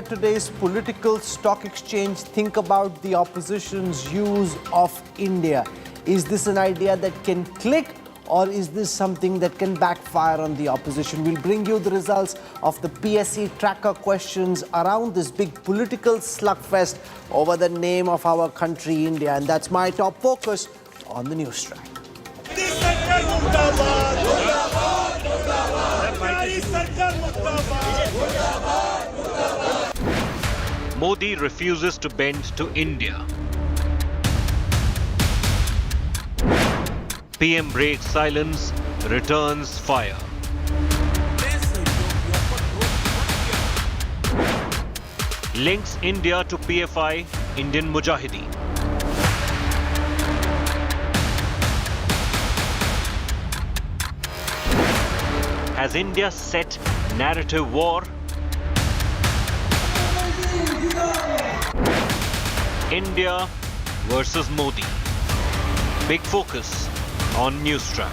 today's political stock exchange think about the opposition's use of India? Is this an idea that can click, or is this something that can backfire on the opposition? We'll bring you the results of the PSE tracker questions around this big political slugfest over the name of our country, India. And that's my top focus on the Newstrack. Modi refuses to bend to India. PM breaks silence, returns fire. Links India to PFI, Indian Mujahideen. Has India set narrative war? India versus Modi. Big focus on Newstrack.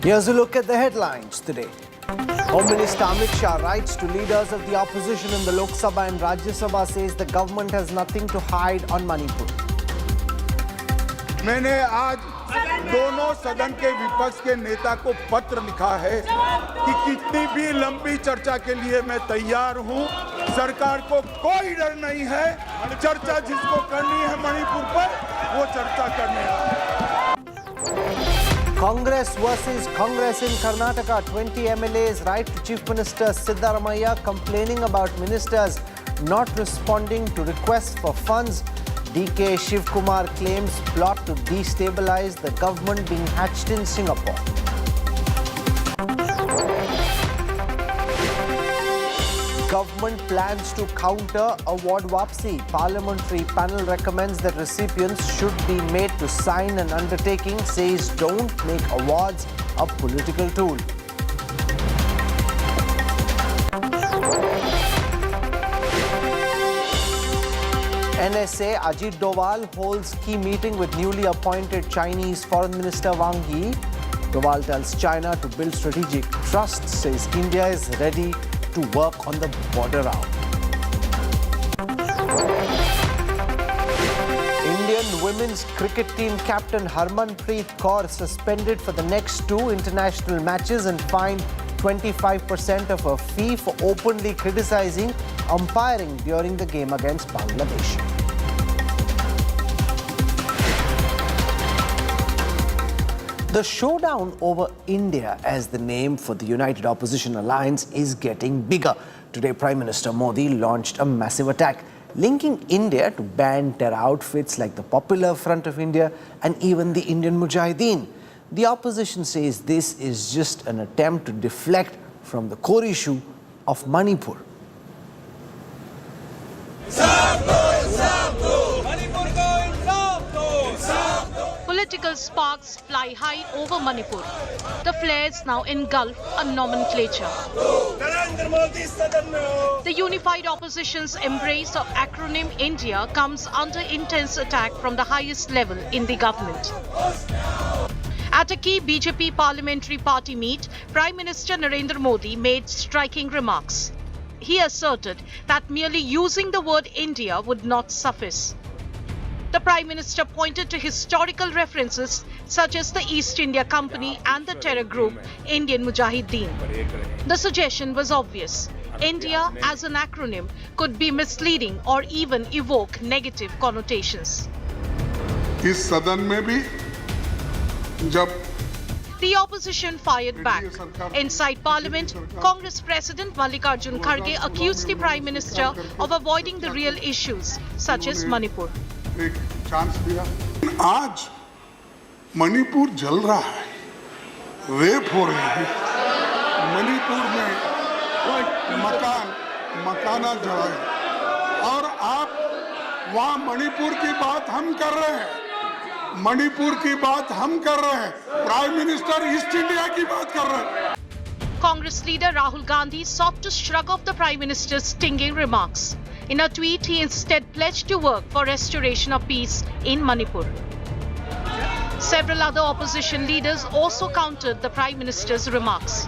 Here's a look at the headlines today. Home Minister Amit Shah writes to leaders of the opposition in the Lok Sabha and Rajya Sabha, says the government has nothing to hide on Manipur. मैंने आज दोनों सदन के विपक्ष के नेता को पत्र लिखा है कि कितनी भी लंबी चर्चा के लिए मैं तैयार हूं। सरकार को कोई डर नहीं है। चर्चा जिसको करनी है मणिपुर पर, वो चर्चा करने Congress versus Congress in Karnataka. 20 MLAs write to Chief Minister Siddaramaiah complaining about ministers not responding to requests for funds. DK Shivkumar claims plot to destabilize the government being hatched in Singapore. Government plans to counter award wapsi. Parliamentary panel recommends that recipients should be made to sign an undertaking, says don't make awards a political tool. NSA Ajit Doval holds key meeting with newly appointed Chinese Foreign Minister Wang Yi. Doval tells China to build strategic trust, says India is ready to work on the border route. Indian women's cricket team captain Harmanpreet Kaur suspended for the next 2 international matches and fined 25% of her fee for openly criticizing umpiring during the game against Bangladesh. The showdown over India as the name for the United Opposition Alliance is getting bigger. Today, Prime Minister Modi launched a massive attack, linking India to banned terror outfits like the Popular Front of India and even the Indian Mujahideen. The opposition says this is just an attempt to deflect from the core issue of Manipur. Political sparks fly high over Manipur. The flares now engulf a nomenclature. The unified opposition's embrace of acronym India comes under intense attack from the highest level in the government. At a key BJP parliamentary party meet, Prime Minister Narendra Modi made striking remarks. He asserted that merely using the word India would not suffice. The Prime Minister pointed to historical references such as the East India Company and the terror group Indian Mujahideen. The suggestion was obvious. India as an acronym could be misleading or even evoke negative connotations. इस सदन में भी जब The opposition fired back. Inside Parliament, Congress President Mallikarjun Kharge accused the Prime Minister of avoiding the real issues such as Manipur. एक chance दिया। आज मणिपुर जल रहा है, रेप हो रहे हैं। मणिपुर में मकाना जला है और आप वहाँ मणिपुर की बात हम कर रहे हैं। मणिपुर की बात हम कर रहे हैं। प्राइम मिनिस्टर ईस्ट इंडिया की बात कर रहे हैं। Congress leader Rahul Gandhi sought to shrug off the Prime Minister's stinging remarks. In a tweet, he instead pledged to work for restoration of peace in Manipur. Several other opposition leaders also countered the Prime Minister's remarks.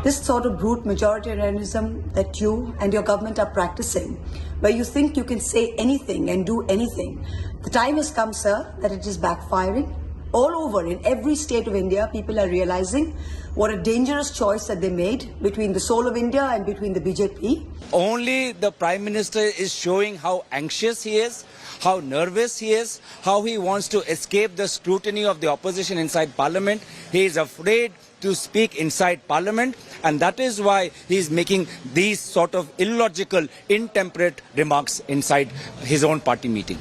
This sort of brute majoritarianism that you and your government are practicing, where you think you can say anything and do anything, the time has come, sir, that it is backfiring. All over, in every state of India, people are realizing what a dangerous choice that they made between the soul of India and between the BJP. Only the Prime Minister is showing how anxious he is, how nervous he is, how he wants to escape the scrutiny of the opposition inside Parliament. He is afraid to speak inside Parliament, and that is why he is making these sort of illogical, intemperate remarks inside his own party meeting.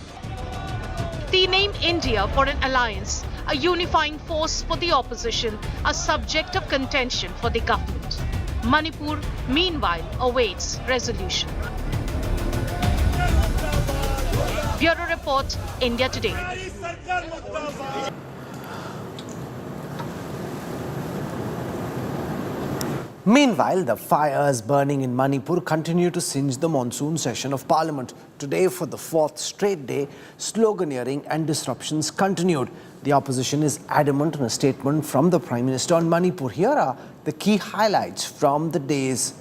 The name India for an alliance, a unifying force for the opposition, a subject of contention for the government. Manipur, meanwhile, awaits resolution. Bureau Report, India Today. Meanwhile, the fires burning in Manipur continue to singe the monsoon session of Parliament. Today, for the fourth straight day, sloganeering and disruptions continued. The opposition is adamant in a statement from the Prime Minister on Manipur. Here are the key highlights from the day's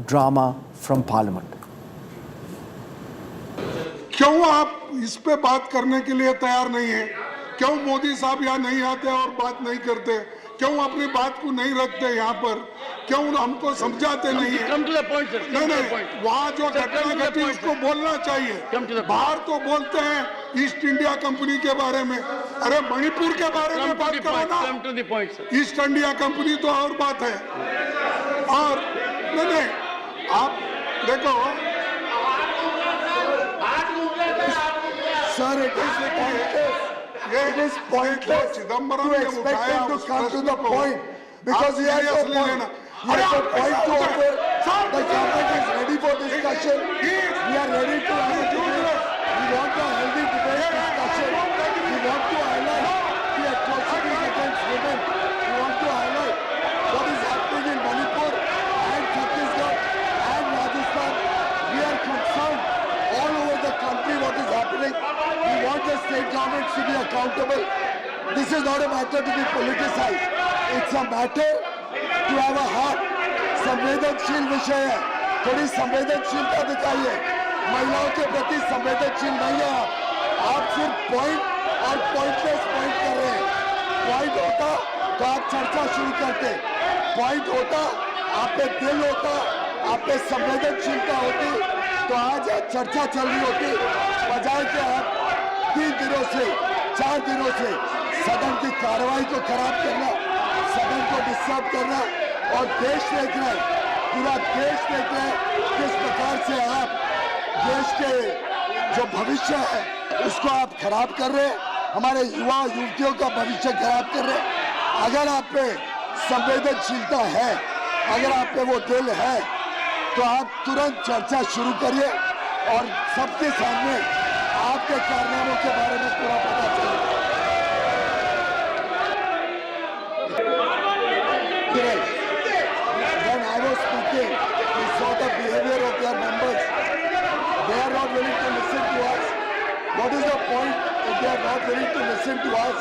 drama from Parliament. क्यों आप इस पे बात करने के लिए तैयार नहीं है? क्यों मोदी साहब यहाँ नहीं आते और बात नहीं करते? क्यों अपनी बात को नहीं रखते यहाँ पर? क्यों हमको समझाते नहीं है? नहीं, वहाँ जो घटना घटी उसको बोलना चाहिए. बाहर तो बोलते हैं ईस्ट इंडिया कंपनी के बारे में. अरे मणिपुर के बारे में बात करो ना. ईस्ट इंडिया कंपनी तो और बात है. और नहीं, आप देखो. Sir, it is pointless to expect him to come to the point because he has no point. He has a point to offer. The government is ready for discussion. We are ready to have a debate. We want a healthy debate discussion. We want to highlight the atrocities against women. We want to highlight what is happening in Manipur and Chhattisgarh and Rajasthan. We are concerned all over the country what is happening. We want the state governments to be accountable. This is not a matter to be politicized. It's a matter to have a heart. संवेदनशील विषय है. थोड़ी संवेदनशीलता दिखाइए. महिलाओं के प्रति संवेदनशील नहीं है आप सिर्फ पॉइंट और पॉइंटलेस पॉइंट कर रहे हैं. पॉइंट होता तो आप चर्चा शुरू करते. पॉइंट होता, आप पे दिल होता, आप पे संवेदनशीलता होती तो आज चर्चा चल रही होती. बजाय के आप 3 दिनों से 4 दिनों से सदन की कार्रवाई को खराब करना, सदन को डिस्टर्ब करना, और देश देख रहा है, पूरा देश देख रहा है किस प्रकार से आप देश के जो भविष्य है उसको आप खराब कर रहे हैं. हमारे युवा युवतियों का भविष्य खराब कर रहे हैं. अगर आप पे संवेदनशीलता है, अगर आप पे वो दिल है तो आप तुरंत चर्चा शुरू करिए और सबके सामने आपके कारनामों के बारे में पूरा पता चले. When I was speaking, we saw the behavior of their members. They are not willing to listen to us. What is the point if they are not willing to listen to us?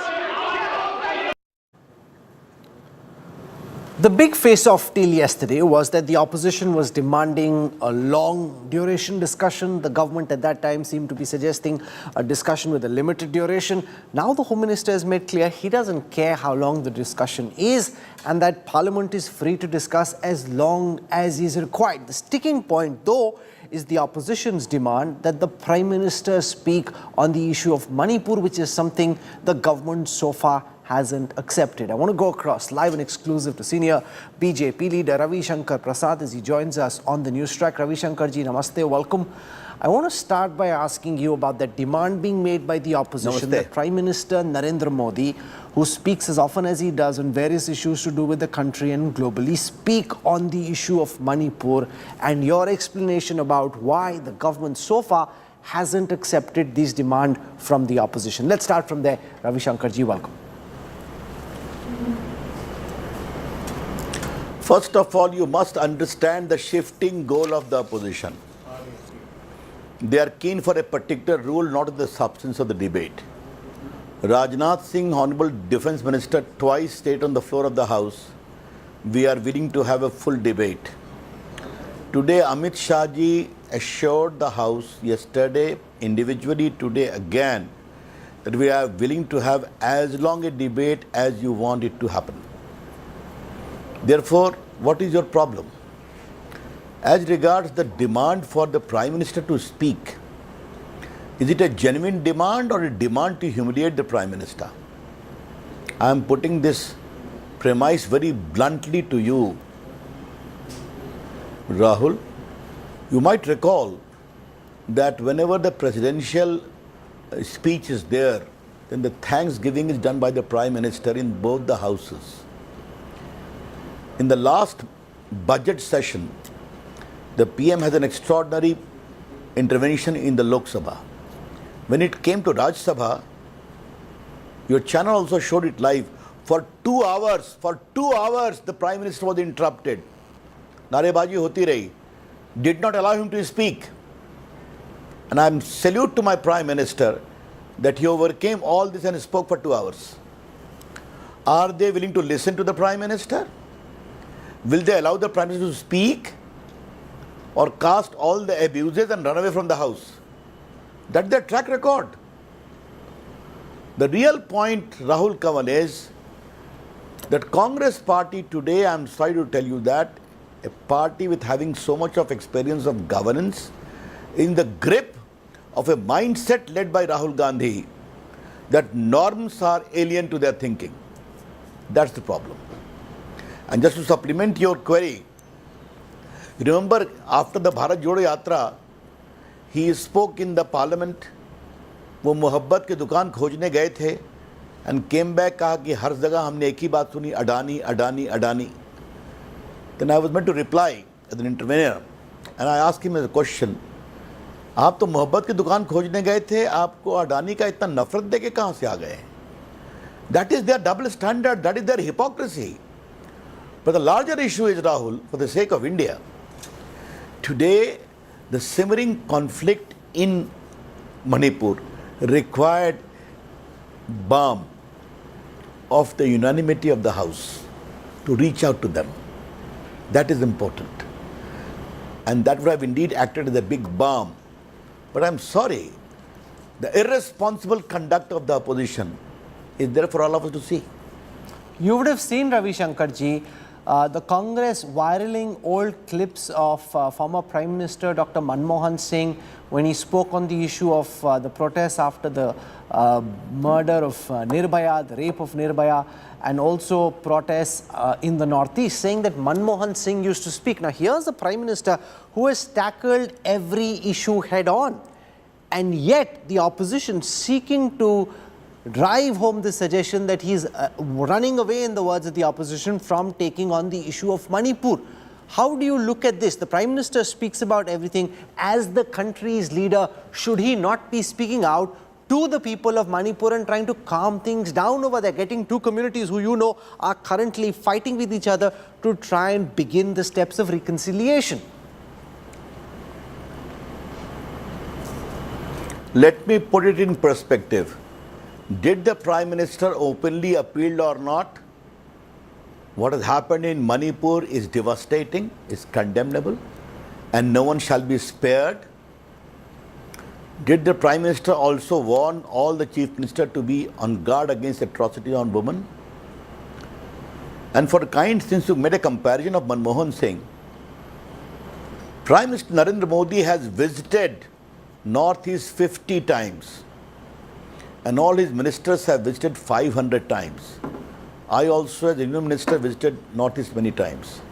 The big face-off till yesterday was that the opposition was demanding a long duration discussion. The government at that time seemed to be suggesting a discussion with a limited duration. Now the Home Minister has made clear he doesn't care how long the discussion is and that Parliament is free to discuss as long as is required. The sticking point, though, is the opposition's demand that the Prime Minister speak on the issue of Manipur, which is something the government so far hasn't accepted. I want to go across live and exclusive to senior BJP leader Ravi Shankar Prasad as he joins us on the Newstrack. Ravi Shankar ji, namaste, welcome. I want to start by asking you about that demand being made by the opposition that Prime Minister Narendra Modi, who speaks as often as he does on various issues to do with the country and globally, speak on the issue of Manipur, and your explanation about why the government so far hasn't accepted this demand from the opposition. Let's start from there. Ravi Shankar ji, welcome. First of all, you must understand the shifting goal of the opposition. They are keen for a particular rule, not the substance of the debate. Rajnath Singh, Honorable Defence Minister, twice stated on the floor of the House we are willing to have a full debate. Today, Amit Shah ji assured the House yesterday, individually, today again, that we are willing to have as long a debate as you want it to happen. Therefore, what is your problem? As regards the demand for the Prime Minister to speak, is it a genuine demand or a demand to humiliate the Prime Minister? I am putting this premise very bluntly to you, Rahul. You might recall that whenever the presidential speech is there, then the thanksgiving is done by the Prime Minister in both the houses. In the last budget session, the PM has an extraordinary intervention in the Lok Sabha. When it came to Raj Sabha, your channel also showed it live. For 2 hours, the Prime Minister was interrupted. Narebaji hoti rahi. Did not allow him to speak. And I salute to my Prime Minister that he overcame all this and spoke for 2 hours. Are they willing to listen to the Prime Minister? Will they allow the Prime Minister to speak? Or cast all the abuses and run away from the House? That's their track record. The real point, Rahul Kanwal, is that Congress party today, I'm sorry to tell you that, a party with having so much of experience of governance, in the grip of a mindset led by Rahul Gandhi, that norms are alien to their thinking. That's the problem. And just to supplement your query, remember after the Bharat Jodo Yatra, he spoke in the parliament, वो मोहब्बत की दुकान खोजने गए थे and came back कहा कि हर जगह हमने एक ही बात सुनी, Adani Adani Adani. Then I was meant to reply as an intervener and I asked him as a question, आप तो मोहब्बत की दुकान खोजने गए थे, आपको अडानी का इतना नफरत देके कहाँ से आ गए? That is their double standard, that is their hypocrisy. But the larger issue is, Rahul, for the sake of India, today the simmering conflict in Manipur required balm of the unanimity of the House to reach out to them. That is important. And that would have indeed acted as a big balm. But I'm sorry, the irresponsible conduct of the opposition is there for all of us to see. You would have seen, Ravi Shankar ji, the Congress viraling old clips of former Prime Minister Dr. Manmohan Singh when he spoke on the issue of the protests after the murder of Nirbhaya, the rape of Nirbhaya, and also protests in the Northeast, saying that Manmohan Singh used to speak. Now, here's the Prime Minister who has tackled every issue head on, and yet the opposition seeking to drive home the suggestion that he's running away, in the words of the opposition, from taking on the issue of Manipur. How do you look at this? The Prime Minister speaks about everything. As the country's leader, should he not be speaking out to the people of Manipur and trying to calm things down over there, getting two communities who you know are currently fighting with each other to try and begin the steps of reconciliation? Let me put it in perspective. Did the Prime Minister openly appeal or not? What has happened in Manipur is devastating, is condemnable, and no one shall be spared. Did the Prime Minister also warn all the Chief Minister to be on guard against atrocity on women? And for kind, since you made a comparison of Manmohan Singh, Prime Minister Narendra Modi has visited Northeast 50 times. And all his ministers have visited 500 times. I also, as a Union Minister, visited Northeast many times.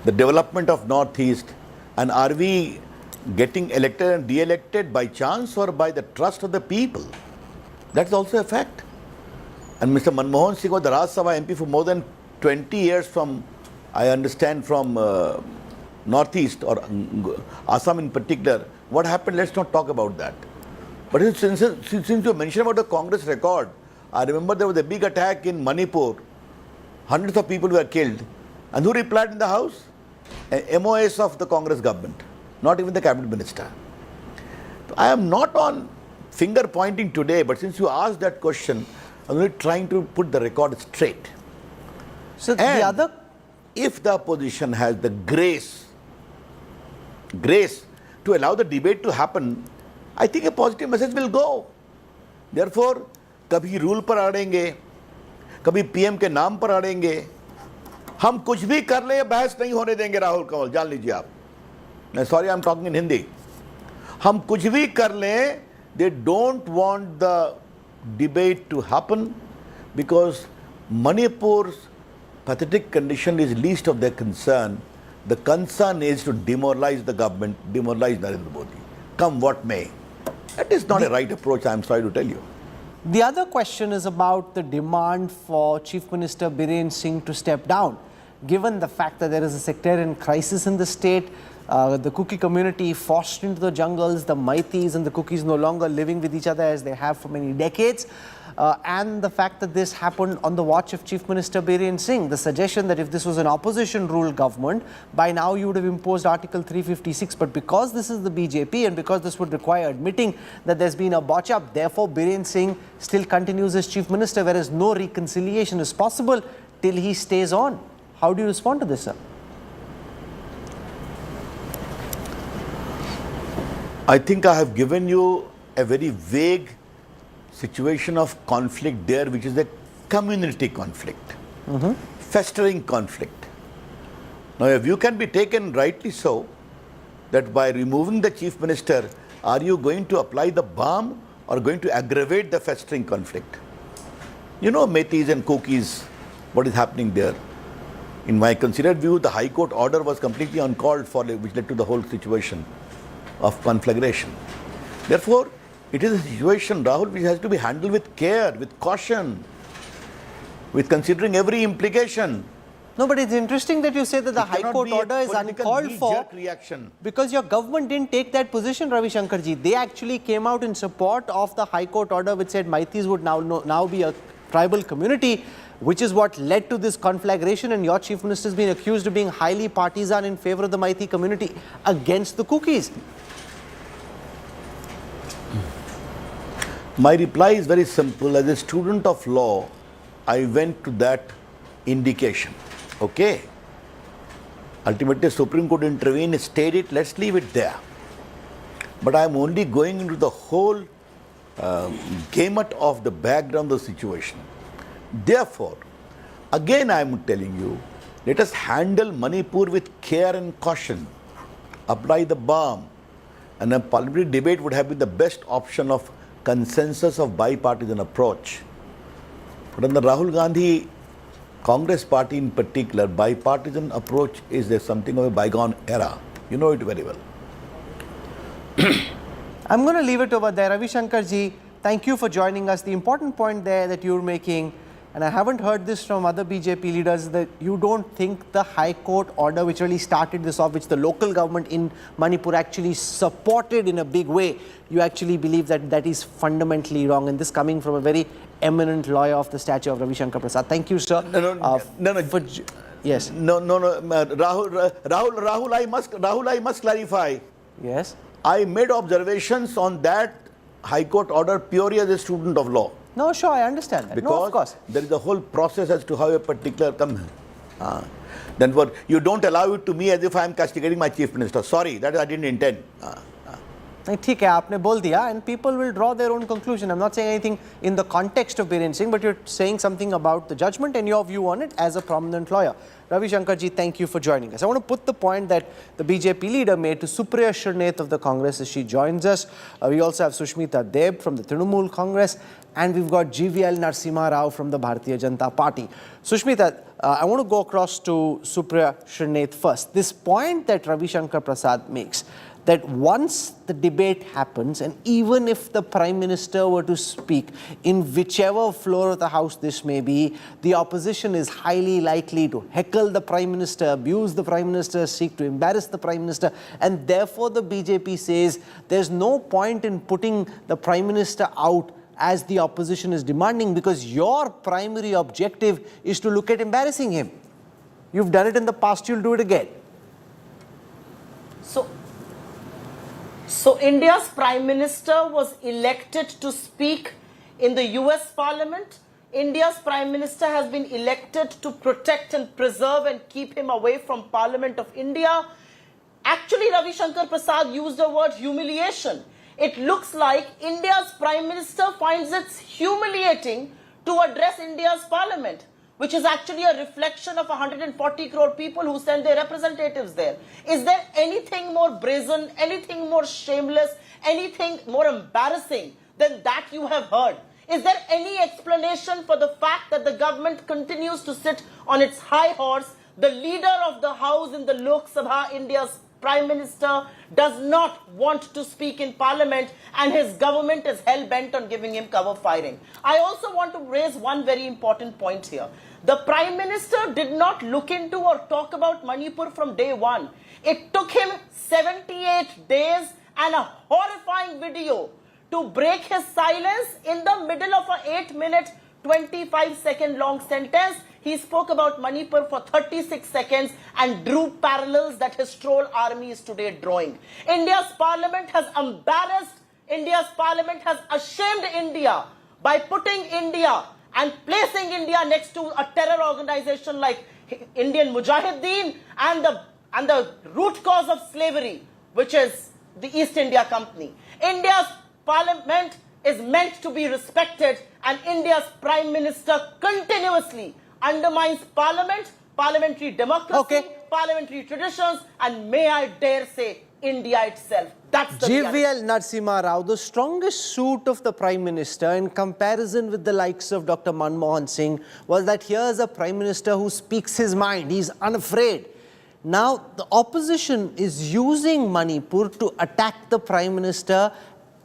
The development of Northeast, and are we getting elected and de-elected by chance or by the trust of the people? That's also a fact. And Mr. Manmohan Singh was the Raj Sabha MP for more than 20 years from, I understand, from Northeast or Assam in particular. What happened? Let's not talk about that. But since you mentioned about the Congress record, I remember there was a big attack in Manipur. Hundreds of people were killed. And who replied in the House? MOS of the Congress government, not even the cabinet minister. I am not on finger pointing today, but since you asked that question, I'm only trying to put the record straight. So And the other, if the opposition has the grace to allow the debate to happen, I think a positive message will go. Therefore, कभी rule पर अड़ेंगे, कभी PM के नाम पर अड़ेंगे, हम कुछ भी कर ले, बहस नहीं होने देंगे राहुल कंवल, जान लीजिए आप. मैं sorry, I am talking in Hindi. हम कुछ भी कर लें, they don't want the debate to happen because Manipur's pathetic condition is least of their concern. The concern is to demoralize the government, demoralize Narendra Modi, come what may. That is not a right approach, I am sorry to tell you. the other question is about the demand for Chief Minister Biren Singh to step down. Given the fact that there is a sectarian crisis in the state, the Kuki community forced into the jungles, the Maithis and the Kukis no longer living with each other as they have for many decades, and the fact that this happened on the watch of Chief Minister Biren Singh, the suggestion that if this was an opposition-ruled government, by now you would have imposed Article 356, but because this is the BJP and because this would require admitting that there's been a botch-up, therefore Biren Singh still continues as Chief Minister, whereas no reconciliation is possible till he stays on. How do you respond to this, sir? I think I have given you a very vague situation of conflict there, which is a community conflict, festering conflict. Now, a view can be taken rightly so that by removing the Chief Minister, are you going to apply the balm or going to aggravate the festering conflict? You know, Metis and Kukis, what is happening there. In my considered view, the High Court order was completely uncalled for, which led to the whole situation of conflagration. Therefore, it is a situation, Rahul, which has to be handled with care, with caution, with considering every implication. No, but it's interesting that you say that the It High cannot Court be a order is political uncalled for knee-jerk reaction. because your government didn't take that position, Ravi Shankarji. They actually came out in support of the High Court order which said Maithis would now be a tribal community, which is what led to this conflagration, and your Chief Minister has been accused of being highly partisan in favor of the Maithi community against the Kukis. My reply is very simple. As a student of law, I went to that indication. Okay? Ultimately, Supreme Court intervened, stayed it, let's leave it there. But I am only going into the whole gamut of the background of the situation. Therefore, again I am telling you, let us handle Manipur with care and caution. Apply the balm. And a parliamentary debate would have been the best option of consensus of bipartisan approach. But in the Rahul Gandhi Congress party in particular, bipartisan approach is something of a bygone era. You know it very well. I'm going to leave it over there. Ravi Shankarji, thank you for joining us. The important point there that you're making, and I haven't heard this from other BJP leaders, that you don't think the High Court order which really started this off, which the local government in Manipur actually supported in a big way, you actually believe that that is fundamentally wrong, and this coming from a very eminent lawyer of the stature of Ravi Shankar Prasad. Thank you, sir. Yes. Rahul, I must clarify. Yes. I made observations on that High Court order purely as a student of law. No, sure, I understand that. Because no, of course. There is a whole process as to how a particular then for you don't allow it to me as if I am castigating my Chief Minister. Sorry, that I didn't intend. ठीक है, आपने बोल दिया, and people will draw their own conclusion. I'm not saying anything in the context of Biren Singh, but you're saying something about the judgment and your view on it as a prominent lawyer. Ravi Shankarji, thank you for joining us. I want to put the point that the BJP leader made to Supriya Shirnath of the Congress as she joins us. We also have Sushmita Deb from the Trinamool Congress, and we've got GVL Narasimha Rao from the Bharatiya Janata Party. Sushmita, I want to go across to Supriya Shirnath first. This point that Ravi Shankar Prasad makes, that once the debate happens, and even if the Prime Minister were to speak in whichever floor of the House this may be, the opposition is highly likely to heckle the Prime Minister, abuse the Prime Minister, seek to embarrass the Prime Minister, and therefore the BJP says there's no point in putting the Prime Minister out as the opposition is demanding, because your primary objective is to look at embarrassing him. You've done it in the past, you'll do it again. So India's Prime Minister was elected to speak in the US Parliament. India's Prime Minister has been elected to protect and preserve and keep him away from Parliament of India. Actually, Ravi Shankar Prasad used the word humiliation. It looks like India's Prime Minister finds it humiliating to address India's Parliament, which is actually a reflection of 140 crore people who send their representatives there. Is there anything more brazen, anything more shameless, anything more embarrassing than that you have heard? Is there any explanation for the fact that the government continues to sit on its high horse? The leader of the house in the Lok Sabha, India's Prime Minister, does not want to speak in Parliament, and his government is hell-bent on giving him cover firing. I also want to raise one very important point here. The Prime Minister did not look into or talk about Manipur from day one. It took him 78 days and a horrifying video to break his silence in the middle of an 8-minute, 25-second long sentence. He spoke about Manipur for 36 seconds and drew parallels that his troll army is today drawing. India's parliament has embarrassed, India's parliament has ashamed India by putting India and placing India next to a terror organization like Indian Mujahideen and the root cause of slavery, which is the East India Company. India's Parliament is meant to be respected, and India's Prime Minister continuously undermines Parliament, parliamentary democracy, parliamentary traditions, and may I dare say, India itself. That's the JVL Narasimha Rao, the strongest suit of the Prime Minister in comparison with the likes of Dr. Manmohan Singh was that here's a Prime Minister who speaks his mind. He's unafraid. Now, the opposition is using Manipur to attack the Prime Minister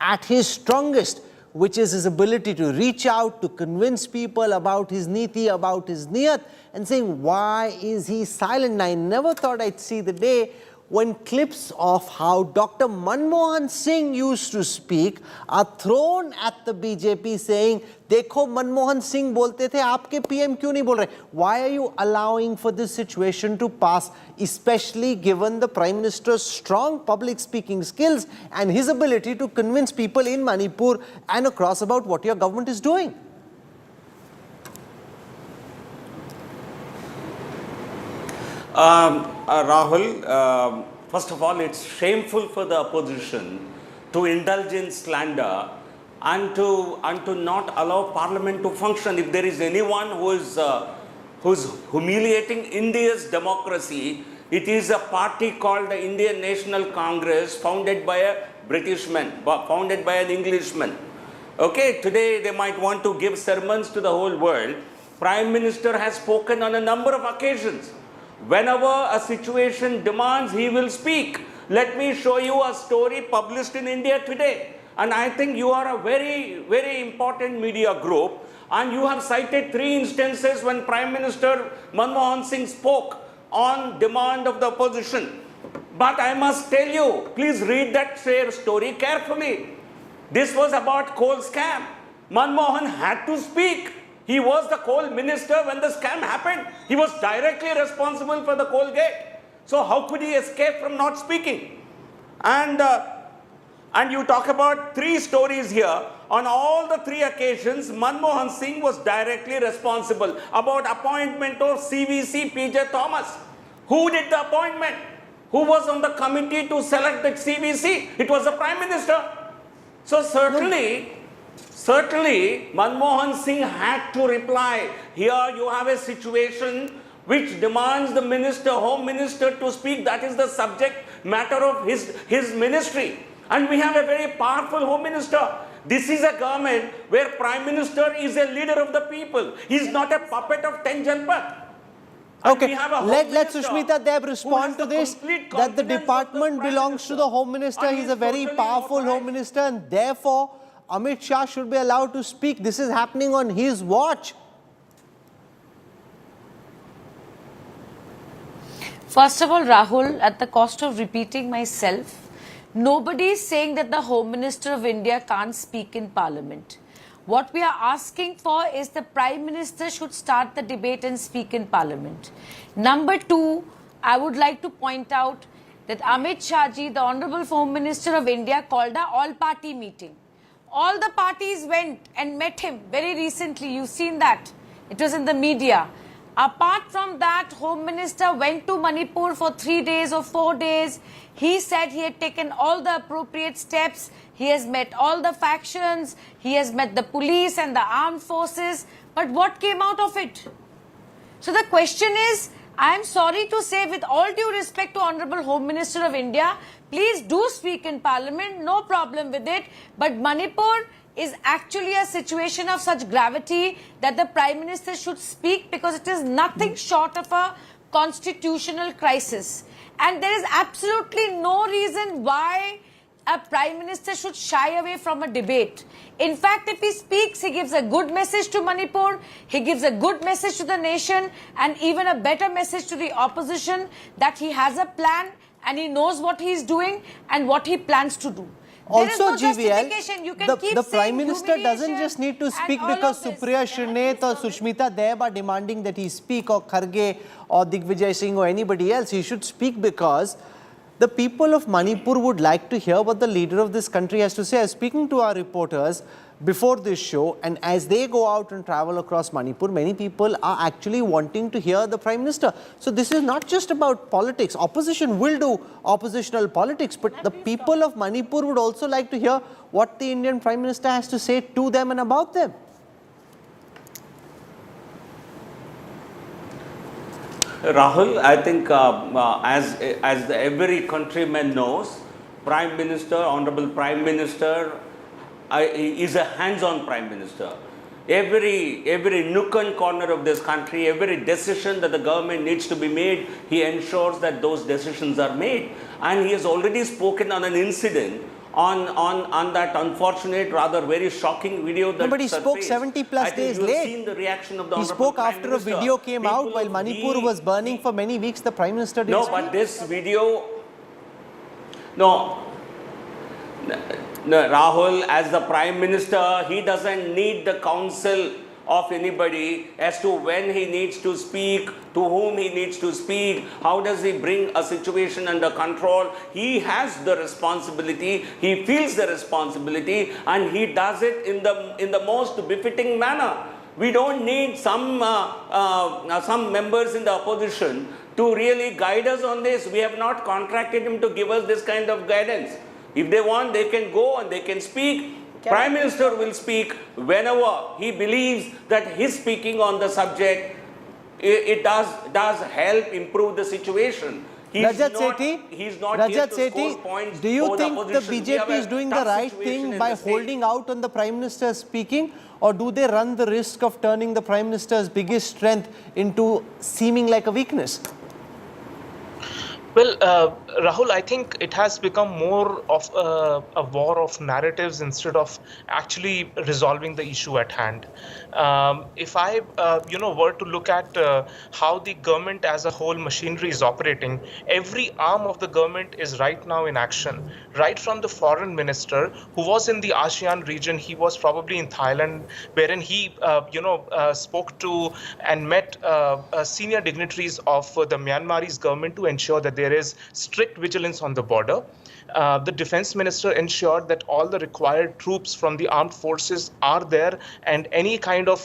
at his strongest, which is his ability to reach out, to convince people about his niti, about his niyat, and saying, why is he silent? And I never thought I'd see the day when clips of how Dr. Manmohan Singh used to speak are thrown at the BJP saying, देखो मनमोहन सिंह बोलते थे, आपके PM क्यों नहीं बोल रहे? Why are you allowing for this situation to pass, especially given the Prime Minister's strong public speaking skills and his ability to convince people in Manipur and across about what your government is doing? Rahul, first of all, it's shameful for the opposition to indulge in slander and to not allow Parliament to function. If there is anyone who's humiliating India's democracy, it is a party called the Indian National Congress, founded by a Britishman, founded by an Englishman. Okay, today they might want to give sermons to the whole world. Prime Minister has spoken on a number of occasions. Whenever a situation demands, he will speak. Let me show you a story published in India today. And I think you are a very, very important media group. And you have cited 3 instances when Prime Minister Manmohan Singh spoke on demand of the opposition. But I must tell you, please read that story carefully. This was about coal scam. Manmohan had to speak. He was the coal minister when the scam happened. He was directly responsible for the coal gate. So how could he escape from not speaking? And you talk about 3 stories here. On all the 3 occasions, Manmohan Singh was directly responsible. About appointment of CVC PJ Thomas. Who did the appointment? Who was on the committee to select the CVC? It was the Prime Minister. So certainly Manmohan Singh had to reply. Here you have a situation which demands the minister, Home Minister, to speak. That is the subject matter of his ministry. And we have a very powerful Home Minister. This is a government where Prime Minister is a leader of the people. He is not a puppet of Ten Janpat. Okay, let Sushmita Deb respond to this, that the department belongs to the Home Minister. He's a very powerful Home Minister, and therefore Amit Shah should be allowed to speak. This is happening on his watch. First of all, Rahul, at the cost of repeating myself, nobody is saying that the Home Minister of India can't speak in Parliament. What we are asking for is the Prime Minister should start the debate and speak in Parliament. Number 2, I would like to point out that Amit Shah ji, the Honourable Home Minister of India, called an all-party meeting All the parties went and met him very recently. You've seen that. It was in the media. Apart from that, Home Minister went to Manipur for 3 days or 4 days. He said he had taken all the appropriate steps. He has met all the factions. He has met the police and the armed forces. But what came out of it? So the question is, I am sorry to say, with all due respect to Honorable Home Minister of India, please do speak in Parliament, no problem with it. But Manipur is actually a situation of such gravity that the Prime Minister should speak, because it is nothing short of a constitutional crisis. And there is absolutely no reason why a Prime Minister should shy away from a debate. In fact, if he speaks, he gives a good message to Manipur, he gives a good message to the nation, and even a better message to the opposition that he has a plan and he knows what he is doing and what he plans to do. Also, no GVL, the Prime Minister doesn't just need to speak because Supriya Shrineth or Sushmita Deb are demanding that he speak, or Kharge or Digvijay Singh or anybody else. He should speak because the people of Manipur would like to hear what the leader of this country has to say. I was speaking to our reporters before this show, and as they go out and travel across Manipur, many people are actually wanting to hear the Prime Minister. So this is not just about politics. Opposition will do oppositional politics, but the people of Manipur would also like to hear what the Indian Prime Minister has to say to them and about them. Rahul, I think as every countryman knows, Prime Minister, Honorable Prime Minister, is a hands-on Prime Minister. Every nook and corner of this country, every decision that the government needs to be made, he ensures that those decisions are made. And he has already spoken on an incident on that unfortunate, rather very shocking video that but he spoke 70 plus days late. Seen the reaction of the he spoke after a video came out while Manipur was burning for many weeks. The Prime Minister didn't speak. But this video, no, Rahul, as the Prime Minister, he doesn't need the counsel of anybody as to when he needs to speak, to whom he needs to speak, how does he bring a situation under control. He has the responsibility, he feels the responsibility, and he does it in the most befitting manner. We don't need some members in the opposition to really guide us on this. We have not contracted him to give us this kind of guidance. If they want, they can go and they can speak. Prime Minister will speak whenever he believes that his speaking on the subject, it does help improve the situation. Rajat Sethi, do you think the BJP is doing the right thing by holding out on the Prime Minister speaking, or do they run the risk of turning the Prime Minister's biggest strength into seeming like a weakness? Well, Rahul, I think it has become more of a war of narratives instead of actually resolving the issue at hand. If I, were to look at how the government as a whole machinery is operating, every arm of the government is right now in action. Right from the foreign minister who was in the ASEAN region, he was probably in Thailand, wherein he, spoke to and met senior dignitaries of the Myanmarese government to ensure that there is strict vigilance on the border. The defense minister ensured that all the required troops from the armed forces are there, and any kind of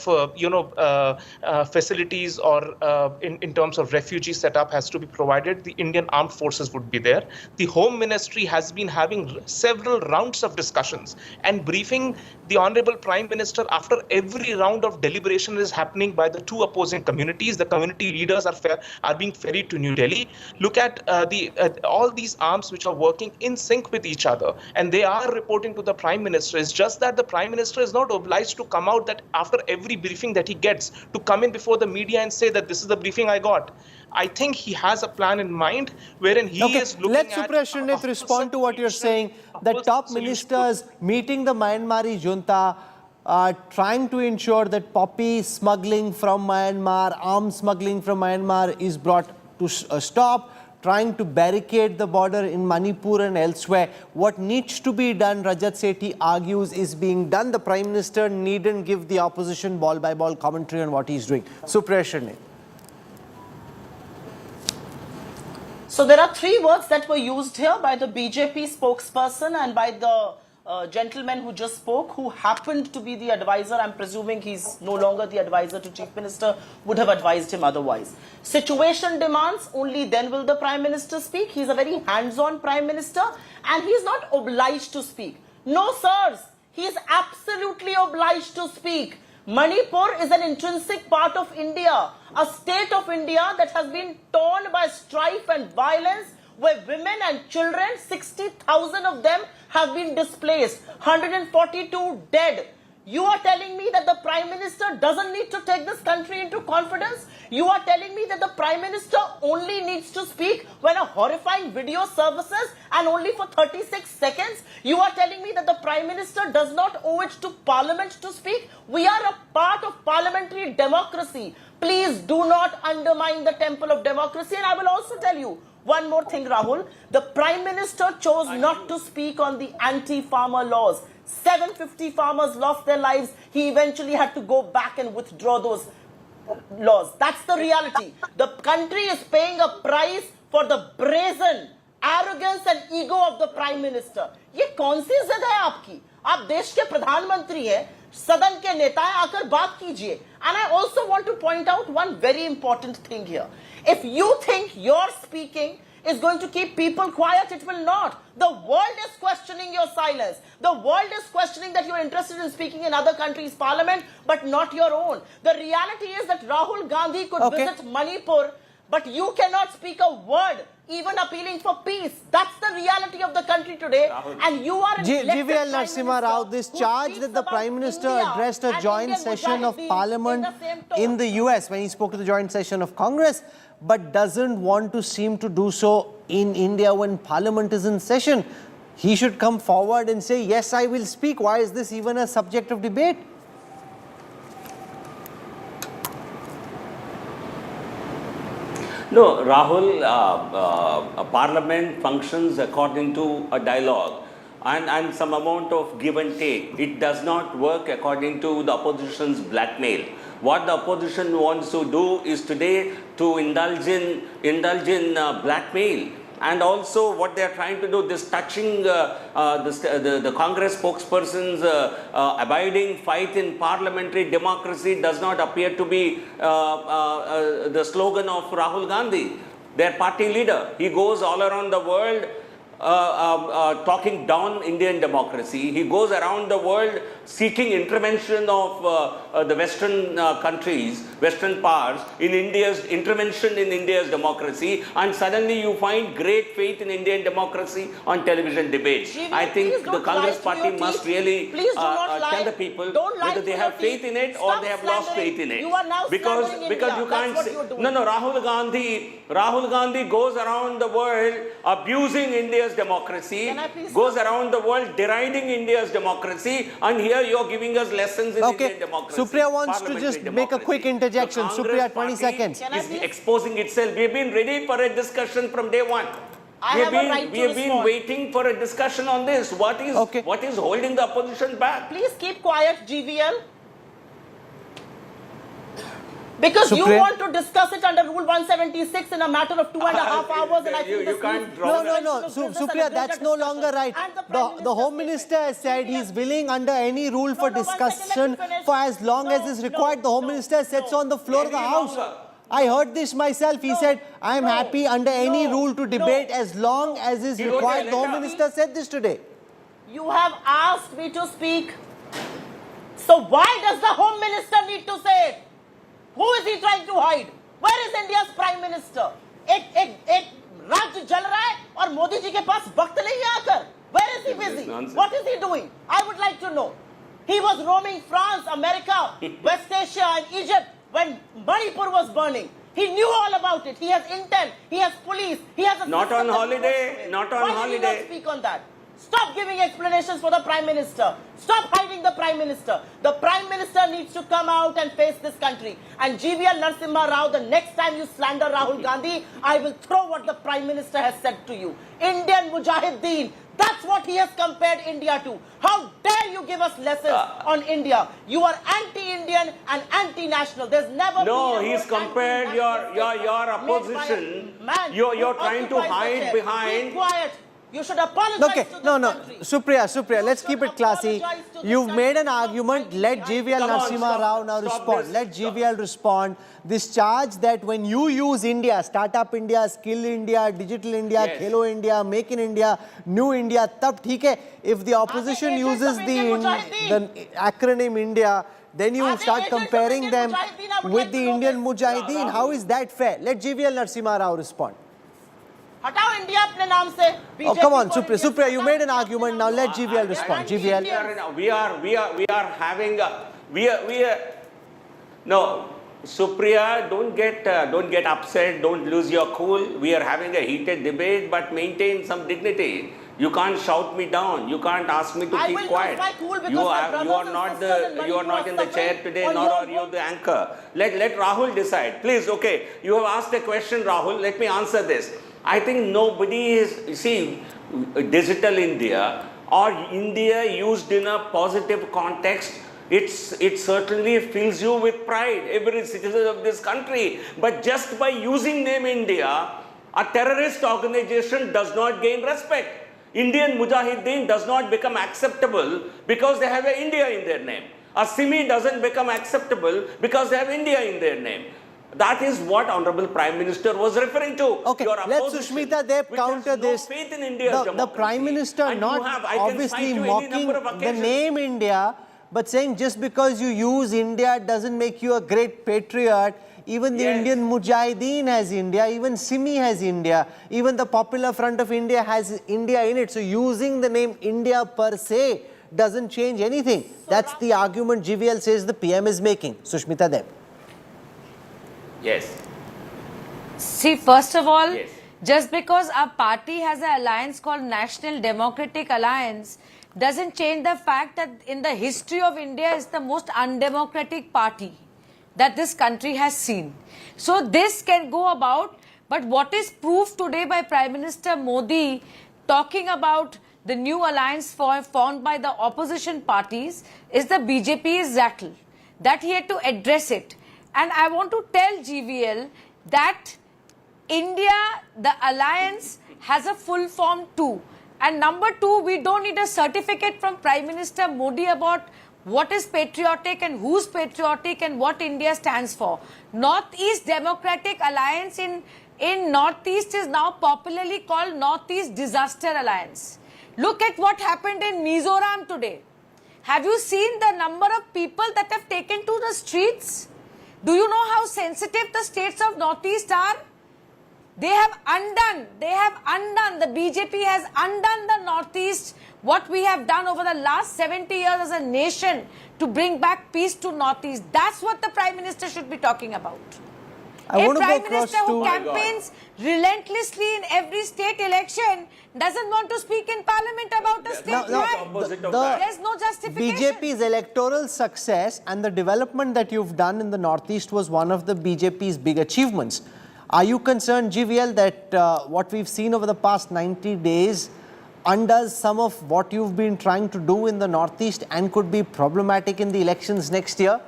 facilities or in terms of refugee setup has to be provided. The Indian armed forces would be there. The Home Ministry has been having several rounds of discussions and briefing the Honorable Prime Minister after every round of deliberation is happening by the two opposing communities. The community leaders are being ferried to New Delhi. Look at all these arms which are working in sync with each other, and they are reporting to the Prime Minister. It's just that the Prime Minister is not obliged to come out that after every briefing that he gets to come in before the media and say that this is the briefing I got. I think he has a plan in mind wherein he is looking at... Let Supriya Shrineth respond to what you're saying. The top ministers meeting the Myanmar junta, trying to ensure that poppy smuggling from Myanmar, arms smuggling from Myanmar is brought to stop, trying to barricade the border in Manipur and elsewhere. What needs to be done, Rajat Sethi argues, is being done. The Prime Minister needn't give the opposition ball-by-ball commentary on what he's doing. Supriya Shrineth. So there are three words that were used here by the BJP spokesperson and by the gentleman who just spoke, who happened to be the advisor, I'm presuming he's no longer the advisor to Chief Minister, would have advised him otherwise. Situation demands, only then will the Prime Minister speak. He's a very hands-on Prime Minister and he's not obliged to speak. No, sirs, he is absolutely obliged to speak. Manipur is an intrinsic part of India, a state of India that has been torn by strife and violence, where women and children, 60,000 of them, have been displaced, 142 dead. You are telling me that the Prime Minister doesn't need to take this country into confidence? You are telling me that the Prime Minister only needs to speak when a horrifying video surfaces and only for 36 seconds? You are telling me that the Prime Minister does not owe it to Parliament to speak? We are a part of parliamentary democracy. Please do not undermine the temple of democracy. And I will also tell you one more thing, Rahul. The Prime Minister chose not to speak on the anti-farmer laws. 750 farmers lost their lives. He eventually had to go back and withdraw those laws. That's the reality. The country is paying a price for the brazen arrogance and ego of the Prime Minister. ये कौन सी जिद है आपकी? आप देश के प्रधानमंत्री हैं, सदन के नेता हैं, आकर बात कीजिए. And I also want to point out one very important thing here. If you think your speaking is going to keep people quiet, it will not. The world is questioning your silence. The world is questioning that you're interested in speaking in other countries' parliament, but not your own. The reality is that Rahul Gandhi could visit Manipur, but you cannot speak a word, even appealing for peace. That's the reality of the country today. And you are GVL Narasimha Rao, this charge that the Prime Minister addressed a joint session of Parliament in the US when he spoke to the joint session of Congress, but doesn't want to seem to do so in India when Parliament is in session. He should come forward and say, yes, I will speak. Why is this even a subject of debate? No, Rahul, a parliament functions according to a dialogue and some amount of give and take. It does not work according to the opposition's blackmail. What the opposition wants to do is today to indulge in blackmail. And also what they are trying to do, this touching the Congress spokesperson's abiding fight in parliamentary democracy does not appear to be the slogan of Rahul Gandhi, their party leader. He goes all around the world talking down Indian democracy. He goes around the world seeking intervention of the Western countries, Western powers, in India's intervention in India's democracy, and suddenly you find great faith in Indian democracy on television debates. I think the Congress party must really tell the people whether they have faith in it or they have lost faith in it. Because you can't say, no, Rahul Gandhi goes around the world abusing India's democracy, goes around the world deriding India's democracy, and here you're giving us lessons in Indian democracy. Supriya wants to just make a quick interjection. Supriya, 20 seconds. Is exposing itself. We've been ready for a discussion from day one. We have been waiting for a discussion on this. What is holding the opposition back? Please keep quiet, GVL. Because you want to discuss it under Rule 176 in a matter of 2.5 hours, and I think you can't draw No, Supriya, that's no longer right. The Home Minister has said he's willing under any rule for discussion for as long as is required. The Home Minister has said so on the floor of the House. I heard this myself. He said, I am happy under any rule to debate as long as is required. The Home Minister said this today. You have asked me to speak. So why does the Home Minister need to say it? Who is he trying to hide? Where is India's Prime Minister? एक राज्य जल रहा है और मोदी जी के पास वक्त नहीं है आकर. Where is he busy? What is he doing? I would like to know. He was roaming France, America, West Asia and Egypt when Manipur was burning. He knew all about it. He has intel. He has police. He has a not on holiday. Not on holiday. Why did you not speak on that? Stop giving explanations for the Prime Minister. Stop hiding the Prime Minister. The Prime Minister needs to come out and face this country. And GVL Narasimha Rao, the next time you slander Rahul Gandhi, I will throw what the Prime Minister has said to you. Indian Mujahideen. That's what he has compared India to. How dare you give us lessons on India? You are anti-Indian and anti-national. There's never been he's compared your opposition. You're trying to hide behind. Keep quiet. You should apologize Okay, to this no. country. Supriya, let's keep it classy. apologize to this You've made an country. argument. Let GVL Come on, Narasimha Rao now stop respond. this. Let GVL respond. This charge that when you use India, Startup India, Skill India, Digital India, Yes. Khelo India, Make in India, New India, tab theek hai. If the opposition agents uses of the Indian Mujahideen? acronym India, then you Are they start agents of comparing Indian them Mujahideen? I would with like the to know Indian this. Mujahideen. How is that fair? Let GVL Narasimha Rao respond. हटाओ India अपने नाम से. Oh, come on, BJP for India. Supriya, you made an हटाओ argument. Now let GVL respond. GVL. We are having no, Supriya, don't get upset, don't lose your cool. We are having a heated debate, but maintain some dignity. You can't shout me down. You can't ask me to I keep will quiet. lose my cool because You my are brothers and sisters in you are Manipur not are in the chair suffering today, on nor your are you the anchor. Let Rahul decide, please. Okay, you have asked a question, Rahul. Let me answer this. I think nobody is digital India or India used in a positive context. It certainly fills you with pride, every citizen of this country. But just by using name India, a terrorist organization does not gain respect. Indian Mujahideen does not become acceptable because they have India in their name. A Simi doesn't become acceptable because they have India in their name. That is what Honorable Prime Minister was referring to. Okay, let Sushmita Deb counter this. Faith in India's The democracy. Prime Minister And not you have, I can obviously cite you any mocking number of the occasions. name India, but saying just because you use India doesn't make you a great patriot. Even the Yes. Indian Mujahideen has India, even Simi has India, even the Popular Front of India has India in it. So using the name India per se doesn't change anything. That's the argument GVL says the PM is making. Sushmita Deb. Yes. See, first of all, Yes. just because our party has an alliance called National Democratic Alliance doesn't change the fact that in the history of India is the most undemocratic party that this country has seen. So this can go about, but what is proved today by Prime Minister Modi talking about the new alliance formed by the opposition parties is the BJP's rattle, that he had to address it. And I want to tell GVL that India, the alliance, has a full form too. And number two, we don't need a certificate from Prime Minister Modi about what is patriotic and who's patriotic and what India stands for. Northeast Democratic Alliance in Northeast is now popularly called Northeast Disaster Alliance. Look at what happened in Mizoram today. Have you seen the number of people that have taken to the streets? Do you know how sensitive the states of Northeast are? They have undone, the BJP has undone the Northeast, what we have done over the last 70 years as a nation to bring back peace to Northeast. That's what the Prime Minister should be talking about. I want to go Prime across Minister who to... campaigns relentlessly in every state election doesn't want to speak in Parliament about a state why? There's no justification. BJP's electoral success and the development that you've done in the Northeast was one of the BJP's big achievements. Are you concerned, GVL, that what we've seen over the past 90 days undoes some of what you've been trying to do in the Northeast and could be problematic in the elections next year?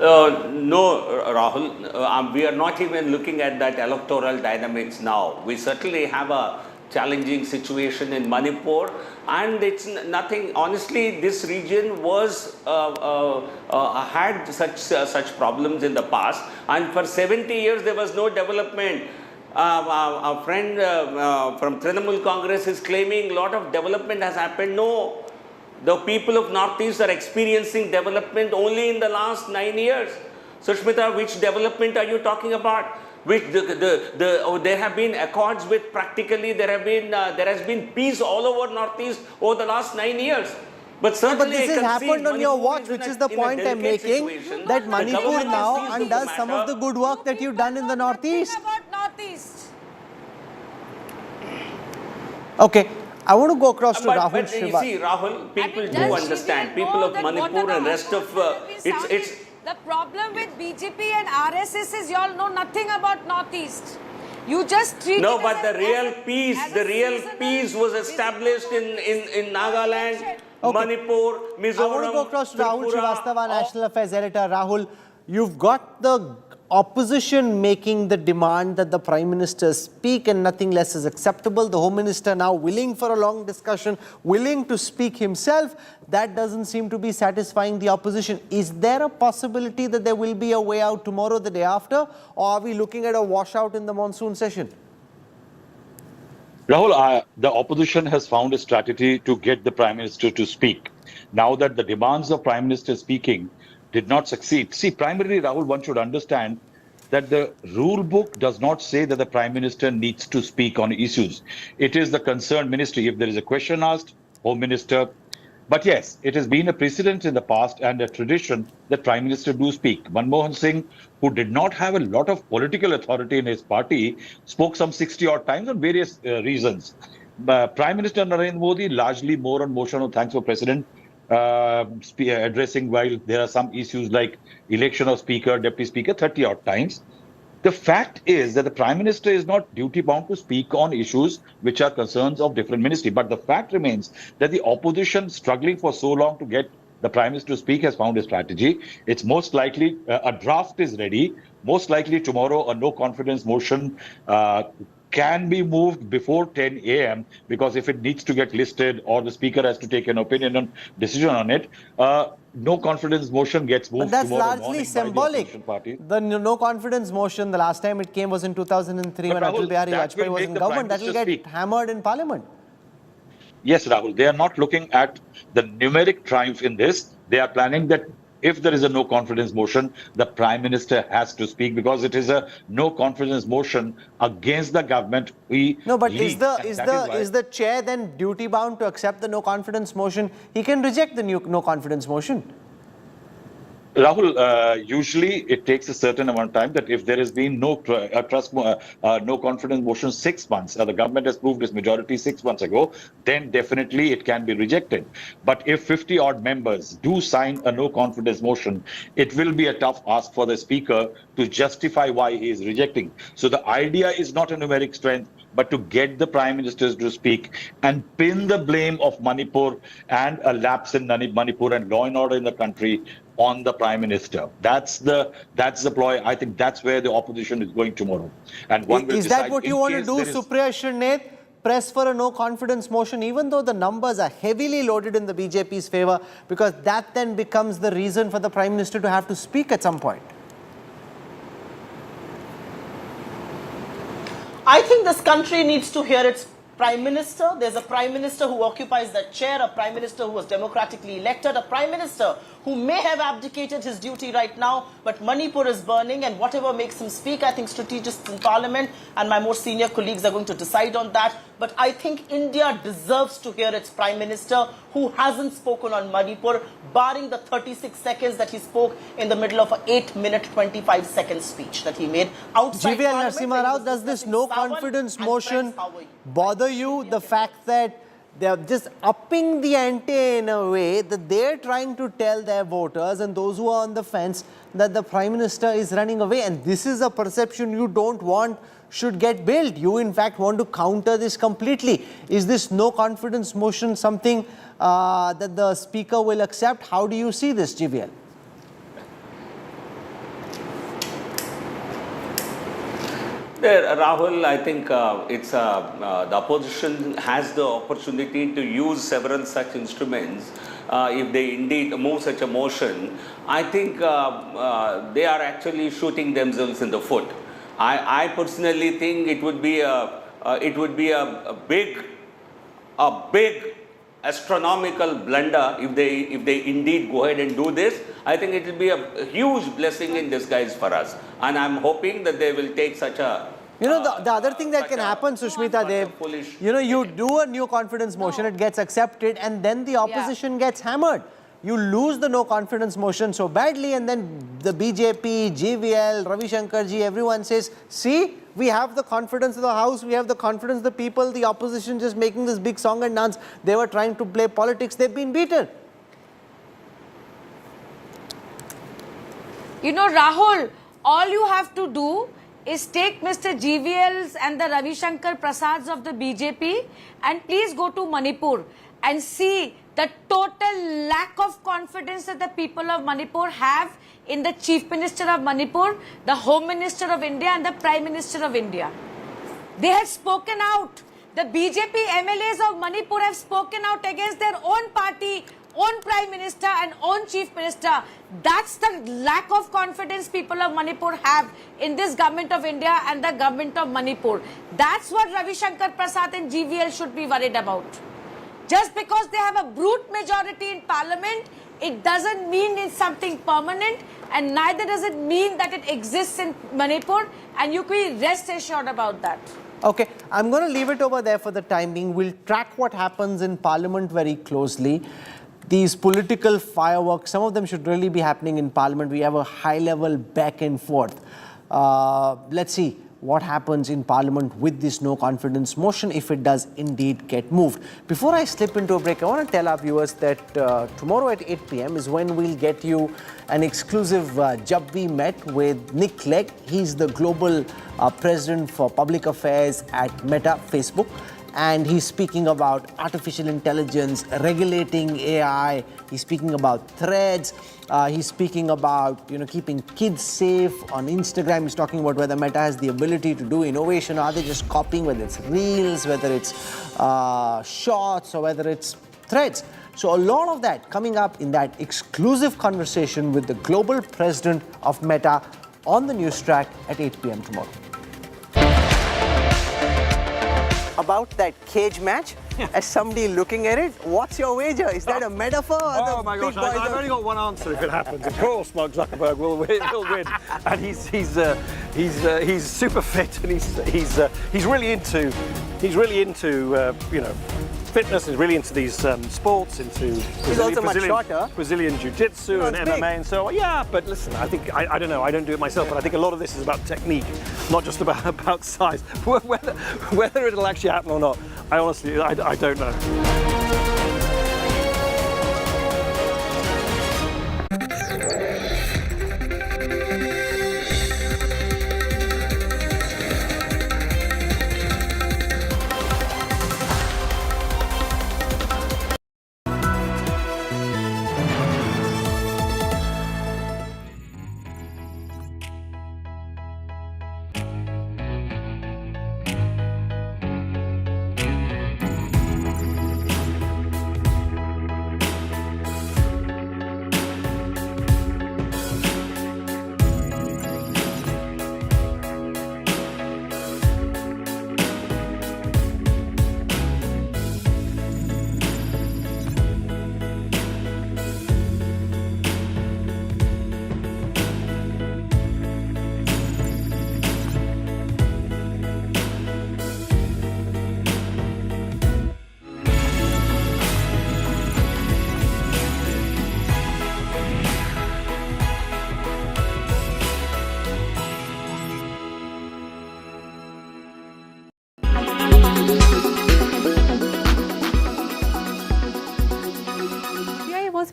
No, Rahul, we are not even looking at that electoral dynamics now. We certainly have a challenging situation in Manipur, and it's nothing. Honestly, this region was had such problems in the past, and for 70 years there was no development. A friend from Trinamool Congress is claiming a lot of development has happened. No. The people of Northeast are experiencing development only in the last 9 years. Sushmita, which development are you talking about? Which there have been accords with practically there has been peace all over Northeast over the last 9 years. But certainly, this has happened on your watch, which is the point I'm making, that Manipur now undoes some of the good work that you've done in the Northeast. Okay. I want to go across to Rahul. But you see, Rahul, people do understand. People of Manipur and rest of it's. The problem with BJP and RSS is you all know nothing about Northeast. You just treat No, it but as the real peace was established in Nagaland, Manipur, Mizoram. I want to go across to Rahul Srivastava, National Affairs Editor. Rahul, you've got the opposition making the demand that the Prime Minister speak and nothing less is acceptable. The Home Minister now willing for a long discussion, willing to speak himself. That doesn't seem to be satisfying the opposition. Is there a possibility that there will be a way out tomorrow, the day after, or are we looking at a washout in the monsoon session? Rahul, the opposition has found a strategy to get the Prime Minister to speak. Now that the demands of Prime Minister speaking did not succeed. See, primarily, Rahul, one should understand that the rule book does not say that the Prime Minister needs to speak on issues. It is the concerned ministry. If there is a question asked, Home Minister. But yes, it has been a precedent in the past and a tradition that Prime Minister do speak. Manmohan Singh, who did not have a lot of political authority in his party, spoke some 60 odd times on various reasons. Prime Minister Narendra Modi, largely more on motion of thanks for President, addressing while there are some issues like election of Speaker, Deputy Speaker, 30 odd times. The fact is that the Prime Minister is not duty-bound to speak on issues which are concerns of different ministry. But the fact remains that the opposition, struggling for so long to get the Prime Minister to speak, has found a strategy. It's most likely a draft is ready. Most likely tomorrow a no-confidence motion can be moved before 10 a.m. because if it needs to get listed or the Speaker has to take an opinion on decision on it, no confidence motion gets moved. But that's tomorrow largely symbolic. The no confidence motion, the last time it came was in 2003 when Atal Bihari Vajpayee was in government. That will get hammered in Parliament. Yes, Rahul, they are not looking at the numeric triumph in this. They are planning that if there is a no confidence motion, the Prime Minister has to speak because it is a no confidence motion against the government. No, but is the chair then duty bound to accept the no confidence motion? He can reject the no confidence motion. Rahul, usually it takes a certain amount of time that if there has been no confidence motion 6 months, the government has proved its majority 6 months ago, then definitely it can be rejected. But if 50 odd members do sign a no confidence motion, it will be a tough ask for the Speaker to justify why he is rejecting. So the idea is not a numeric strength, but to get the Prime Ministers to speak and pin the blame of Manipur and a lapse in Manipur and law and order in the country on the Prime Minister. That's the ploy. I think that's where the opposition is going tomorrow. And one will is that what you want to do, Supriya Shirnet? Press for a no confidence motion, even though the numbers are heavily loaded in the BJP's favor, because that then becomes the reason for the Prime Minister to have to speak at some point. I think this country needs to hear its Prime Minister. There's a Prime Minister who occupies that chair, a Prime Minister who was democratically elected, a Prime Minister who may have abdicated his duty right now, but Manipur is burning, and whatever makes him speak, I think strategists in Parliament and my more senior colleagues are going to decide on that. But I think India deserves to hear its Prime Minister who hasn't spoken on Manipur, barring the 36 seconds that he spoke in the middle of an 8-minute, 25-second speech that he made outside GVL Narasimha Rao, does this no confidence motion bother you? The fact that they are just upping the ante in a way that they're trying to tell their voters and those who are on the fence that the Prime Minister is running away, and this is a perception you don't want should get built. You in fact want to counter this completely. Is this no confidence motion something that the Speaker will accept? How do you see this, GVL? Rahul, I think the opposition has the opportunity to use several such instruments. If they indeed move such a motion, I think they are actually shooting themselves in the foot. I personally think it would be a big astronomical blunder if they indeed go ahead and do this. I think it will be a huge blessing in disguise for us, and I'm hoping that they will take such a the other thing that can happen, Sushmita Dev, you do a new confidence motion, it gets accepted, and then the opposition gets hammered. You lose the no confidence motion so badly, and then the BJP, GVL, Ravi Shankar ji, everyone says, see, we have the confidence of the House, we have the confidence of the people, the opposition just making this big song and dance. They were trying to play politics, they've been beaten. Rahul, all you have to do is take Mr. GVL's and the Ravi Shankar Prasads of the BJP and please go to Manipur and see the total lack of confidence that the people of Manipur have in the Chief Minister of Manipur, the Home Minister of India and the Prime Minister of India. They have spoken out. The BJP MLAs of Manipur have spoken out against their own party, own Prime Minister and own Chief Minister. That's the lack of confidence people of Manipur have in this government of India and the government of Manipur. That's what Ravi Shankar Prasad and GVL should be worried about. Just because they have a brute majority in parliament, it doesn't mean it's something permanent, and neither does it mean that it exists in Manipur, and you can rest assured about that. Okay, I'm going to leave it over there for the time being. We'll track what happens in Parliament very closely. These political fireworks, some of them should really be happening in Parliament. We have a high-level back and forth. Let's see what happens in Parliament with this no-confidence motion, if it does indeed get moved. Before I slip into a break, I want to tell our viewers that tomorrow at 8 p.m. is when we'll get you an exclusive Jab We Met with Nick Clegg. He's the Global President for Public Affairs at Meta, Facebook. And he's speaking about artificial intelligence, regulating AI. He's speaking about threads. He's speaking about, keeping kids safe on Instagram. He's talking about whether Meta has the ability to do innovation. Are they just copying, whether it's Reels, whether it's Shorts, or whether it's Threads. So a lot of that coming up in that exclusive conversation with the Global President of Meta on the Newstrack at 8 p.m. tomorrow. About that cage match, as somebody looking at it, what's your wager? Is that a metaphor? Oh my gosh, I've only got one answer if it happens. Of course, Mark Zuckerberg will win, and he's super fit, and he's really into fitness, is really into these sports, into Brazilian jiu-jitsu and MMA and so on. Yeah, but listen, I think, I don't know, I don't do it myself, but I think a lot of this is about technique, not just about size. Whether it'll actually happen or not, I honestly, I don't know.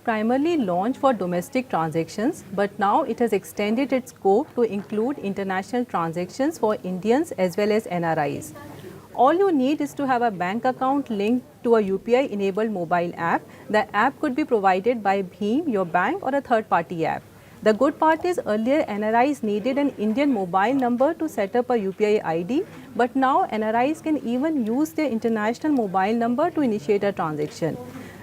Primarily launched for domestic transactions, but now it has extended its scope to include international transactions for Indians as well as NRIs. All you need is to have a bank account linked to a UPI-enabled mobile app. The app could be provided by Bheem, your bank, or a third-party app. The good part is earlier NRIs needed an Indian mobile number to set up a UPI ID, but now NRIs can even use their international mobile number to initiate a transaction.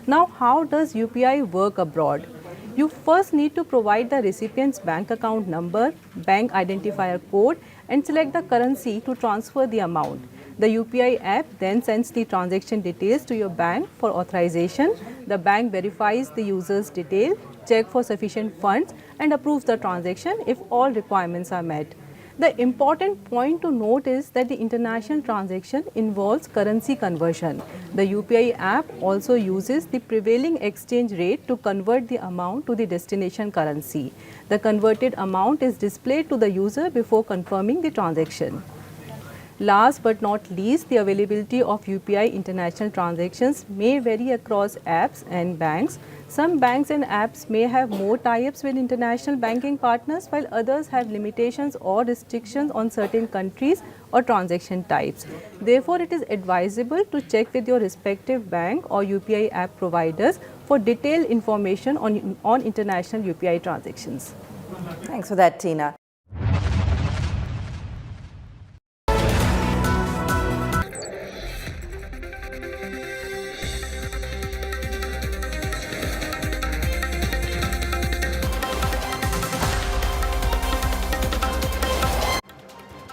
Now, how does UPI work abroad? You first need to provide the recipient's bank account number, bank identifier code, and select the currency to transfer the amount. The UPI app then sends the transaction details to your bank for authorization. The bank verifies the user's detail, checks for sufficient funds, and approves the transaction if all requirements are met. The important point to note is that the international transaction involves currency conversion. The UPI app also uses the prevailing exchange rate to convert the amount to the destination currency. The converted amount is displayed to the user before confirming the transaction. Last but not least, the availability of UPI international transactions may vary across apps and banks. Some banks and apps may have more tie-ups with international banking partners, while others have limitations or restrictions on certain countries or transaction types. Therefore, it is advisable to check with your respective bank or UPI app providers for detailed information on international UPI transactions. Thanks for that, Tina.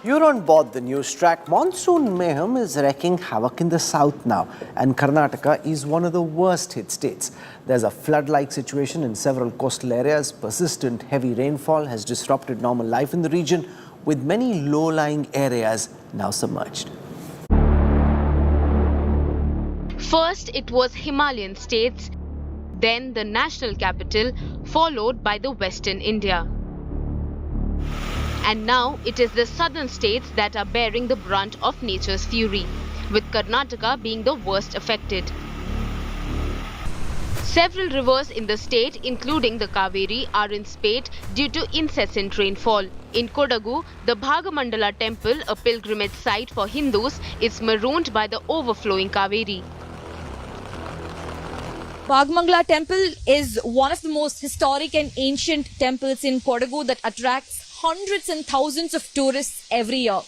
You're on board the Newstrack. Monsoon mayhem is wreaking havoc in the south now, and Karnataka is one of the worst hit states. There's a flood-like situation in several coastal areas. Persistent heavy rainfall has disrupted normal life in the region, with many low-lying areas now submerged. First, it was Himalayan states, then the national capital, followed by the Western India. And now it is the southern states that are bearing the brunt of nature's fury, with Karnataka being the worst affected. Several rivers in the state, including the Kaveri, are in spate due to incessant rainfall. In Kodagu, the Bhagamandala temple, a pilgrimage site for Hindus, is marooned by the overflowing Kaveri. Bhagamangala temple is one of the most historic and ancient temples in Kodagu that attracts hundreds and thousands of tourists every year.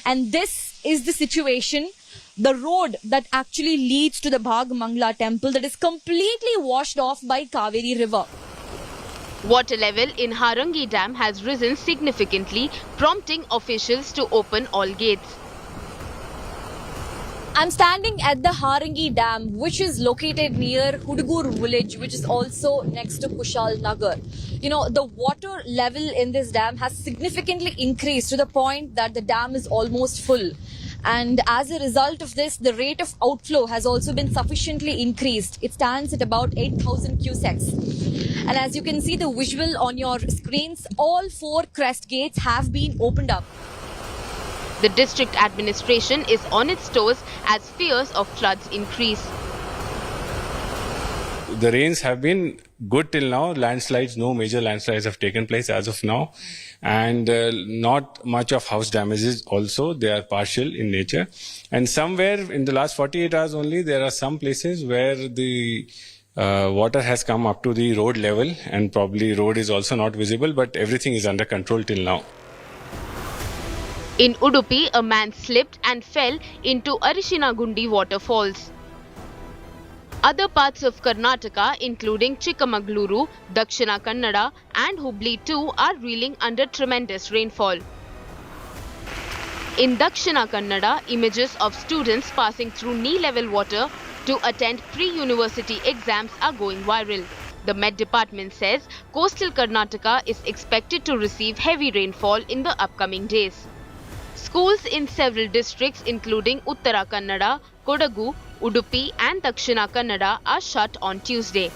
And this is the situation, the road that actually leads to the Bhagamangala temple that is completely washed off by Kaveri river. Water level in Harangi Dam has risen significantly, prompting officials to open all gates. I'm standing at the Harangi Dam, which is located near Hudugur village, which is also next to Kushal Nagar. You know, the water level in this dam has significantly increased to the point that the dam is almost full. And as a result of this, the rate of outflow has also been sufficiently increased. It stands at about 8,000 cusecs. And as you can see the visual on your screens, all 4 crest gates have been opened up. The district administration is on its toes as fears of floods increase. The rains have been good till now. Landslides, no major landslides have taken place as of now. And not much of house damages also. They are partial in nature. And somewhere in the last 48 hours only, there are some places where the water has come up to the road level, and probably road is also not visible, but everything is under control till now. In Udupi, a man slipped and fell into Arishinagundi waterfalls. Other parts of Karnataka, including Chikamagaluru, Dakshina Kannada and Hubli too, are reeling under tremendous rainfall. In Dakshina Kannada, images of students passing through knee-level water to attend pre-university exams are going viral. The Met Department says coastal Karnataka is expected to receive heavy rainfall in the upcoming days. Schools in several districts, including Uttara Kannada, Kodagu, Udupi and Dakshina Kannada, are shut on Tuesday.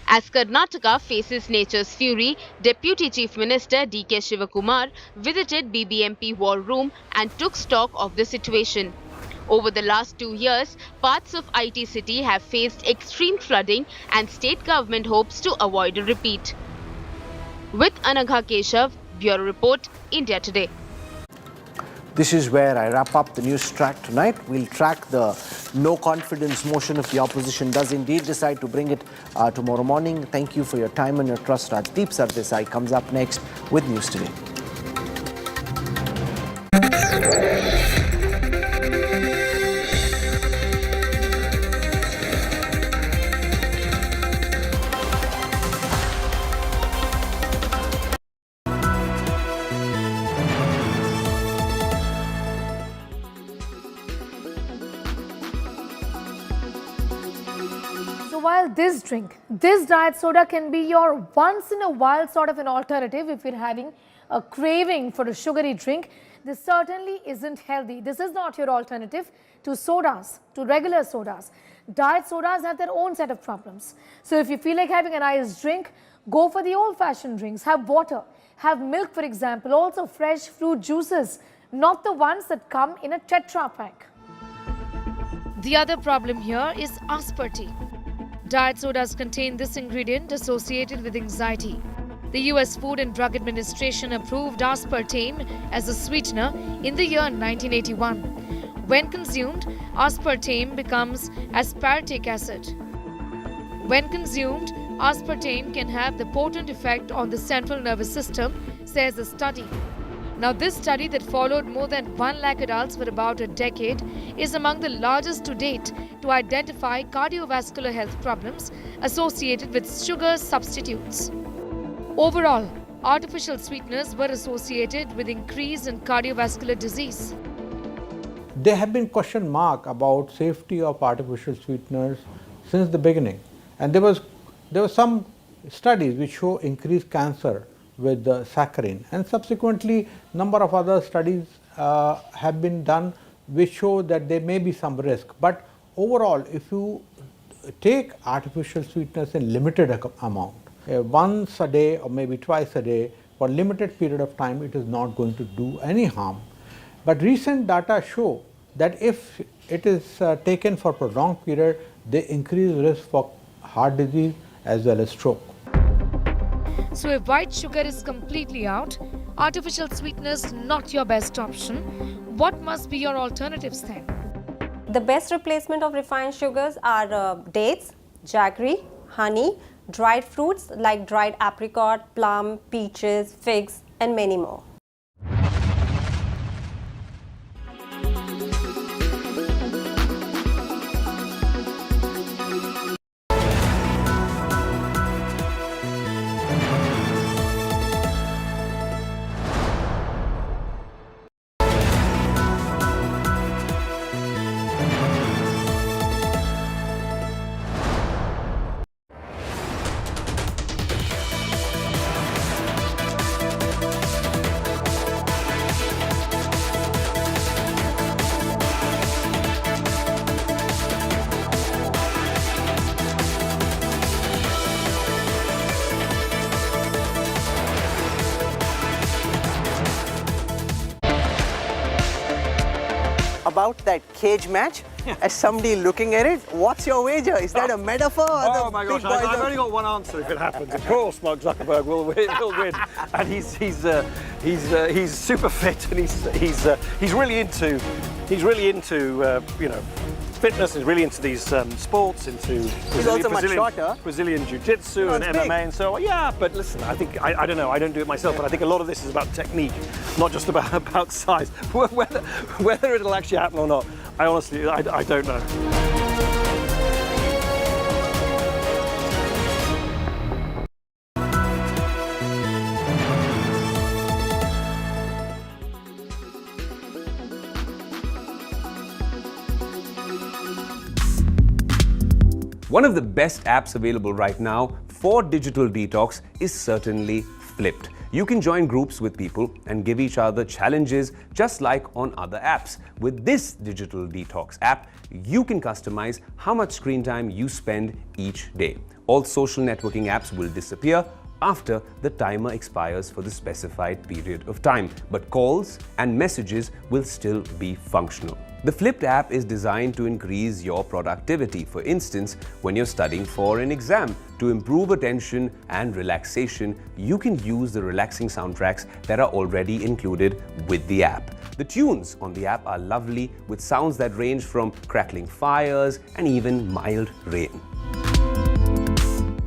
As Karnataka faces nature's fury, Deputy Chief Minister D.K. Shivakumar visited BBMP War Room and took stock of the situation. Over the last 2 years, parts of IT city have faced extreme flooding and state government hopes to avoid a repeat. With Anagha Keshav, Bureau Report, India Today. This is where I wrap up the Newstrack tonight. We'll track the no confidence motion if the opposition does indeed decide to bring it tomorrow morning. Thank you for your time and your trust. Rajdeep Sardesai comes up next with News Today. While this drink, this diet soda can be your once in a while sort of an alternative if you're having a craving for a sugary drink, this certainly isn't healthy. This is not your alternative to sodas, to regular sodas. Diet sodas have their own set of problems. So if you feel like having an iced drink, go for the old-fashioned drinks. Have water, have milk for example, also fresh fruit juices. not the ones that come in a Tetra pack. The other problem here is aspartame. Diet sodas contain this ingredient associated with anxiety. The US Food and Drug Administration approved aspartame as a sweetener in the year 1981. When consumed, aspartame becomes aspartic acid. When consumed, aspartame can have the potent effect on the central nervous system, says the study. Now, this study that followed more than 1 lakh adults for about a decade is among the largest to date to identify cardiovascular health problems associated with sugar substitutes. Overall, artificial sweeteners were associated with increase in cardiovascular disease. There have been question marks about safety of artificial sweeteners since the beginning, and there were some studies which show increased cancer with the saccharin, and subsequently number of other studies have been done which show that there may be some risk. But overall, if you take artificial sweeteners in limited amount, once a day or maybe twice a day for a limited period of time, it is not going to do any harm. But recent data show that if it is taken for a prolonged period, they increase risk for heart disease as well as stroke. So if white sugar is completely out, artificial sweeteners not your best option, what must be your alternatives then? The best replacement of refined sugars are dates, jaggery, honey, dried fruits like dried apricot, plum, peaches, figs, and many more. About that cage match, as somebody looking at it, what's your wager? Is that a metaphor? Oh my gosh, I've only got one answer if it happens. Of course, Mark Zuckerberg will win, and he's super fit, and he's really into you know, fitness. Is really into these sports, into Brazilian Jiu-Jitsu and MMA and so on. Yeah, but listen, I think I don't know. I don't do it myself, but I think a lot of this is about technique, not just about size. Whether it'll actually happen or not, I honestly I don't know. One of the best apps available right now for digital detox is certainly Flipped. You can join groups with people and give each other challenges just like on other apps. With this digital detox app, you can customize how much screen time you spend each day. All social networking apps will disappear after the timer expires for the specified period of time, but calls and messages will still be functional. The Flipped app is designed to increase your productivity. For instance, when you're studying for an exam, to improve attention and relaxation, you can use the relaxing soundtracks that are already included with the app. The tunes on the app are lovely, with sounds that range from crackling fires and even mild rain.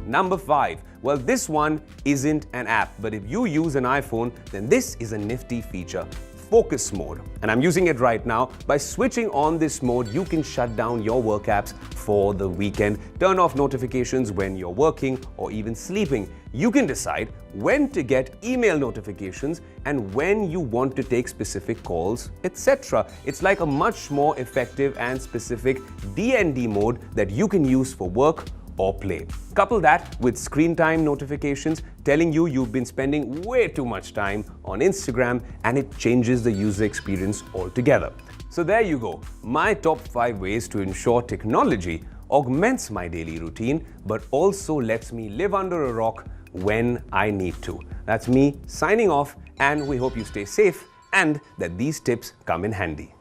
Number 5. Well, this one isn't an app, but if you use an iPhone, then this is a nifty feature. Focus mode, and I'm using it right now. By switching on this mode, you can shut down your work apps for the weekend, turn off notifications when you're working or even sleeping. You can decide when to get email notifications and when you want to take specific calls, etc. It's like a much more effective and specific DND mode that you can use for work or play. Couple that with screen time notifications telling you you've been spending way too much time on Instagram, and it changes the user experience altogether. So there you go, my top 5 ways to ensure technology augments my daily routine but also lets me live under a rock when I need to. That's me signing off, and we hope you stay safe and that these tips come in handy.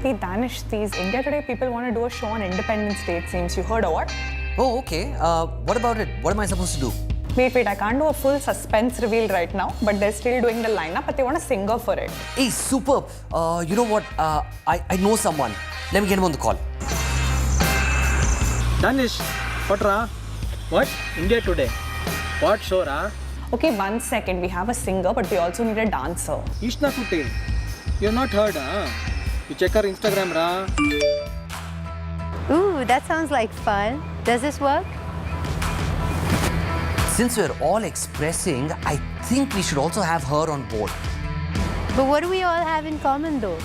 Hey Danish, these India Today people want to do a show on Independence Day, it seems. You heard of what? Oh, okay. What about it? What am I supposed to do? Wait, I can't do a full suspense reveal right now, but they're still doing the lineup, but they want a singer for it. Hey, superb. You know what? I know someone. Let me get him on the call. Danish, what ra? What? India Today. What show ra? Okay, 1 second. We have a singer, but we also need a dancer. Ishna Kutte. You're not heard, huh? You check her Instagram, ra? Ooh, that sounds like fun. Does this work? Since we're all expressing, I think we should also have her on board. But what do we all have in common though?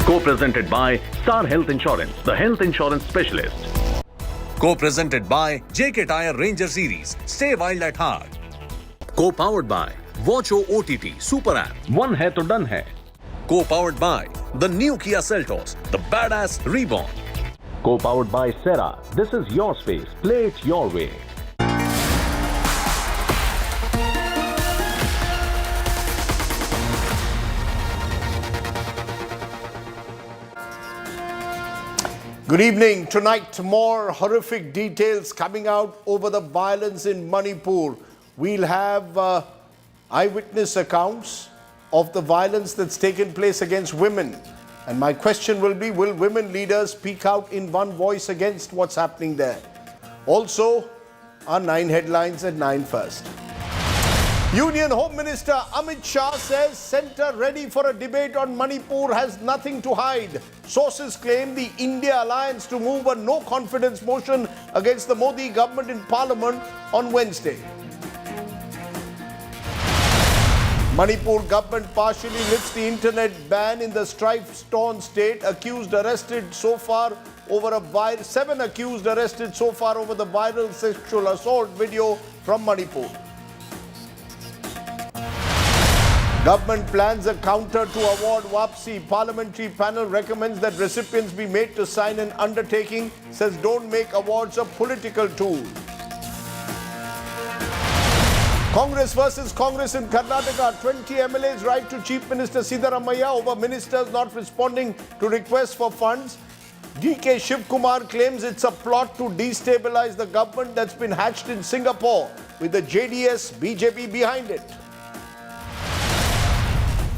Co-presented by Star Health Insurance, the health insurance specialist. Co-presented by n.d.i.a Ranger Series, Stay Wild at Heart. Co-powered by Watcho OTT Super App. One hai to done hai. Co-powered by the new Kia Seltos, the badass reborn. Co-powered by Sera. This is your space. Play it your way. Good evening. Tonight, more horrific details coming out over the violence in Manipur. We'll have eyewitness accounts of the violence that's taken place against women. And my question will be, will women leaders speak out in one voice against what's happening there? Also, our 9 headlines at 9 first. Union Home Minister Amit Shah says centre ready for a debate on Manipur, has nothing to hide. Sources claim the India alliance to move a no-confidence motion against the Modi government in Parliament on Wednesday. Manipur government partially lifts the internet ban in the strife-torn state. 7 accused arrested so far over the viral sexual assault video from Manipur. Government plans a counter to award Wapsi. Parliamentary panel recommends that recipients be made to sign an undertaking. Says don't make awards a political tool. Congress versus Congress in Karnataka. 20 MLAs write to Chief Minister Siddaramaiah over ministers not responding to requests for funds. DK Shivkumar claims it's a plot to destabilize the government that's been hatched in Singapore with the JDS BJP behind it.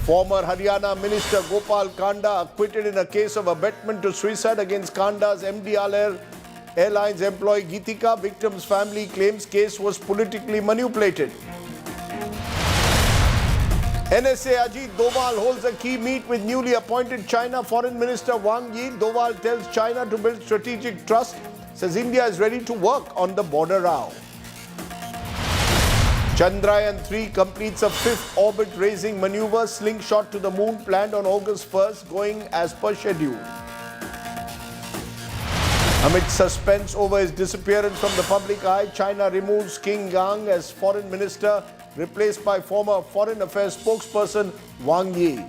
Former Haryana Minister Gopal Kanda acquitted in a case of abetment to suicide against Kanda's n.d.i.a Airlines employee Geetika. Victim's family claims case was politically manipulated. NSA Ajit Doval holds a key meet with newly appointed China Foreign Minister Wang Yi. Doval tells China to build strategic trust. Says India is ready to work on the border row. Chandrayaan-3 completes a 5th orbit-raising maneuver. Slingshot to the moon planned on August 1st, going as per schedule. Amid suspense over his disappearance from the public eye, China removes King Gang as foreign minister, replaced by former foreign affairs spokesperson Wang Yi.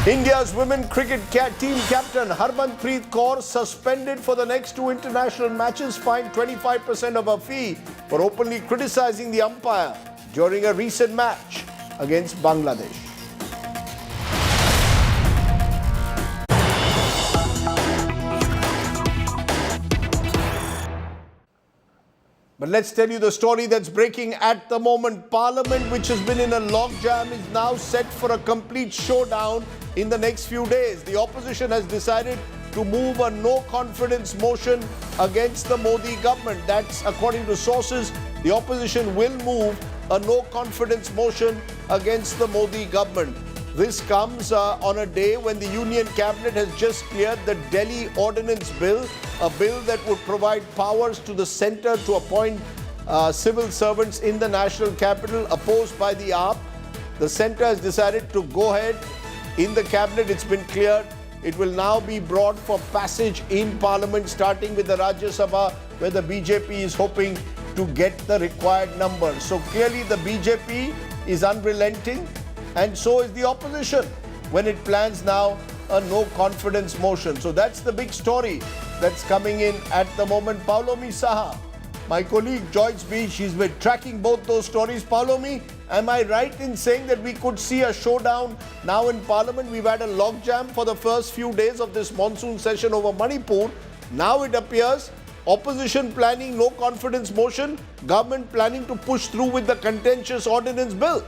India's women cricket team captain Harmanpreet Kaur suspended for the next 2 international matches, fined 25% of her fee for openly criticizing the umpire during a recent match against Bangladesh. But let's tell you the story that's breaking at the moment. Parliament, which has been in a logjam, is now set for a complete showdown in the next few days. The opposition has decided to move a no-confidence motion against the Modi government. That's according to sources. The opposition will move a no-confidence motion against the Modi government. This comes on a day when the Union Cabinet has just cleared the Delhi Ordinance Bill, a bill that would provide powers to the centre to appoint civil servants in the national capital, opposed by the AAP. The centre has decided to go ahead in the cabinet. It's been cleared. It will now be brought for passage in Parliament, starting with the Rajya Sabha, where the BJP is hoping to get the required number. So clearly the BJP is unrelenting, and so is the opposition when it plans now a no confidence motion. So that's the big story that's coming in at the moment. Paulomi Saha, my colleague Joyce B, she's been tracking both those stories. Paulomi, am I right in saying that we could see a showdown now in Parliament? We've had a logjam for the first few days of this monsoon session over Manipur. Now it appears opposition planning no confidence motion, government planning to push through with the contentious ordinance bill.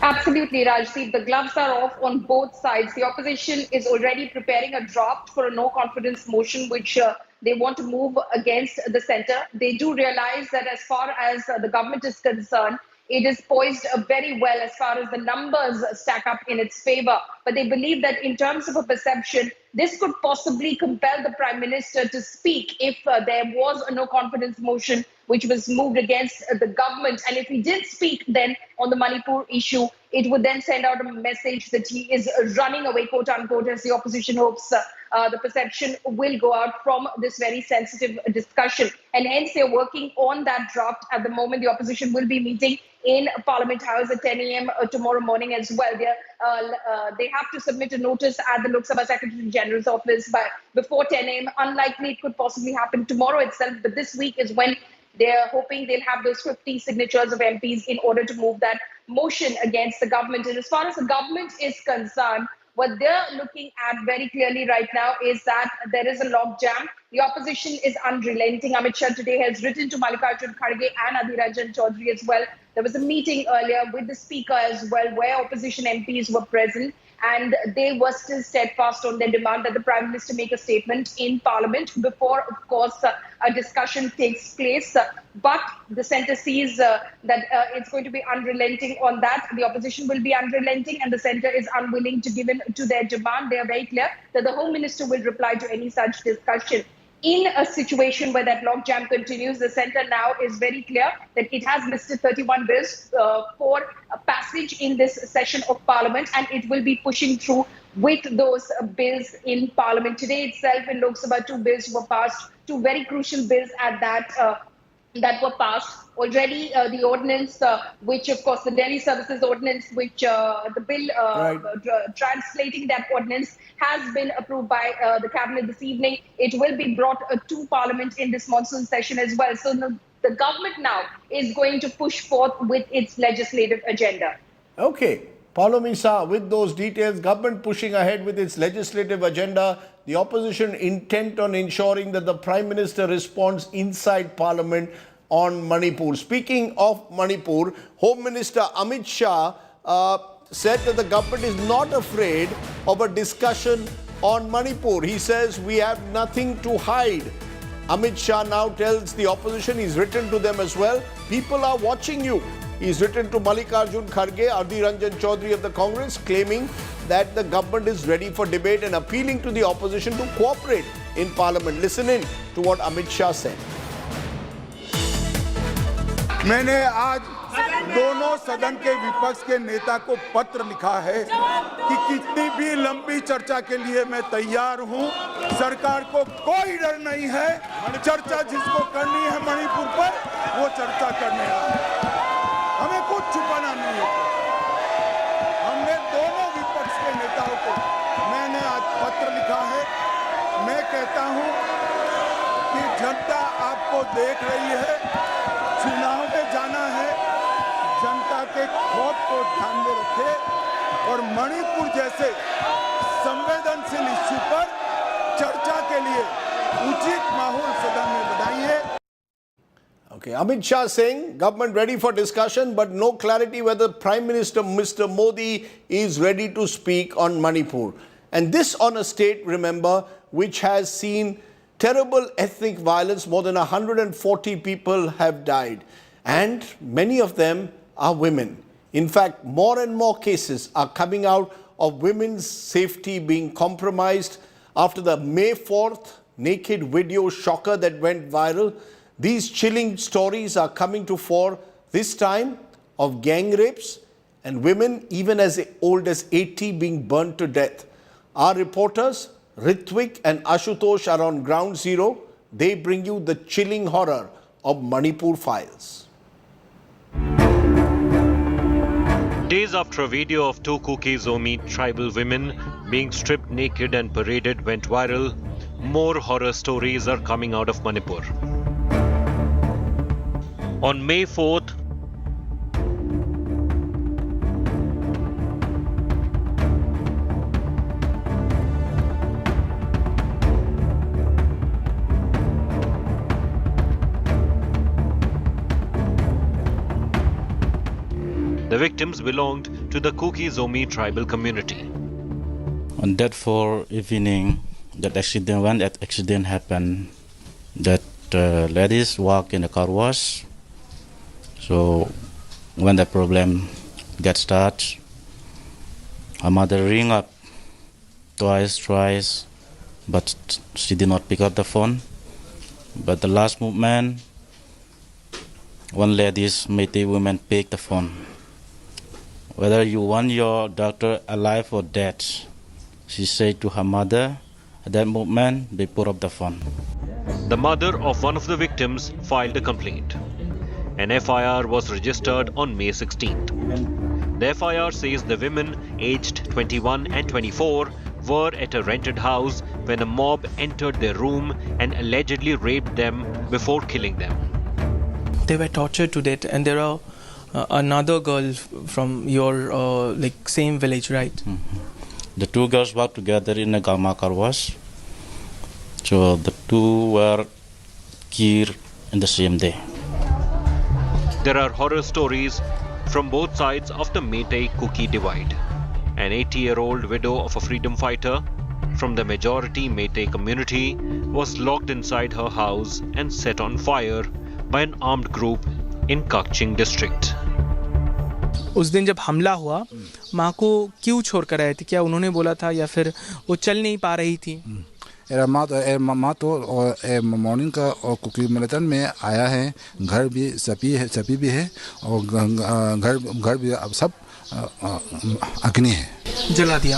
Absolutely, Rajdeep. The gloves are off on both sides. The opposition is already preparing a draft for a no confidence motion, which they want to move against the centre. They do realize that as far as the government is concerned, it is poised very well as far as the numbers stack up in its favour. But they believe that in terms of a perception, this could possibly compel the Prime Minister to speak if there was a no confidence motion which was moved against the government. And if he did speak then on the Manipur issue, it would then send out a message that he is running away, quote unquote, as the opposition hopes the perception will go out from this very sensitive discussion. And hence they're working on that draft at the moment. The opposition will be meeting in Parliament House at 10 a.m. Tomorrow morning as well. They have to submit a notice at the Lok Sabha Secretary General's office before 10 a.m. Unlikely it could possibly happen tomorrow itself, but this week is when they're hoping they'll have those 50 signatures of MPs in order to move that motion against the government. And as far as the government is concerned, what they're looking at very clearly right now is that there is a logjam. The opposition is unrelenting. Amit Shah today has written to Mallikarjun Kharge and Adhir Ranjan Chaudhary as well. There was a meeting earlier with the Speaker as well, where opposition MPs were present, and they were still steadfast on their demand that the Prime Minister make a statement in Parliament before, of course, a discussion takes place. But the centre sees that it's going to be unrelenting on that. The opposition will be unrelenting, and the centre is unwilling to give in to their demand. They are very clear that the Home Minister will reply to any such discussion. In a situation where that logjam continues, the centre now is very clear that it has listed 31 bills for passage in this session of Parliament, and it will be pushing through with those bills in Parliament. Today itself in Lok Sabha, 2 bills were passed, 2 very crucial bills at that were passed. Already the ordinance, which of course the Delhi Services Ordinance, which the bill translating that ordinance has been approved by the Cabinet this evening. It will be brought to Parliament in this monsoon session as well. So the government now is going to push forth with its legislative agenda. Okay. Paulomi Saha, with those details, government pushing ahead with its legislative agenda, the opposition intent on ensuring that the Prime Minister responds inside Parliament on Manipur. Speaking of Manipur, Home Minister Amit Shah said that the government is not afraid of a discussion on Manipur. He says we have nothing to hide. Amit Shah now tells the opposition, he's written to them as well, people are watching you. He's written to Mallikarjun Kharge, Adhir Ranjan Chaudhary of the Congress, claiming that the government is ready for debate and appealing to the opposition to cooperate in Parliament. Listen in to what Amit Shah said. मैंने आज दोनों सदन के विपक्ष के नेता को पत्र लिखा है कि कितनी भी लंबी चर्चा के लिए मैं तैयार हूं। सरकार को कोई डर नहीं है। चर्चा जिसको करनी है मणिपुर पर, वो चर्चा करने आए। हमें कुछ छुपाना नहीं है। हमने दोनों विपक्ष के नेताओं को मैंने आज पत्र लिखा है। मैं कहता हूं कि जनता आपको देख रही है। चुनाव में जाना है, जनता के खौफ को ध्यान में रखें और मणिपुर जैसे संवेदनशील इश्यू पर चर्चा के लिए उचित माहौल सदन में बनाइए। Okay, Amit Shah saying government ready for discussion, but no clarity whether Prime Minister Mr. Modi is ready to speak on Manipur. And this on a state, remember, which has seen terrible ethnic violence. More than 140 people have died, and many of them are women. In fact, more and more cases are coming out of women's safety being compromised after the May 4th naked video shocker that went viral. These chilling stories are coming to fore, this time of gang rapes and women even as old as 80 being burnt to death. Our reporters Ritvik and Ashutosh are on ground zero. They bring you the chilling horror of Manipur files. Days after a video of two Kuki Zomi tribal women being stripped naked and paraded went viral, more horror stories are coming out of Manipur. On May 4th, the victims belonged to the Kuki Zomi tribal community. On that 4 evening, when that accident happened, that ladies walk in the car wash. So when the problem got started, her mother ring up twice, but she did not pick up the phone. But the last moment, one lady's Métis woman picked the phone. Whether you want your daughter alive or dead, she said to her mother. At that moment, they put up the phone. The mother of one of the victims filed a complaint. An FIR was registered on May 16th. The FIR says the women aged 21 and 24 were at a rented house when a mob entered their room and allegedly raped them before killing them. They were tortured to death, and there are another girl from your same village, right? Mm-hmm. The two girls worked together in a Gama car wash. So the two were killed in the same day. There are horror stories from both sides of the Meitei-Kuki divide. An 80-year-old widow of a freedom fighter from the majority Meitei community was locked inside her house and set on fire by an armed group in Kakching district. उस दिन जब हमला हुआ, माँ को क्यों छोड़ कर आए थे? क्या उन्होंने बोला था या फिर वो चल नहीं पा रही थी? माँ तो मॉर्निंग का और कुकी मैराथन में आया है, घर भी सभी भी है और घर भी अब सब अग्नि है, जला दिया।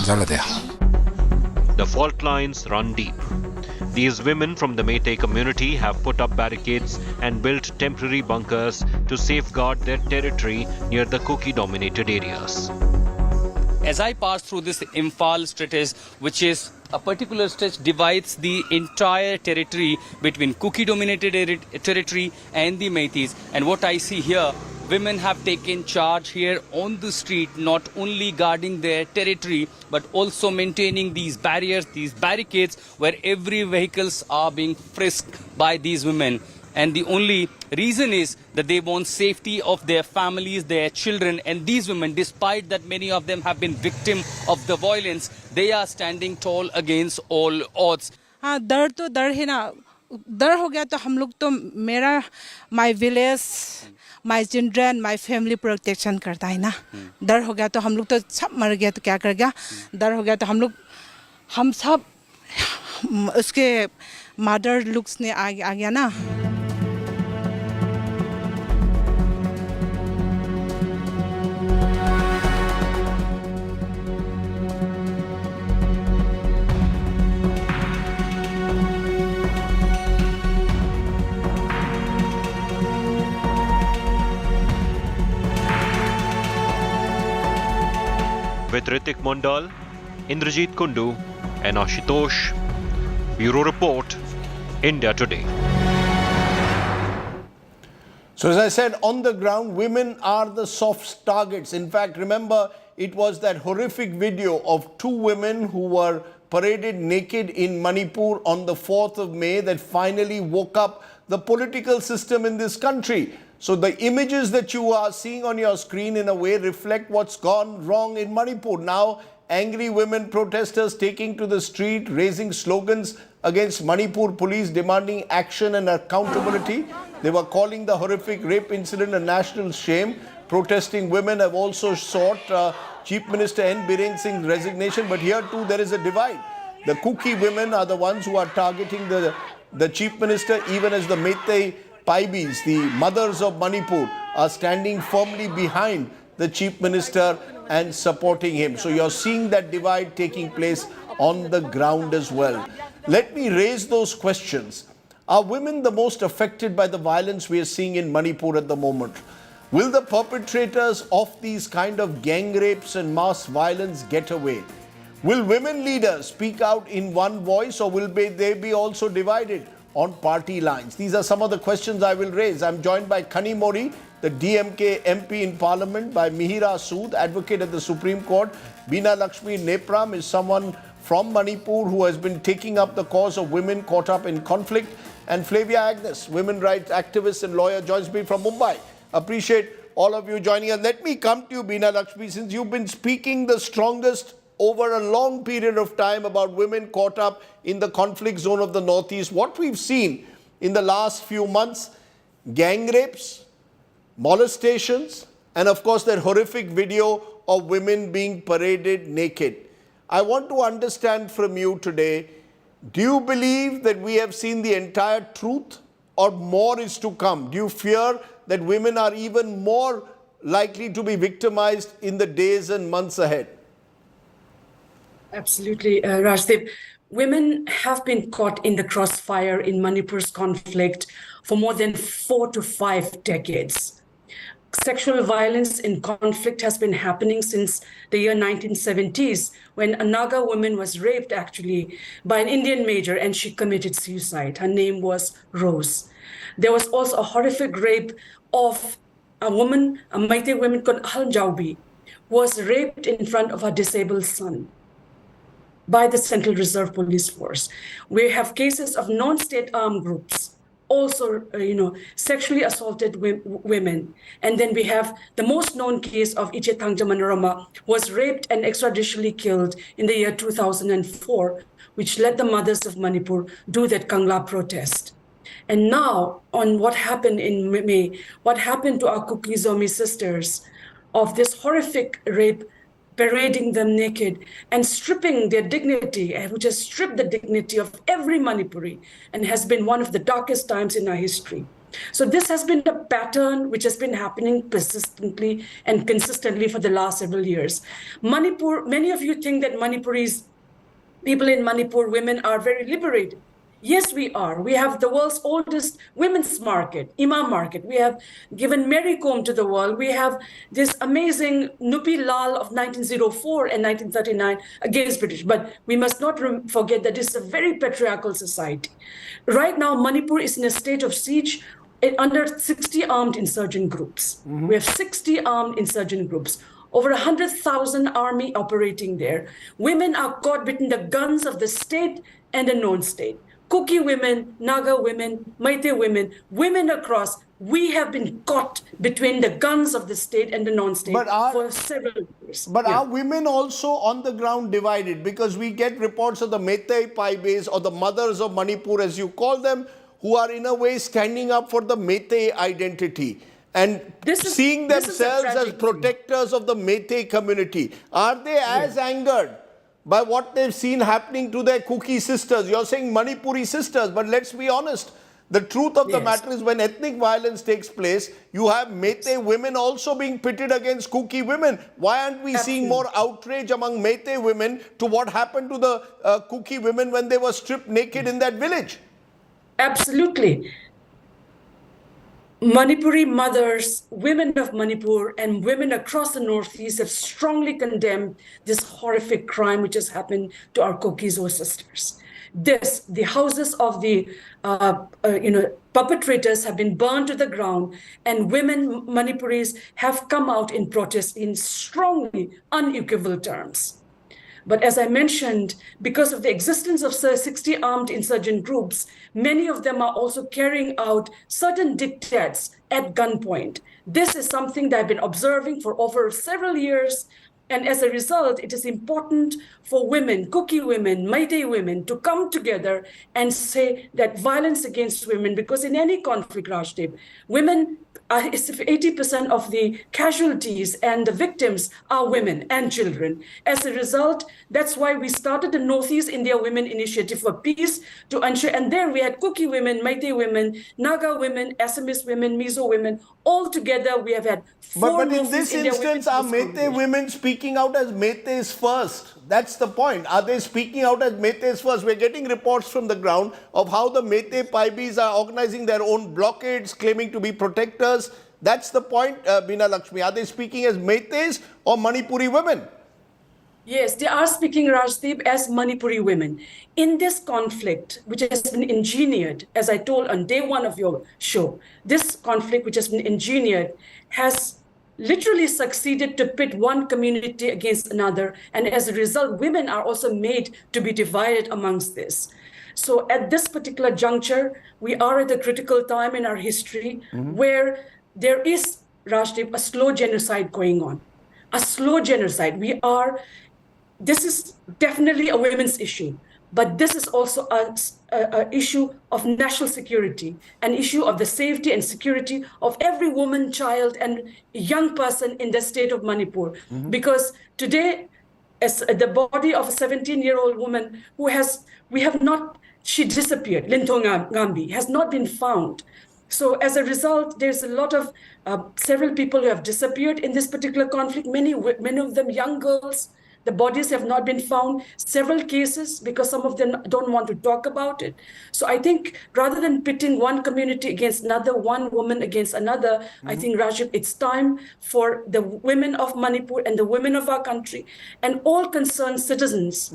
The fault lines run deep. These women from the Meitei community have put up barricades and built temporary bunkers to safeguard their territory near the Kuki-dominated areas. As I pass through this Imphal stretch, which is a particular stretch divides the entire territory between Kuki-dominated territory and the Meiteis. And what I see here, women have taken charge here on the street, not only guarding their territory, but also maintaining these barriers, these barricades, where every vehicles are being frisked by these women. And the only reason is that they want safety of their families, their children, and these women, despite that many of them have been victim of the violence, they are standing tall against all odds. हाँ, डर तो डर है ना, डर हो गया तो हम लोग तो मेरा my village, my children, my family protection करता है ना, डर हो गया तो हम लोग तो सब मर गया तो क्या करेगा, डर हो गया तो हम सब उसके mother looks ने आ गया ना. With Ritik Mondal, Indrajit Kundu and Ashutosh, Bureau Report, India Today. So as I said, on the ground, women are the soft targets. In fact, remember, it was that horrific video of two women who were paraded naked in Manipur on the 4th of May that finally woke up the political system in this country. So the images that you are seeing on your screen in a way reflect what's gone wrong in Manipur. Now, angry women protesters taking to the street, raising slogans against Manipur police, demanding action and accountability. They were calling the horrific rape incident a national shame. Protesting women have also sought Chief Minister n.d.i.a. Singh's resignation. But here too there is a divide. The Kuki women are the ones who are targeting the Chief Minister, even as the Meitei Paibis, the mothers of Manipur, are standing firmly behind the Chief Minister and supporting him. So you're seeing that divide taking place on the ground as well. Let me raise those questions. Are women the most affected by the violence we are seeing in Manipur at the moment? Will the perpetrators of these kind of gang rapes and mass violence get away? Will women leaders speak out in one voice, or will they be also divided on party lines? These are some of the questions I will raise. I'm joined by Khani Mori, the DMK MP in Parliament, by Mihira Sood, advocate at the Supreme Court. Beena Lakshmi Nepram is someone from Manipur who has been taking up the cause of women caught up in conflict. And Flavia Agnes, women rights activist and lawyer, joins me from Mumbai. Appreciate all of you joining us. Let me come to you, Beena Lakshmi, since you've been speaking the strongest over a long period of time about women caught up in the conflict zone of the Northeast. What we've seen in the last few months, gang rapes, molestations, and of course that horrific video of women being paraded naked. I want to understand from you today, do you believe that we have seen the entire truth, or more is to come? Do you fear that women are even more likely to be victimized in the days and months ahead? Absolutely, Rajdeep. Women have been caught in the crossfire in Manipur's conflict for more than 4 to 5 decades. Sexual violence in conflict has been happening since the year 1970s, when a Naga woman was raped actually by an Indian major and she committed suicide. Her name was Rose. There was also a horrific rape of a woman, a Meitei woman called Ahal Jaubi, was raped in front of her disabled son by the Central Reserve Police Force. We have cases of non-state armed groups also, sexually assaulted women. And then we have the most known case of Iche Thangja Manorama, was raped and extrajudicially killed in the year 2004, which led the mothers of Manipur do that Kangla protest. And now, on what happened in May, what happened to our Kuki Zomi sisters of this horrific rape, parading them naked and stripping their dignity, which has stripped the dignity of every Manipuri and has been one of the darkest times in our history. So this has been a pattern which has been happening persistently and consistently for the last several years. Manipur, many of you think that people in Manipur, women are very liberated. Yes, we are. We have the world's oldest women's market, Imam market. We have given Mary Kom to the world. We have this amazing Nupi Lal of 1904 and 1939 against British. But we must not forget that this is a very patriarchal society. Right now, Manipur is in a state of siege under 60 armed insurgent groups. We have 60 armed insurgent groups. Over 100,000 army operating there. Women are caught between the guns of the state and the non-state. Kuki women, Naga women, Meitei women, women across, we have been caught between the guns of the state and the non-state for several years. But are women also on the ground divided? Because we get reports of the Meitei Paibes, or the mothers of Manipur, as you call them, who are in a way standing up for the Meitei identity and seeing themselves as protectors of the Meitei community. Are they as angered by what they've seen happening to their Kuki sisters? You're saying Manipuri sisters, but let's be honest. The truth of the matter is, when ethnic violence takes place, you have Meitei women also being pitted against Kuki women. Why aren't we seeing more outrage among Meitei women to what happened to the Kuki women when they were stripped naked in that village? Absolutely. Manipuri mothers, women of Manipur, and women across the Northeast have strongly condemned this horrific crime which has happened to our Kokizo sisters. The houses of the perpetrators have been burned to the ground, and women Manipuris have come out in protest in strongly unequivocal terms. But as I mentioned, because of the existence of 60 armed insurgent groups, many of them are also carrying out certain dictates at gunpoint. This is something that I've been observing for over several years. And as a result, it is important for women, Kuki women, Meitei women, to come together and say that violence against women, because in any conflict, Rajdeep, women 80% of the casualties and the victims are women and children. As a result, that's why we started the Northeast India Women Initiative for Peace to ensure, and there we had Kuki women, Meitei women, Naga women, Assamese women, Mizo women. All together, we have had four But in Northeast this India instance, women are Meitei women speaking out as Meiteis first? That's the point. Are they speaking out as Meiteis first? We're getting reports from the ground of how the Meitei Paibis are organizing their own blockades, claiming to be protectors. That's the point, Bina Lakshmi. Are they speaking as Meiteis or Manipuri women? Yes, they are speaking, Rajdeep, as Manipuri women. In this conflict, which has been engineered, as I told on day one of your show, this conflict, which has been engineered, has literally succeeded to pit one community against another. And as a result, women are also made to be divided amongst this. So at this particular juncture, we are at a critical time in our history where there is, Rajdeep, a slow genocide going on. A slow genocide. This is definitely a women's issue, but this is also a issue of national security, an issue of the safety and security of every woman, child, and young person in the state of Manipur. Because today, as the body of a 17-year-old woman she disappeared, Linthong Ngambi, has not been found. So as a result, there's a lot of several people who have disappeared in this particular conflict, many of them young girls. The bodies have not been found. Several cases, because some of them don't want to talk about it. So I think rather than pitting one community against another, one woman against another, I think, Rajib, it's time for the women of Manipur and the women of our country and all concerned citizens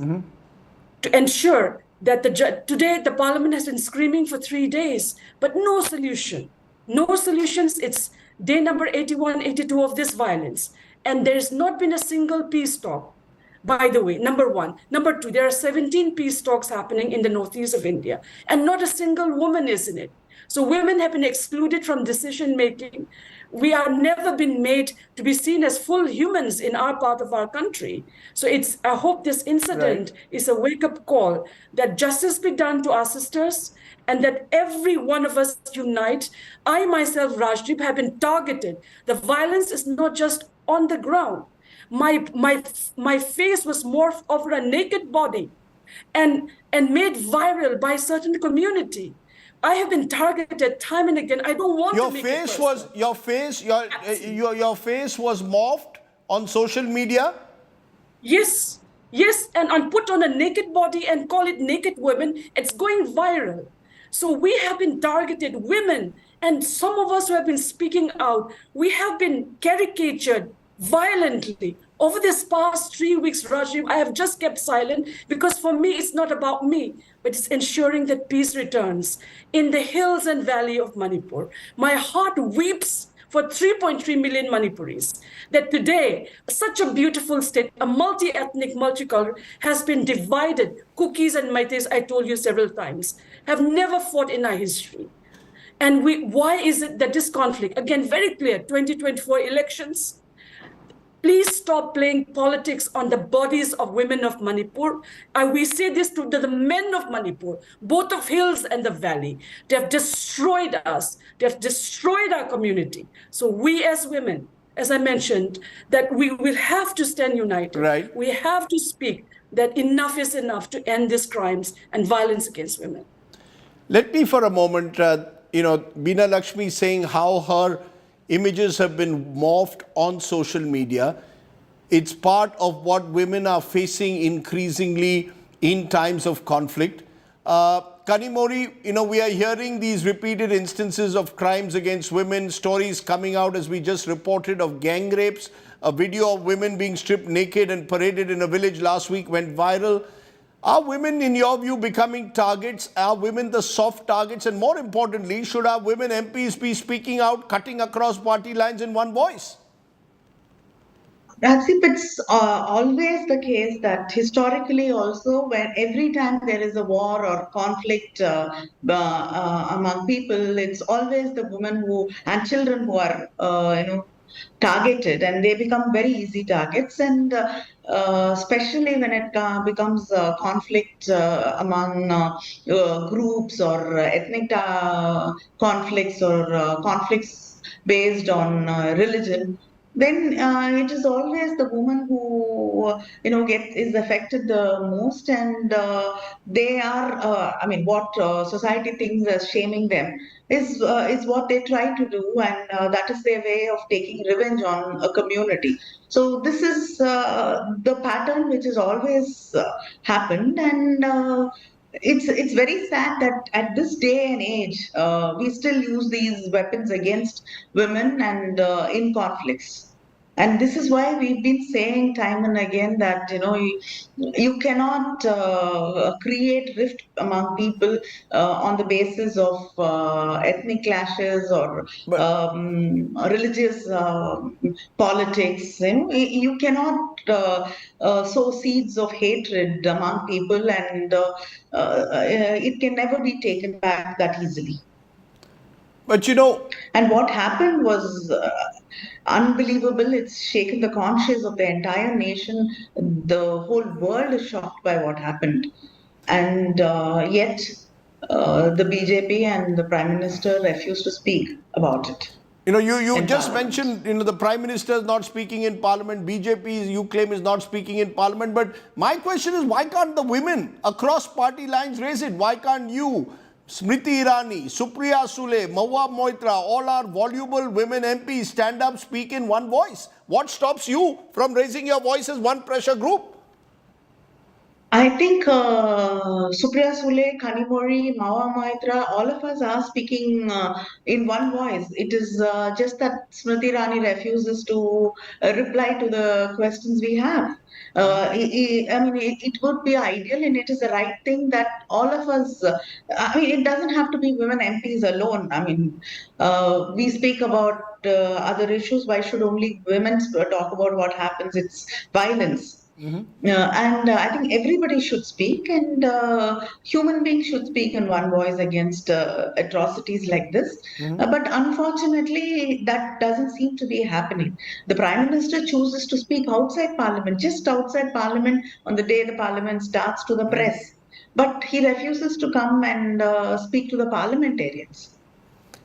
to ensure that today the parliament has been screaming for 3 days, but no solution. No solutions. It's day number 81, 82 of this violence. And there's not been a single peace talk. By the way, number one. Number two, there are 17 peace talks happening in the northeast of India, and not a single woman is in it. So women have been excluded from decision making. We are never been made to be seen as full humans in our part of our country. So I hope this incident is a wake-up call that justice be done to our sisters and that every one of us unite. I myself, Rajdeep, have been targeted. The violence is not just on the ground. My face was morphed over a naked body and made viral by a certain community. I have been targeted time and again. I don't want to make it personal. Your face was morphed on social media? Yes, and put on a naked body and call it naked women. It's going viral. So we have been targeted, women, and some of us who have been speaking out, we have been caricatured violently. Over this past 3 weeks, Rajiv, I have just kept silent because for me, it's not about me, but it's ensuring that peace returns in the hills and valley of Manipur. My heart weeps for 3.3 million Manipuris, that today, such a beautiful state, a multi-ethnic, multicultural, has been divided. Kukis and Meiteis, I told you several times, have never fought in our history. And why is it that this conflict, again, very clear, 2024 elections, please stop playing politics on the bodies of women of Manipur. We say this to the men of Manipur, both of hills and the valley. They have destroyed us. They have destroyed our community. So we as women, as I mentioned, that we will have to stand united. Right. We have to speak that enough is enough to end these crimes and violence against women. Let me for a moment, Bina Lakshmi saying how her images have been morphed on social media. It's part of what women are facing increasingly in times of conflict. Kanimori, we are hearing these repeated instances of crimes against women, stories coming out as we just reported of gang rapes. A video of women being stripped naked and paraded in a village last week went viral. Are women, in your view, becoming targets? Are women the soft targets? And more importantly, should our women MPs be speaking out, cutting across party lines in one voice? Raksip, it's always the case that historically also, when every time there is a war or conflict among people, it's always the women and children who are, targeted, and they become very easy targets. And especially when it becomes conflict among groups or ethnic conflicts or conflicts based on religion, then it is always the woman who is affected the most, and they are I mean what society thinks as shaming them is what they try to do, and that is their way of taking revenge on a community. So this is the pattern which has always happened, and it's very sad that at this day and age we still use these weapons against women and in conflicts. And this is why we've been saying time and again that you cannot create rift among people on the basis of ethnic clashes or religious politics. You cannot sow seeds of hatred among people, and it can never be taken back that easily. But and what happened was unbelievable. It's shaken the conscience of the entire nation. The whole world is shocked by what happened. And yet, the BJP and the Prime Minister refuse to speak about it. You just mentioned, the Prime Minister is not speaking in Parliament, BJP, you claim, is not speaking in Parliament. But my question is, why can't the women across party lines raise it? Why can't you, Smriti Irani, Supriya Sule, Mahua Moitra, all our voluble women MPs stand up, speak in one voice? What stops you from raising your voice as one pressure group? I think Supriya Sule, Kanimori, Mahua Moitra, all of us are speaking in one voice. It is just that Smriti Irani refuses to reply to the questions we have. It would be ideal, and it is the right thing that all of us, it doesn't have to be women MPs alone. We speak about other issues. Why should only women talk about what happens? It's violence. And I think everybody should speak, and human beings should speak in one voice against atrocities like this. But unfortunately, that doesn't seem to be happening. The Prime Minister chooses to speak outside Parliament, just outside Parliament, on the day the Parliament starts, to the press. But he refuses to come and speak to the parliamentarians.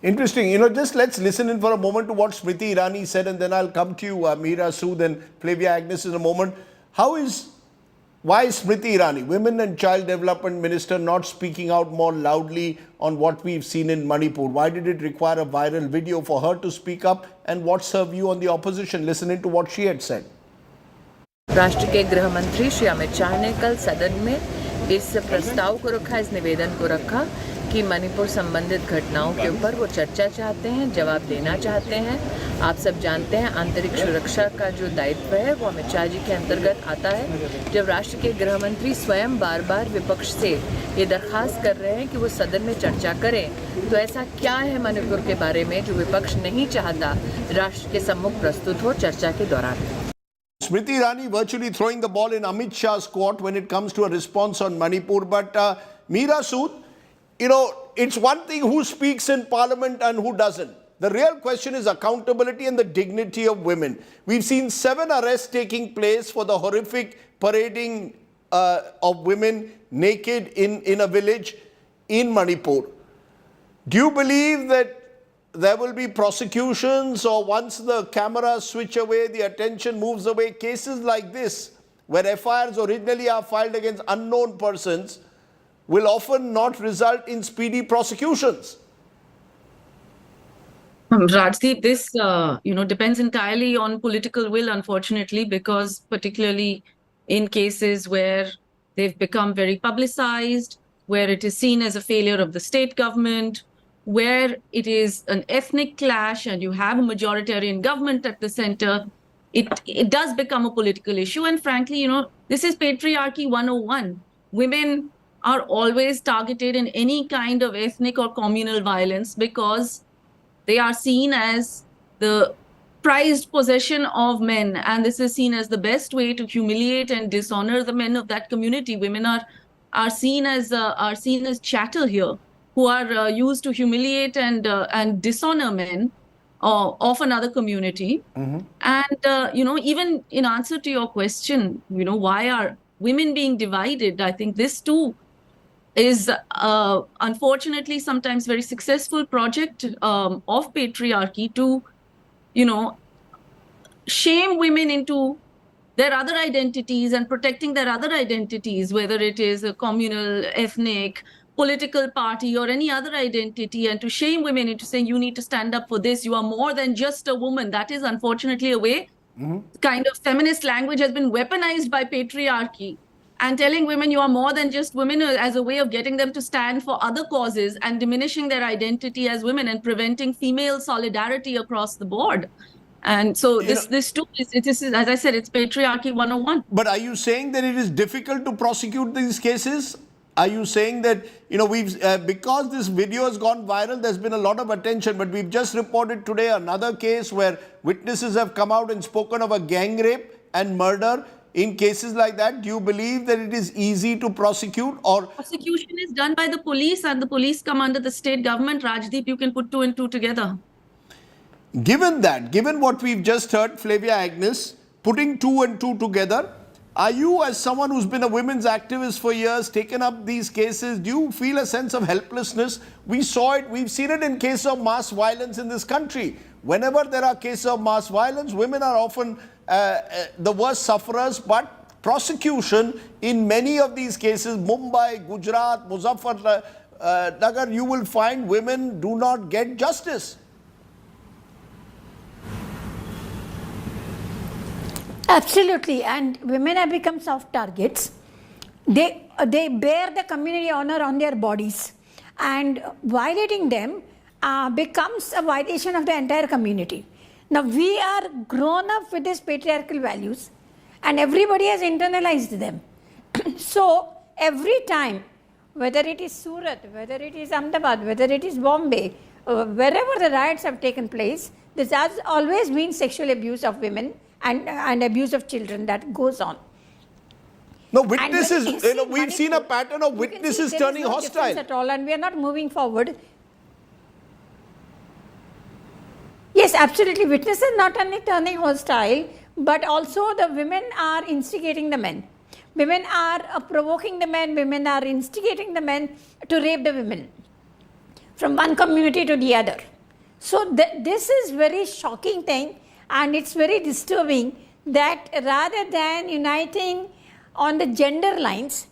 Interesting. Just let's listen in for a moment to what Smriti Irani said, and then I'll come to you, Meera Sood and Flavia Agnes, in a moment. Why is Smriti Irani, Women and Child Development Minister, not speaking out more loudly on what we've seen in Manipur? Why did it require a viral video for her to speak up? And what's her view on the opposition? Listen in to what she had said. राष्ट्र के गृह मंत्री श्री अमित शाह ने कल सदन में इस प्रस्ताव को रखा, इस निवेदन को रखा कि मणिपुर संबंधित घटनाओं के ऊपर वो चर्चा चाहते हैं, जवाब देना चाहते हैं। आप सब जानते हैं आंतरिक सुरक्षा का जो दायित्व है वो अमित शाह जी के अंतर्गत आता है। जब राष्ट्र के गृह मंत्री स्वयं बार बार विपक्ष से ये दरख्वास्त कर रहे हैं कि वो सदन में चर्चा करें, तो ऐसा क्या है मणिपुर के बारे में जो विपक्ष नहीं चाहता राष्ट्र के सम्मुख प्रस्तुत हो चर्चा के दौरान। Smriti Irani virtually throwing the ball in Amit Shah's court when it comes to a response on Manipur. But Meera Sood, it's one thing who speaks in Parliament and who doesn't. The real question is accountability and the dignity of women. We've seen 7 arrests taking place for the horrific parading of women naked in a village in Manipur. Do you believe that there will be prosecutions, or once the cameras switch away, the attention moves away, cases like this, where FIRs originally are filed against unknown persons, will often not result in speedy prosecutions? Rajdeep, this depends entirely on political will, unfortunately, because particularly in cases where they've become very publicized, where it is seen as a failure of the state government, where it is an ethnic clash and you have a majoritarian government at the center, it does become a political issue. And frankly, this is patriarchy 101. Women are always targeted in any kind of ethnic or communal violence because they are seen as the prized possession of men, and this is seen as the best way to humiliate and dishonor the men of that community. Women are seen as chattel here, who are used to humiliate and dishonor men of another community. And even in answer to your question, why are women being divided? I think this too is unfortunately sometimes very successful project of patriarchy to, shame women into their other identities and protecting their other identities, whether it is a communal, ethnic, political party or any other identity, and to shame women into saying, you need to stand up for this, you are more than just a woman. That is unfortunately a way kind of feminist language has been weaponized by patriarchy, and telling women you are more than just women as a way of getting them to stand for other causes and diminishing their identity as women and preventing female solidarity across the board. And so this too is, as I said, it's patriarchy 101. But are you saying that it is difficult to prosecute these cases? Are you saying that, we've because this video has gone viral, there's been a lot of attention, but we've just reported today another case where witnesses have come out and spoken of a gang rape and murder. In cases like that, do you believe that it is easy to prosecute? Or prosecution is done by the police, and the police come under the state government. Rajdeep, you can put 2 and 2 together. Given that, given what we've just heard, Flavia Agnes, putting 2 and 2 together, are you, as someone who's been a women's activist for years, taken up these cases, do you feel a sense of helplessness? We saw it, we've seen it in case of mass violence in this country. Whenever there are cases of mass violence, women are often the worst sufferers, but prosecution in many of these cases, Mumbai, Gujarat, Muzaffarnagar, you will find women do not get justice. Absolutely, and women have become soft targets. They bear the community honor on their bodies, and violating them becomes a violation of the entire community. Now we are grown up with these patriarchal values, and everybody has internalized them. So every time, whether it is Surat, whether it is Ahmedabad, whether it is Bombay, wherever the riots have taken place, there has always been sexual abuse of women and abuse of children that goes on. No, witnesses, we've seen a pattern of witnesses turning hostile. At all, and we are not moving forward. Yes, absolutely. Witnesses not only turning hostile, but also the women are instigating the men. Women are provoking the men, women are instigating the men to rape the women from one community to the other. So this is very shocking thing. And it's very disturbing that rather than uniting on the gender lines,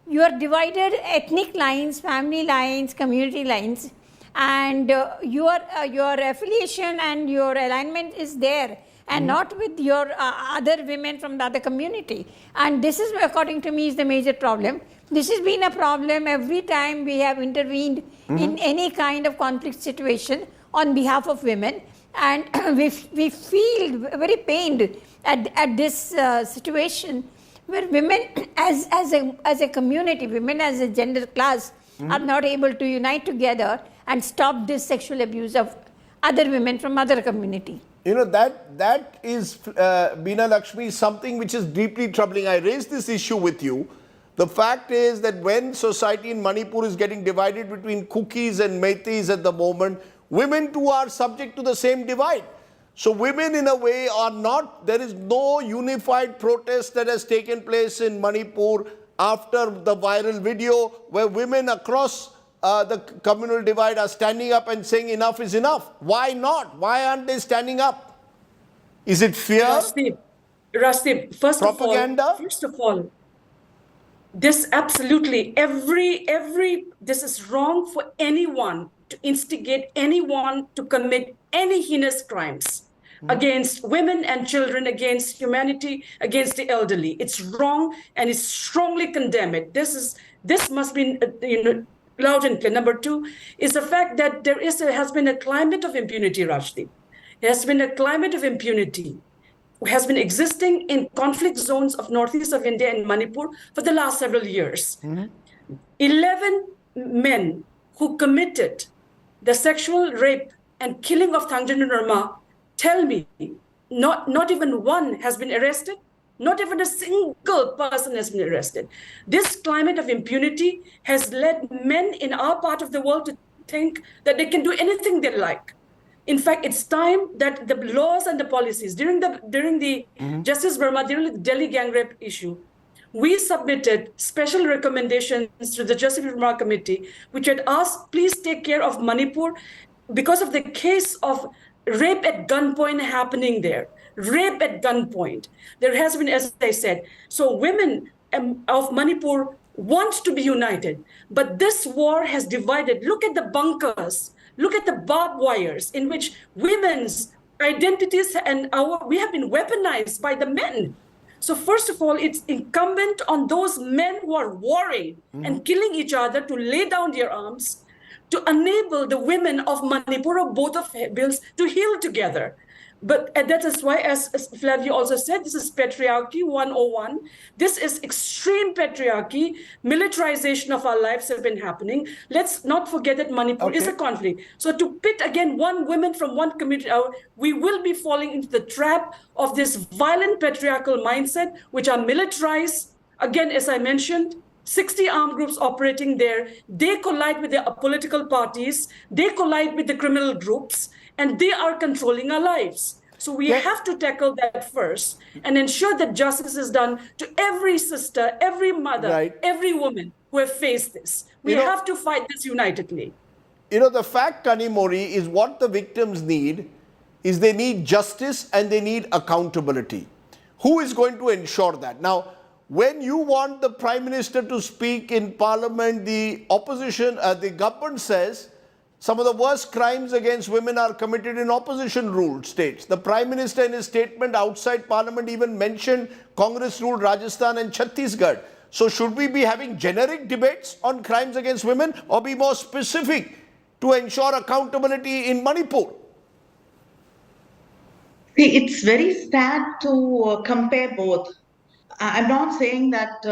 you are divided ethnic lines, family lines, community lines, and your affiliation and your alignment is there, and not with your other women from the other community. And this is, according to me, is the major problem. This has been a problem every time we have intervened in any kind of conflict situation on behalf of women. And we feel very pained at this situation where women as a community, women as a gender class are not able to unite together and stop this sexual abuse of other women from other community. That is, Beena Lakshmi, something which is deeply troubling. I raised this issue with you. The fact is that when society in Manipur is getting divided between Kukis and Meiteis at the moment, women too are subject to the same divide. So women in a way are not, there is no unified protest that has taken place in Manipur after the viral video where women across the communal divide are standing up and saying enough is enough. Why not? Why aren't they standing up? Is it fear? Rasdeep, first of all, this absolutely, this is wrong for anyone to instigate anyone to commit any heinous crimes against women and children, against humanity, against the elderly. It's wrong, and it's strongly condemned. This must be loud and clear. Number 2 is the fact that has been a climate of impunity, Rajdeep. There has been a climate of impunity has been existing in conflict zones of northeast of India and Manipur for the last several years. 11 men who committed the sexual rape and killing of Thangjan Norma, tell me, not even one has been arrested, not even a single person has been arrested. This climate of impunity has led men in our part of the world to think that they can do anything they like. In fact, it's time that the laws and the policies during the Justice Verma, during the Delhi gang rape issue, we submitted special recommendations to the Justice Reform Committee, which had asked, please take care of Manipur because of the case of rape at gunpoint happening there. Rape at gunpoint. There has been, as I said, so women of Manipur want to be united, but this war has divided. Look at the bunkers, look at the barbed wires in which women's identities and we have been weaponized by the men. So first of all, it's incumbent on those men who are warring and killing each other to lay down their arms, to enable the women of Manipur or both of bills to heal together. But that is why, as Flavia also said, this is patriarchy 101. This is extreme patriarchy. Militarization of our lives have been happening. Let's not forget that Manipur is a conflict. So to pit again one woman from one community, we will be falling into the trap of this violent patriarchal mindset, which are militarized. Again, as I mentioned, 60 armed groups operating there. They collide with the political parties. They collide with the criminal groups. And they are controlling our lives. So we have to tackle that first and ensure that justice is done to every sister, every mother, every woman who have faced this. We have to fight this unitedly. You know, the fact, Kanimori, is what the victims need is they need justice and they need accountability. Who is going to ensure that? Now, when you want the Prime Minister to speak in Parliament, the opposition, the government says, some of the worst crimes against women are committed in opposition-ruled states. The Prime Minister in his statement outside Parliament even mentioned Congress-ruled Rajasthan and Chhattisgarh. So should we be having generic debates on crimes against women or be more specific to ensure accountability in Manipur? See, it's very sad to compare both. I'm not saying that,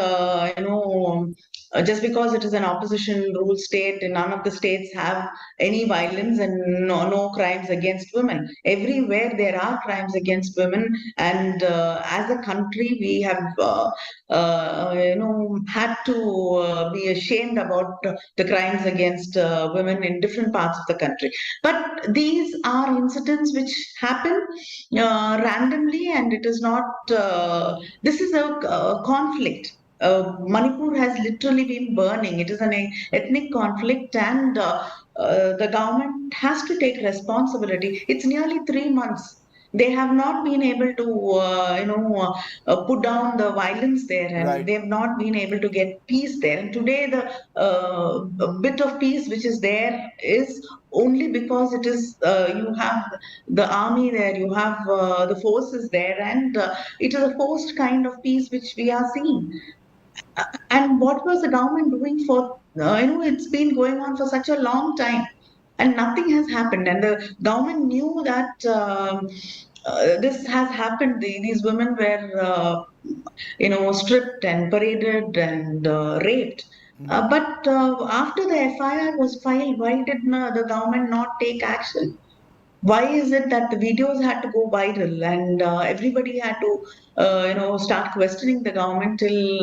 just because it is an opposition-ruled state, none of the states have any violence and no crimes against women. Everywhere there are crimes against women, and as a country, we have, had to be ashamed about the crimes against women in different parts of the country. But these are incidents which happen randomly, and it is not. This is a conflict. Manipur has literally been burning. It is an ethnic conflict, and the government has to take responsibility. It's nearly 3 months. They have not been able to, put down the violence there, and they have not been able to get peace there. And today, the bit of peace which is there is only because it is you have the army there, you have the forces there, and it is a forced kind of peace which we are seeing. And what was the government doing for? It's been going on for such a long time, and nothing has happened. And the government knew that this has happened. These women were, stripped and paraded and raped. But after the FIR was filed, why did the government not take action? Why is it that the videos had to go viral and everybody had to, start questioning the government till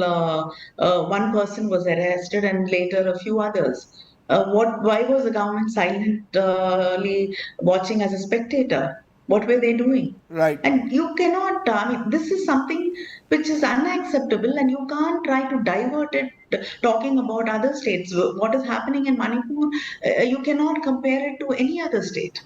one person was arrested and later a few others? Why was the government silently watching as a spectator? What were they doing? Right. And you cannot, this is something which is unacceptable, and you can't try to divert it talking about other states. What is happening in Manipur, you cannot compare it to any other state.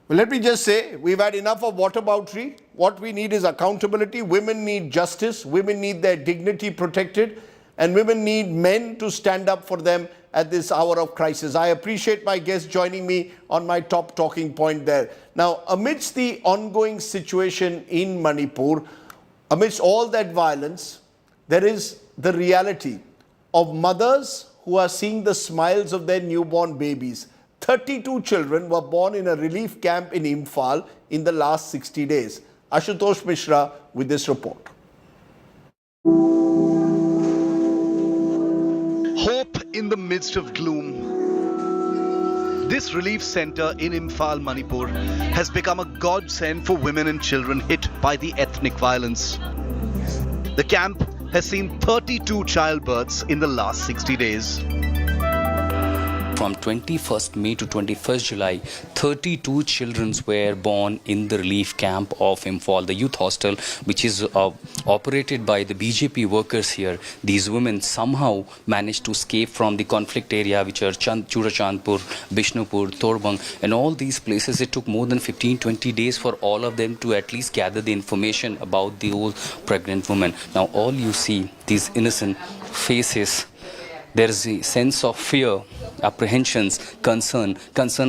Well, let me just say, we've had enough of whataboutery. What we need is accountability. Women need justice. Women need their dignity protected. And women need men to stand up for them at this hour of crisis. I appreciate my guest joining me on my top talking point there. Now, amidst the ongoing situation in Manipur, amidst all that violence, there is the reality of mothers who are seeing the smiles of their newborn babies. 32 children were born in a relief camp in Imphal in the last 60 days. Ashutosh Mishra with this report. Hope in the midst of gloom. This relief center in Imphal, Manipur has become a godsend for women and children hit by the ethnic violence. The camp has seen 32 childbirths in the last 60 days. from 21st May to 21st July, 32 children were born in the relief camp of Imphal, the youth hostel, which is operated by the BJP workers here. These women somehow managed to escape from the conflict area, which are Churachandpur, Bishnupur, Torbang, and all these places. It took more than 15-20 days for all of them to at least gather the information about the old pregnant woman. Now all you see, these innocent faces, there is a sense of fear, apprehensions, concern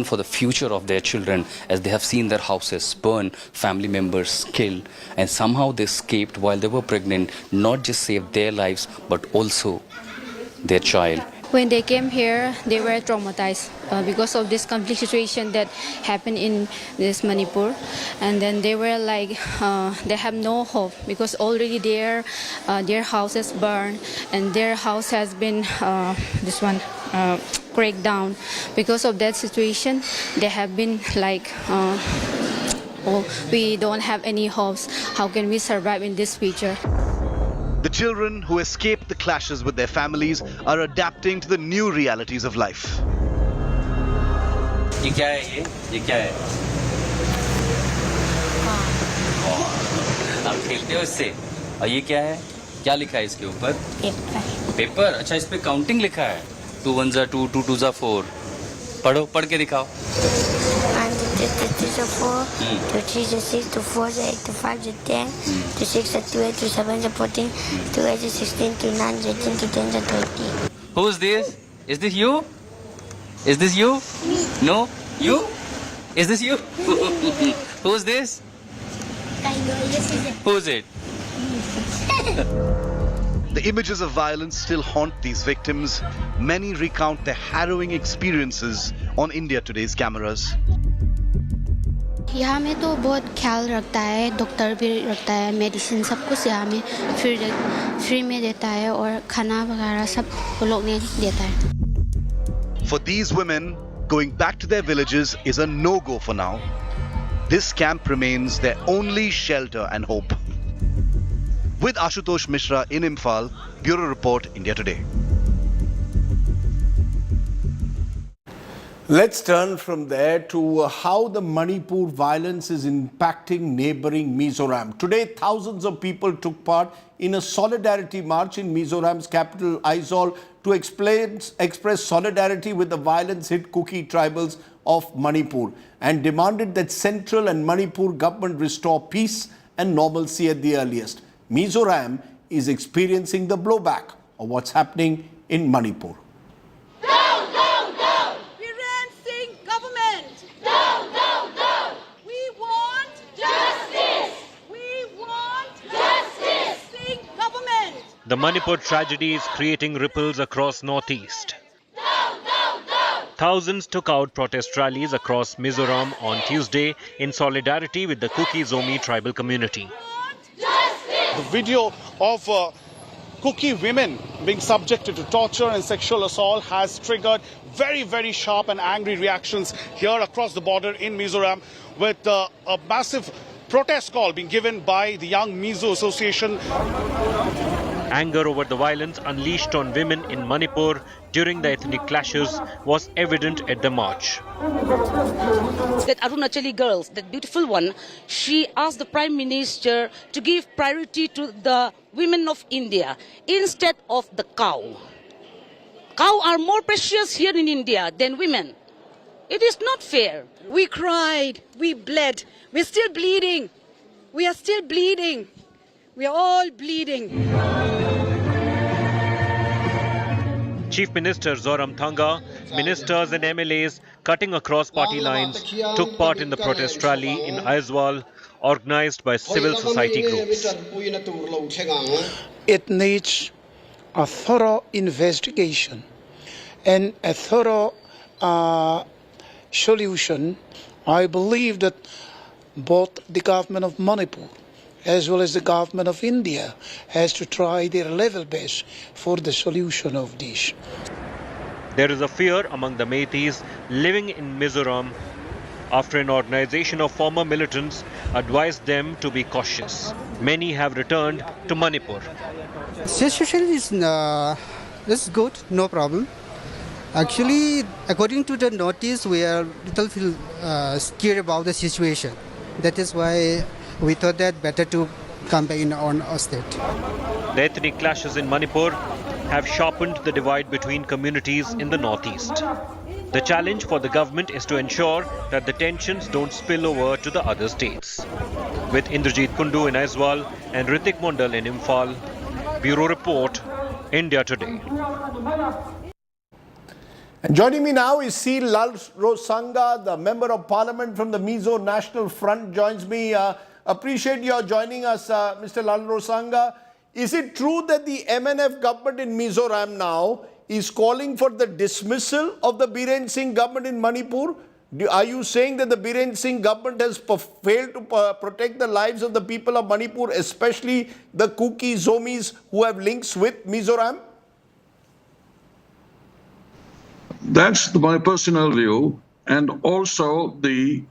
for the future of their children, as they have seen their houses burn, family members killed, and somehow they escaped while they were pregnant, not just saved their lives but also their child. When they came here, they were traumatized because of this conflict situation that happened in this Manipur. And then they were like, they have no hope because already their houses burned and their house has been, cracked down. Because of that situation, they have been like, we don't have any hopes. How can we survive in this future? The children who escaped the clashes with their families are adapting to the new realities of life. ये क्या है ये क्या है? आप खेलते हो इससे? और ये क्या है? क्या लिखा है इसके ऊपर? पेपर. अच्छा, इस पे काउंटिंग लिखा है. 2 1s are 2, 2 2s are 4. पढ़ के दिखाओ. 2 3s are 4, 2 3s are 6, 2 4s are 8, 2 5s are 10, 2 6s are 2, 8, 2 7s are 14, 2 8s are 16, 2 9s are 18, 2 10s are 20. Who's this? Is this you? Is this you? No? You? Is this you? Who's this? Who's it? The images of violence still haunt these victims. Many recount their harrowing experiences on India Today's cameras. यहाँ में तो बहुत ख्याल रखता है, doctor भी रखता है, मेडिसिन सब कुछ यहाँ में फ्री में देता है और खाना वगैरह सब वो लोग ने देता है. For these women, going back to their villages is a no-go for now. This camp remains their only shelter and hope. With Ashutosh Mishra in Imphal, Bureau Report, India Today. Let's turn from there to how the Manipur violence is impacting neighboring Mizoram. Today, thousands of people took part in a solidarity march in Mizoram's capital, Aizawl, to express solidarity with the violence-hit Kuki tribals of Manipur and demanded that central and Manipur government restore peace and normalcy at the earliest. Mizoram is experiencing the blowback of what's happening in Manipur. The Manipur tragedy is creating ripples across northeast. Thousands took out protest rallies across Mizoram on Tuesday in solidarity with the Kuki-Zomi tribal community. The video of Kuki women being subjected to torture and sexual assault has triggered very, very sharp and angry reactions here across the border in Mizoram, with a massive protest call being given by the Young Mizo Association. Anger over the violence unleashed on women in Manipur during the ethnic clashes was evident at the march. That Arunachali girl, that beautiful one, she asked the Prime Minister to give priority to the women of India instead of the cow. Cows are more precious here in India than women. It is not fair. We cried, we bled, we're still bleeding. We are still bleeding. We are all bleeding. Chief Minister Zoramthanga, ministers and MLAs cutting across party lines took part in the protest rally in Aizawl, organized by civil society groups. It needs a thorough investigation and a thorough solution. I believe that both the government of Manipur as well as the government of India has to try their level best for the solution of this. There is a fear among the Meiteis living in Mizoram after an organization of former militants advised them to be cautious. Many have returned to Manipur. Situation is good, no problem. Actually, according to the notice, we are little feel scared about the situation. That is why we thought that better to campaign on our state. The ethnic clashes in Manipur have sharpened the divide between communities in the northeast. The challenge for the government is to ensure that the tensions don't spill over to the other states. With Indrajit Kundu in Aizwal and Ritik Mondal in Imphal, Bureau Report, India Today. And joining me now is C. Lal Rosanga, the Member of Parliament from the Mizo National Front, joins me. Appreciate your joining us, Mr. Lal Rosanga. Is it true that the MNF government in Mizoram now is calling for the dismissal of the Biren Singh government in Manipur? Are you saying that the Biren Singh government has failed to protect the lives of the people of Manipur, especially the Kuki Zomis who have links with Mizoram? That's my personal view, and also the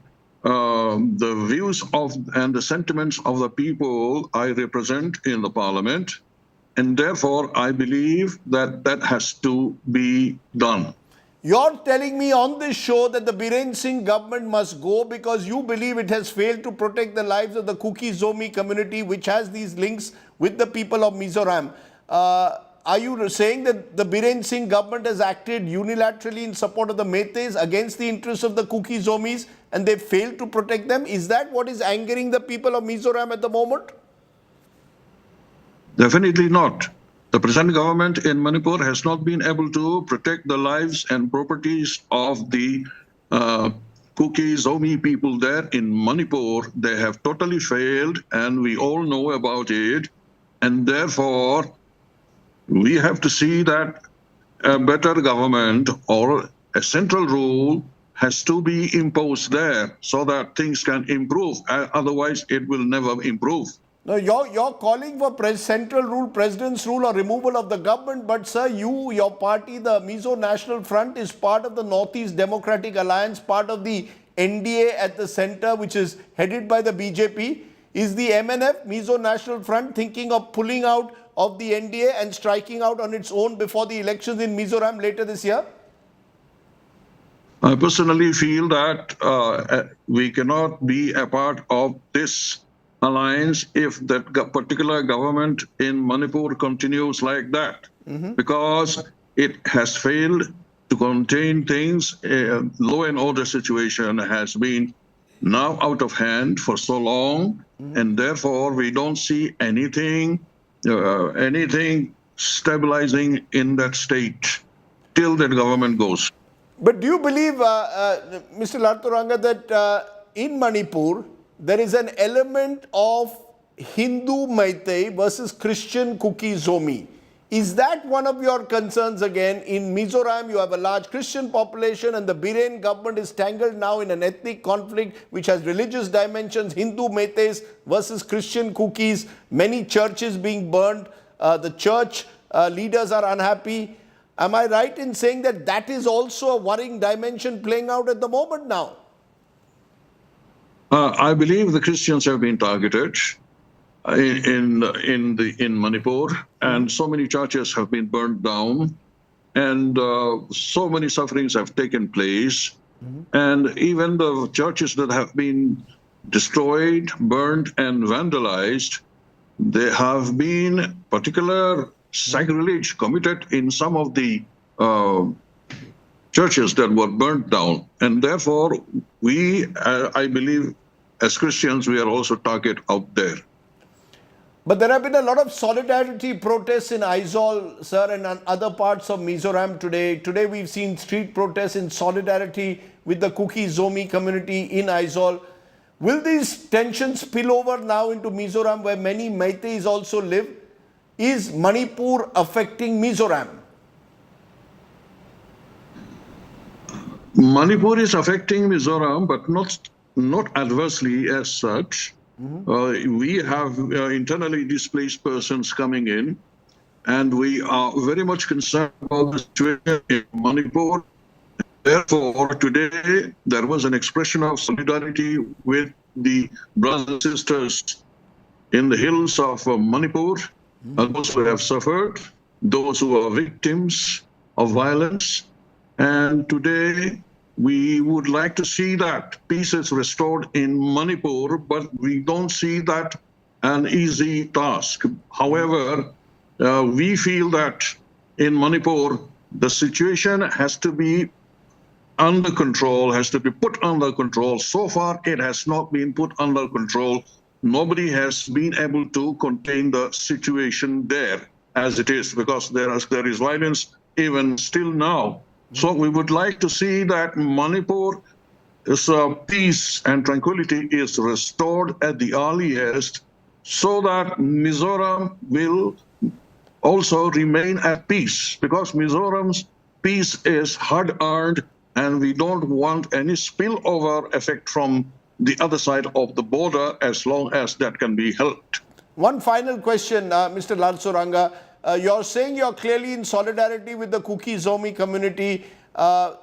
views of and the sentiments of the people I represent in the parliament, and therefore I believe that that has to be done. You're telling me on this show that the Biren Singh government must go because you believe it has failed to protect the lives of the Kuki Zomi community, which has these links with the people of Mizoram. Are you saying that the Biren Singh government has acted unilaterally in support of the Meiteis against the interests of the Kuki Zomis and they failed to protect them? Is that what is angering the people of Mizoram at the moment? Definitely not. The present government in Manipur has not been able to protect the lives and properties of the Kuki Zomi people there in Manipur. They have totally failed, and we all know about it. And therefore, we have to see that a better government or a central rule has to be imposed there so that things can improve. Otherwise, it will never improve. No, you're calling for central rule, president's rule or removal of the government. But sir, your party, the Mizo National Front, is part of the Northeast Democratic Alliance, part of the n.d.i.a at the center, which is headed by the BJP. Is the MNF, Mizo National Front, thinking of pulling out of the n.d.i.a and striking out on its own before the elections in Mizoram later this year? I personally feel that we cannot be a part of this alliance if that particular government in Manipur continues like that, because it has failed to contain things. Law and order situation has been now out of hand for so long, and therefore we don't see anything stabilizing in that state till that government goes. But do you believe, Mr. Larturanga, that in Manipur, there is an element of Hindu Meitei versus Christian Kuki Zomi? Is that one of your concerns again? In Mizoram, you have a large Christian population and the Biren government is tangled now in an ethnic conflict which has religious dimensions, Hindu Meiteis versus Christian Kukis, many churches being burned, the church leaders are unhappy. Am I right in saying that that is also a worrying dimension playing out at the moment now? I believe the Christians have been targeted in Manipur, and so many churches have been burned down, and so many sufferings have taken place, and even the churches that have been destroyed, burned, and vandalized, there have been particular sacrilege committed in some of the churches that were burnt down, and therefore we, I believe, as Christians, we are also target out there. But there have been a lot of solidarity protests in Aizawl, sir, and on other parts of Mizoram today. Today we've seen street protests in solidarity with the Kuki Zomi community in Aizawl. Will these tensions spill over now into Mizoram, where many Meiteis also live? Is Manipur affecting Mizoram? Manipur is affecting Mizoram, but not adversely as such. We have internally displaced persons coming in, and we are very much concerned about the situation in Manipur. Therefore, today there was an expression of solidarity with the brothers and sisters in the hills of Manipur, those who have suffered, those who are victims of violence, And today, we would like to see that peace is restored in Manipur, but we don't see that an easy task. However, we feel that in Manipur, the situation has to be under control, has to be put under control. So far, it has not been put under control. Nobody has been able to contain the situation there as it is, because there is violence even still now. So we would like to see that Manipur peace and tranquility is restored at the earliest, so that Mizoram will also remain at peace, because Mizoram's peace is hard-earned, and we don't want any spillover effect from the other side of the border as long as that can be helped. One final question, Mr. Lalsuranga. You're saying you're clearly in solidarity with the Kuki Zomi community.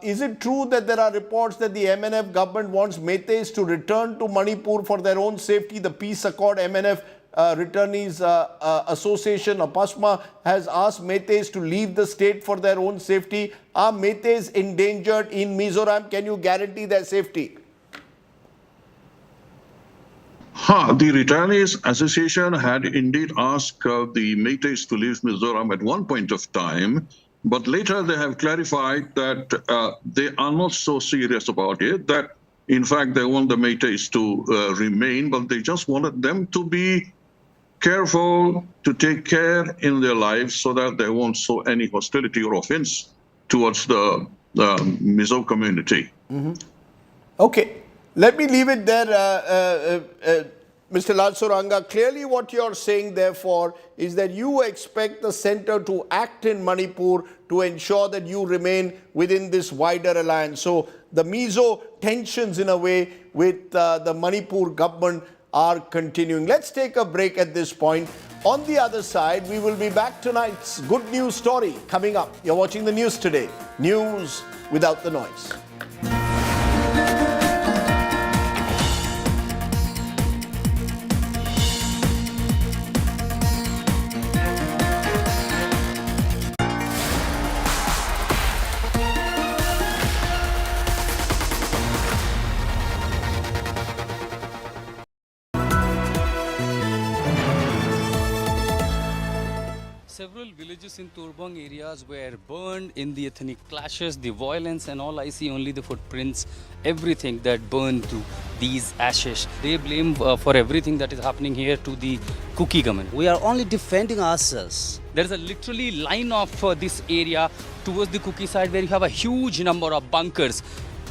Is it true that there are reports that the MNF government wants Meiteis to return to Manipur for their own safety? The Peace Accord MNF Returnees Association, or PASMA, has asked Meiteis to leave the state for their own safety. Are Meiteis endangered in Mizoram? Can you guarantee their safety? The Returnees Association had indeed asked the Meiteis to leave Mizoram at one point of time, but later they have clarified that they are not so serious about it, that in fact they want the Meiteis to remain, but they just wanted them to be careful, to take care in their lives so that they won't show any hostility or offense towards the Mizo community. Okay, let me leave it there, Mr. Lalsuranga. Clearly what you're saying, therefore, is that you expect the centre to act in Manipur to ensure that you remain within this wider alliance. So the Mizo tensions, in a way, with the Manipur government are continuing. Let's take a break at this point. On the other side, we will be back tonight's good news story coming up. You're watching the news today. News without the noise. Several villages in Turbang areas were burned in the ethnic clashes, the violence and all. I see only the footprints, everything that burned to these ashes. They blame for everything that is happening here to the Kuki government. We are only defending ourselves. There is a literally line of this area towards the Kuki side where you have a huge number of bunkers.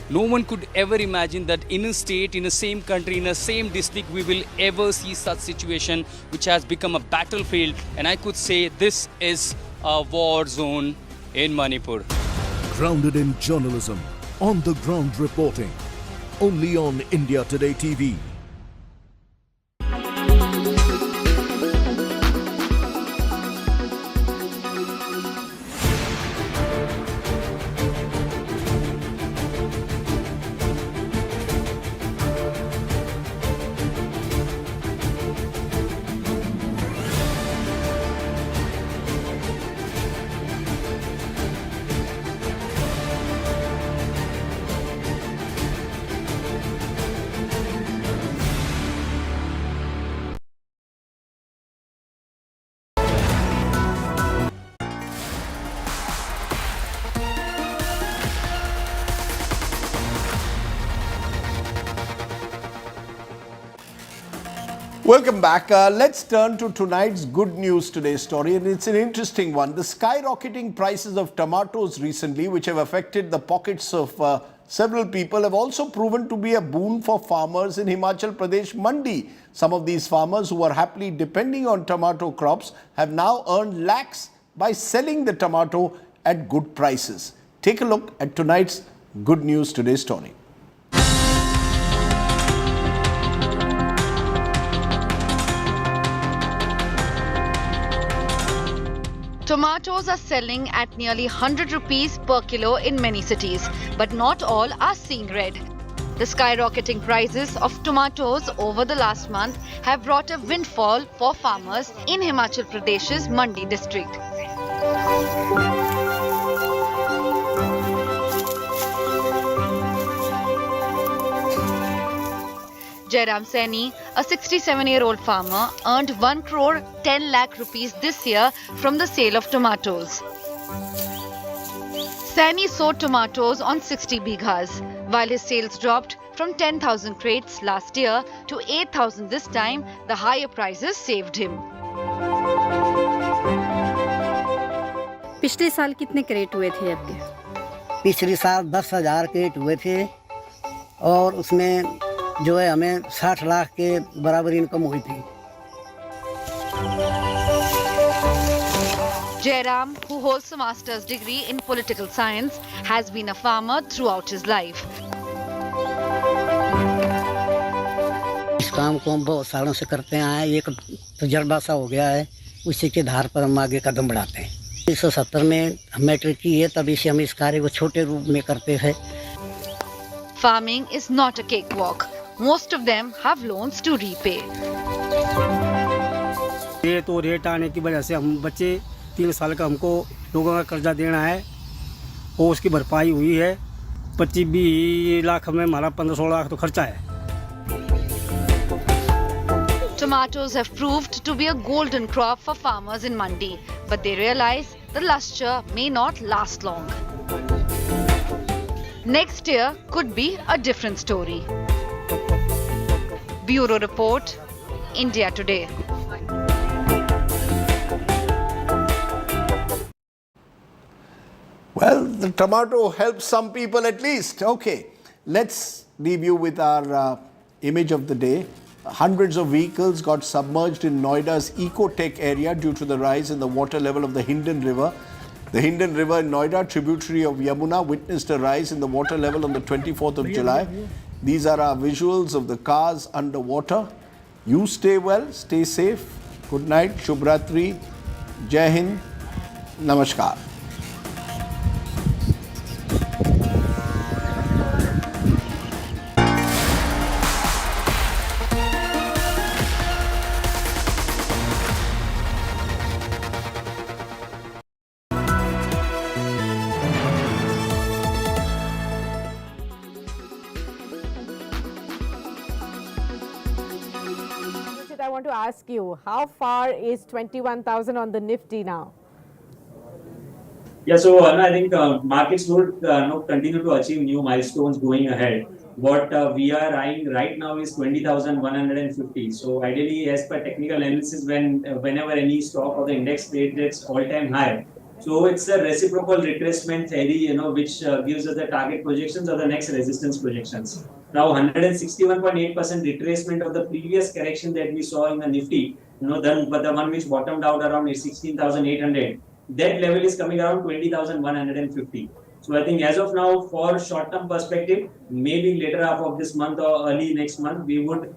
No one could ever imagine that in a state, in the same country, in the same district, we will ever see such situation which has become a battlefield. And I could say this is a war zone in Manipur. Grounded in journalism, on the ground reporting, only on India Today TV. Welcome back. Let's turn to tonight's good news today story, and it's an interesting one. The skyrocketing prices of tomatoes recently, which have affected the pockets of several people, have also proven to be a boon for farmers in Himachal Pradesh Mandi. Some of these farmers who are happily depending on tomato crops have now earned lakhs by selling the tomato at good prices. Take a look at tonight's good news today story. Tomatoes are selling at nearly 100 rupees per kilo in many cities, but not all are seeing red. The skyrocketing prices of tomatoes over the last month have brought a windfall for farmers in Himachal Pradesh's Mandi district. Jairam Saini, a 67-year-old farmer, earned 1 crore 10 lakh rupees this year from the sale of tomatoes. Saini sowed tomatoes on 60 bighas. While his sales dropped from 10,000 crates last year to 8,000 this time, the higher prices saved him. पिछले साल कितने crate हुए थे आपके? पिछले साल 10,000 crate हुए थे और उसमें जो है हमें 60 लाख के बराबर इनकम हुई थी। Jairam, who holds a master's degree in political science, has been a farmer throughout his life. इस काम को हम बहुत सालों से करते आए, एक तजुर्बा सा हो गया है, उसी के आधार पर हम आगे कदम बढ़ाते हैं। 1970 में मैट्रिक की है, तभी से हम इस कार्य को छोटे रूप में करते हैं। Farming is not a cakewalk. Most of them have loans to repay. ये तो रेट आने की वजह से हम बच्चे 3 साल का हमको लोगों का कर्जा देना है और उसकी भरपाई हुई है। 25-20 लाख में हमारा 15-16 लाख तो खर्चा है। Tomatoes have proved to be a golden crop for farmers in Mandi, but they realize the lustre may not last long. Next year could be a different story. Bureau Report, India Today. Well, the tomato helps some people at least. Okay, let's leave you with our image of the day. Hundreds of vehicles got submerged in Noida's Ecotech area due to the rise in the water level of the Hindon River. The Hindon River in Noida, tributary of Yamuna, witnessed a rise in the water level on the 24th of July. These are our visuals of the cars underwater. You stay well, stay safe. Good night, Shubhratri, Jai Hind, Namaskar. I want to ask you, how far is 21,000 on the Nifty now? Yeah, so I think markets would continue to achieve new milestones going ahead. What we are eyeing right now is 20,150. So ideally, as per technical analysis, whenever any stock or the index trades its all-time high, so it's a reciprocal retracement theory, which gives us the target projections or the next resistance projections. Now, 161.8% retracement of the previous correction that we saw in the Nifty, but the one which bottomed out around 16,800, that level is coming around 20,150. So I think as of now, for short-term perspective, maybe later half of this month or early next month, we would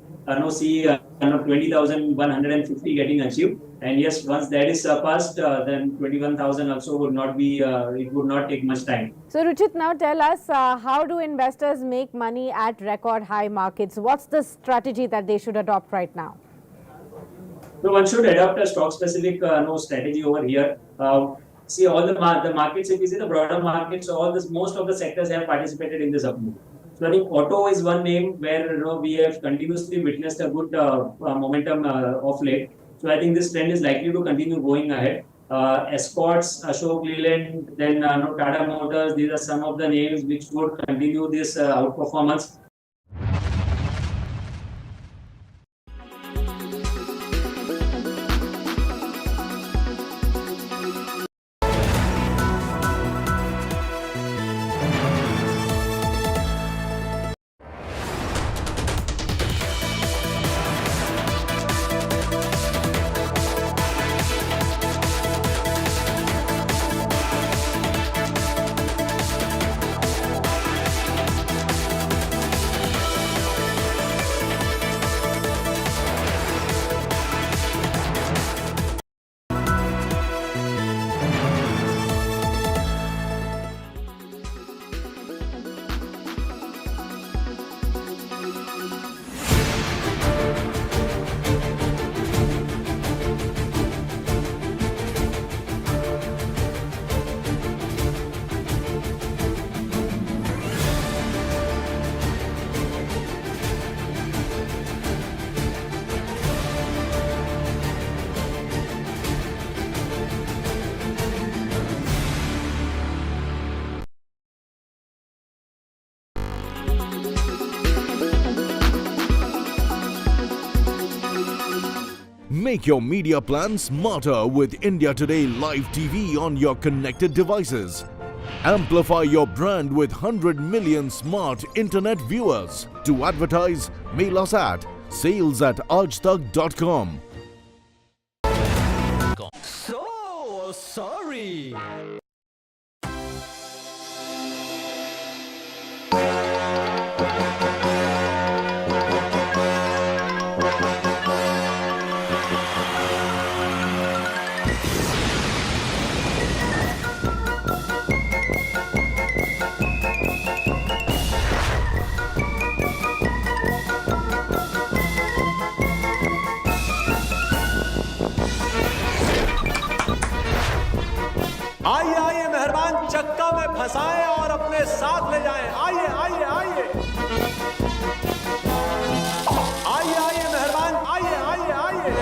see 20,150 getting achieved. And yes, once that is surpassed, then 21,000 also would not be, it would not take much time. So Ruchit, now tell us, how do investors make money at record high markets? What's the strategy that they should adopt right now? So one should adopt a stock-specific strategy over here. See, all the markets, if you see the broader markets, most of the sectors have participated in this up move. So I think auto is one name where we have continuously witnessed a good momentum of late. So I think this trend is likely to continue going ahead. Escorts, Ashok Leyland, then Tata Motors, these are some of the names which would continue this outperformance. Make your media plan smarter with India Today Live TV on your connected devices. Amplify your brand with 100 million smart internet viewers. To advertise, mail us at sales@aajtak.com. So sorry. आइए आइए मेहरबान, चक्का में फंसाएं और अपने साथ ले जाएं। आइए आइए आइए आइए आइए मेहरबान, आइए आइए आइए।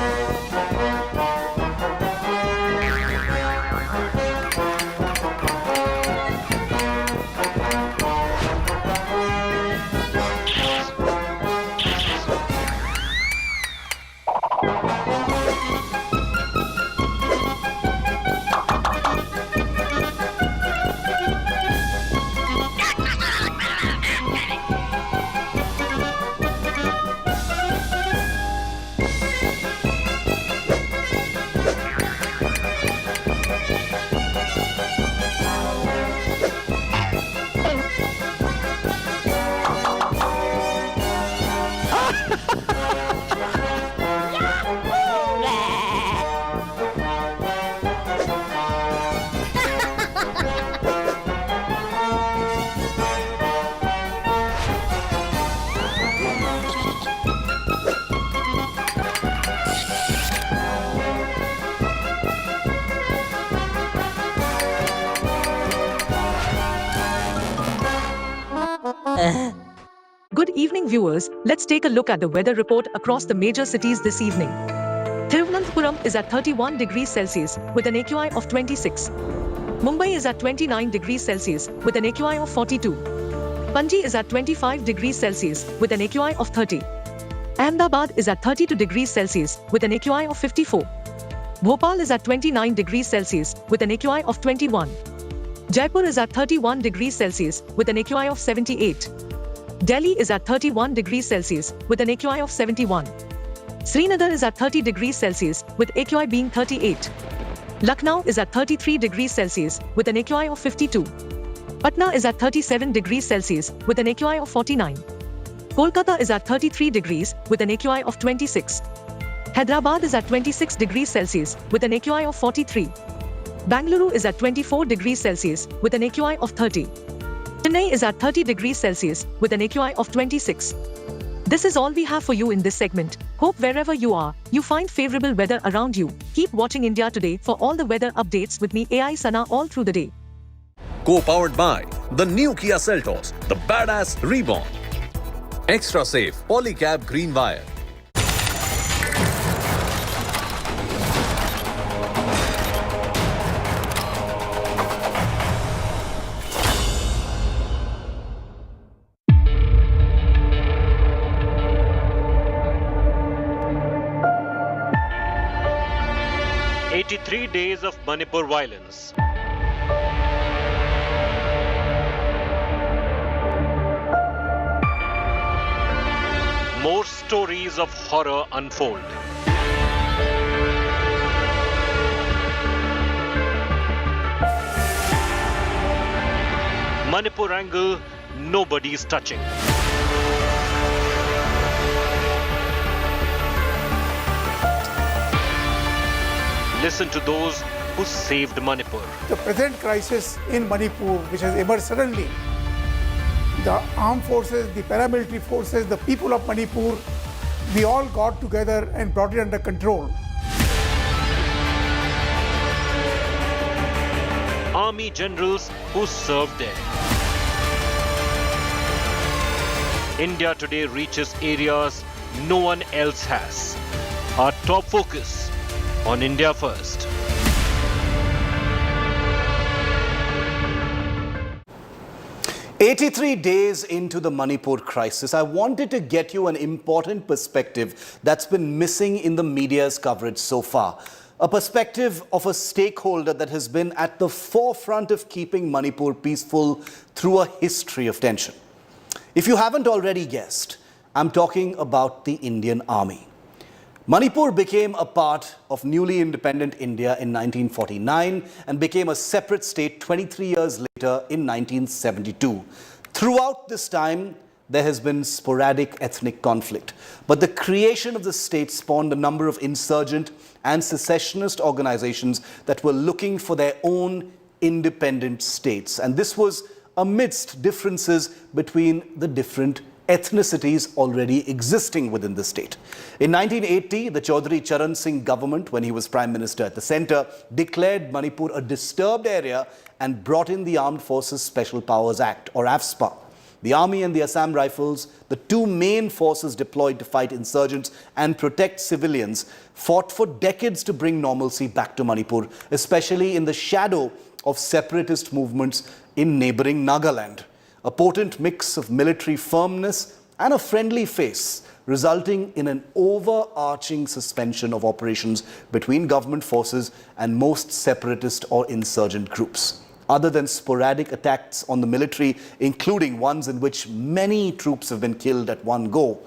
Good evening viewers, let's take a look at the weather report across the major cities this evening. Thiruvananthapuram is at 31 degrees Celsius with an AQI of 26. Mumbai is at 29 degrees Celsius with an AQI of 42. Panji is at 25 degrees Celsius with an AQI of 30. Ahmedabad is at 32 degrees Celsius with an AQI of 54. Bhopal is at 29 degrees Celsius with an AQI of 21. Jaipur is at 31 degrees Celsius with an AQI of 78. Delhi is at 31 degrees Celsius with an AQI of 71. Srinagar is at 30 degrees Celsius with AQI being 38. Lucknow is at 33 degrees Celsius with an AQI of 52. Patna is at 37 degrees Celsius with an AQI of 49. Kolkata is at 33 degrees with an AQI of 26. Hyderabad is at 26 degrees Celsius with an AQI of 43. Bangalore is at 24 degrees Celsius with an AQI of 30. Chennai is at 30 degrees Celsius with an AQI of 26. This is all we have for you in this segment. Hope wherever you are, you find favorable weather around you. Keep watching India Today for all the weather updates with me, AI Sana, all through the day. Co-powered by the new Kia Seltos, the badass reborn. Extra safe polycab green wire. "83 days of Manipur violence. More stories of horror unfold. Manipur angle, nobody's touching. Listen to those who saved Manipur. The present crisis in Manipur, which has emerged suddenly, the armed forces, the paramilitary forces, the people of Manipur, we all got together and brought it under control. Army generals who served there. India Today reaches areas no one else has. Our top focus on India First. 83 days into the Manipur crisis, I wanted to get you an important perspective that's been missing in the media's coverage so far. A perspective of a stakeholder that has been at the forefront of keeping Manipur peaceful through a history of tension. If you haven't already guessed, I'm talking about the Indian Army. Manipur became a part of newly independent India in 1949 and became a separate state 23 years later in 1972. Throughout this time, there has been sporadic ethnic conflict. But the creation of the state spawned a number of insurgent and secessionist organizations that were looking for their own independent states. And this was amidst differences between the different ethnicities already existing within the state. In 1980, the Chaudhry Charan Singh government, when he was Prime Minister at the centre, declared Manipur a disturbed area and brought in the Armed Forces Special Powers Act, or AFSPA. The Army and the Assam Rifles, the two main forces deployed to fight insurgents and protect civilians, fought for decades to bring normalcy back to Manipur, especially in the shadow of separatist movements in neighbouring Nagaland. A potent mix of military firmness and a friendly face, resulting in an overarching suspension of operations between government forces and most separatist or insurgent groups. Other than sporadic attacks on the military, including ones in which many troops have been killed at one go,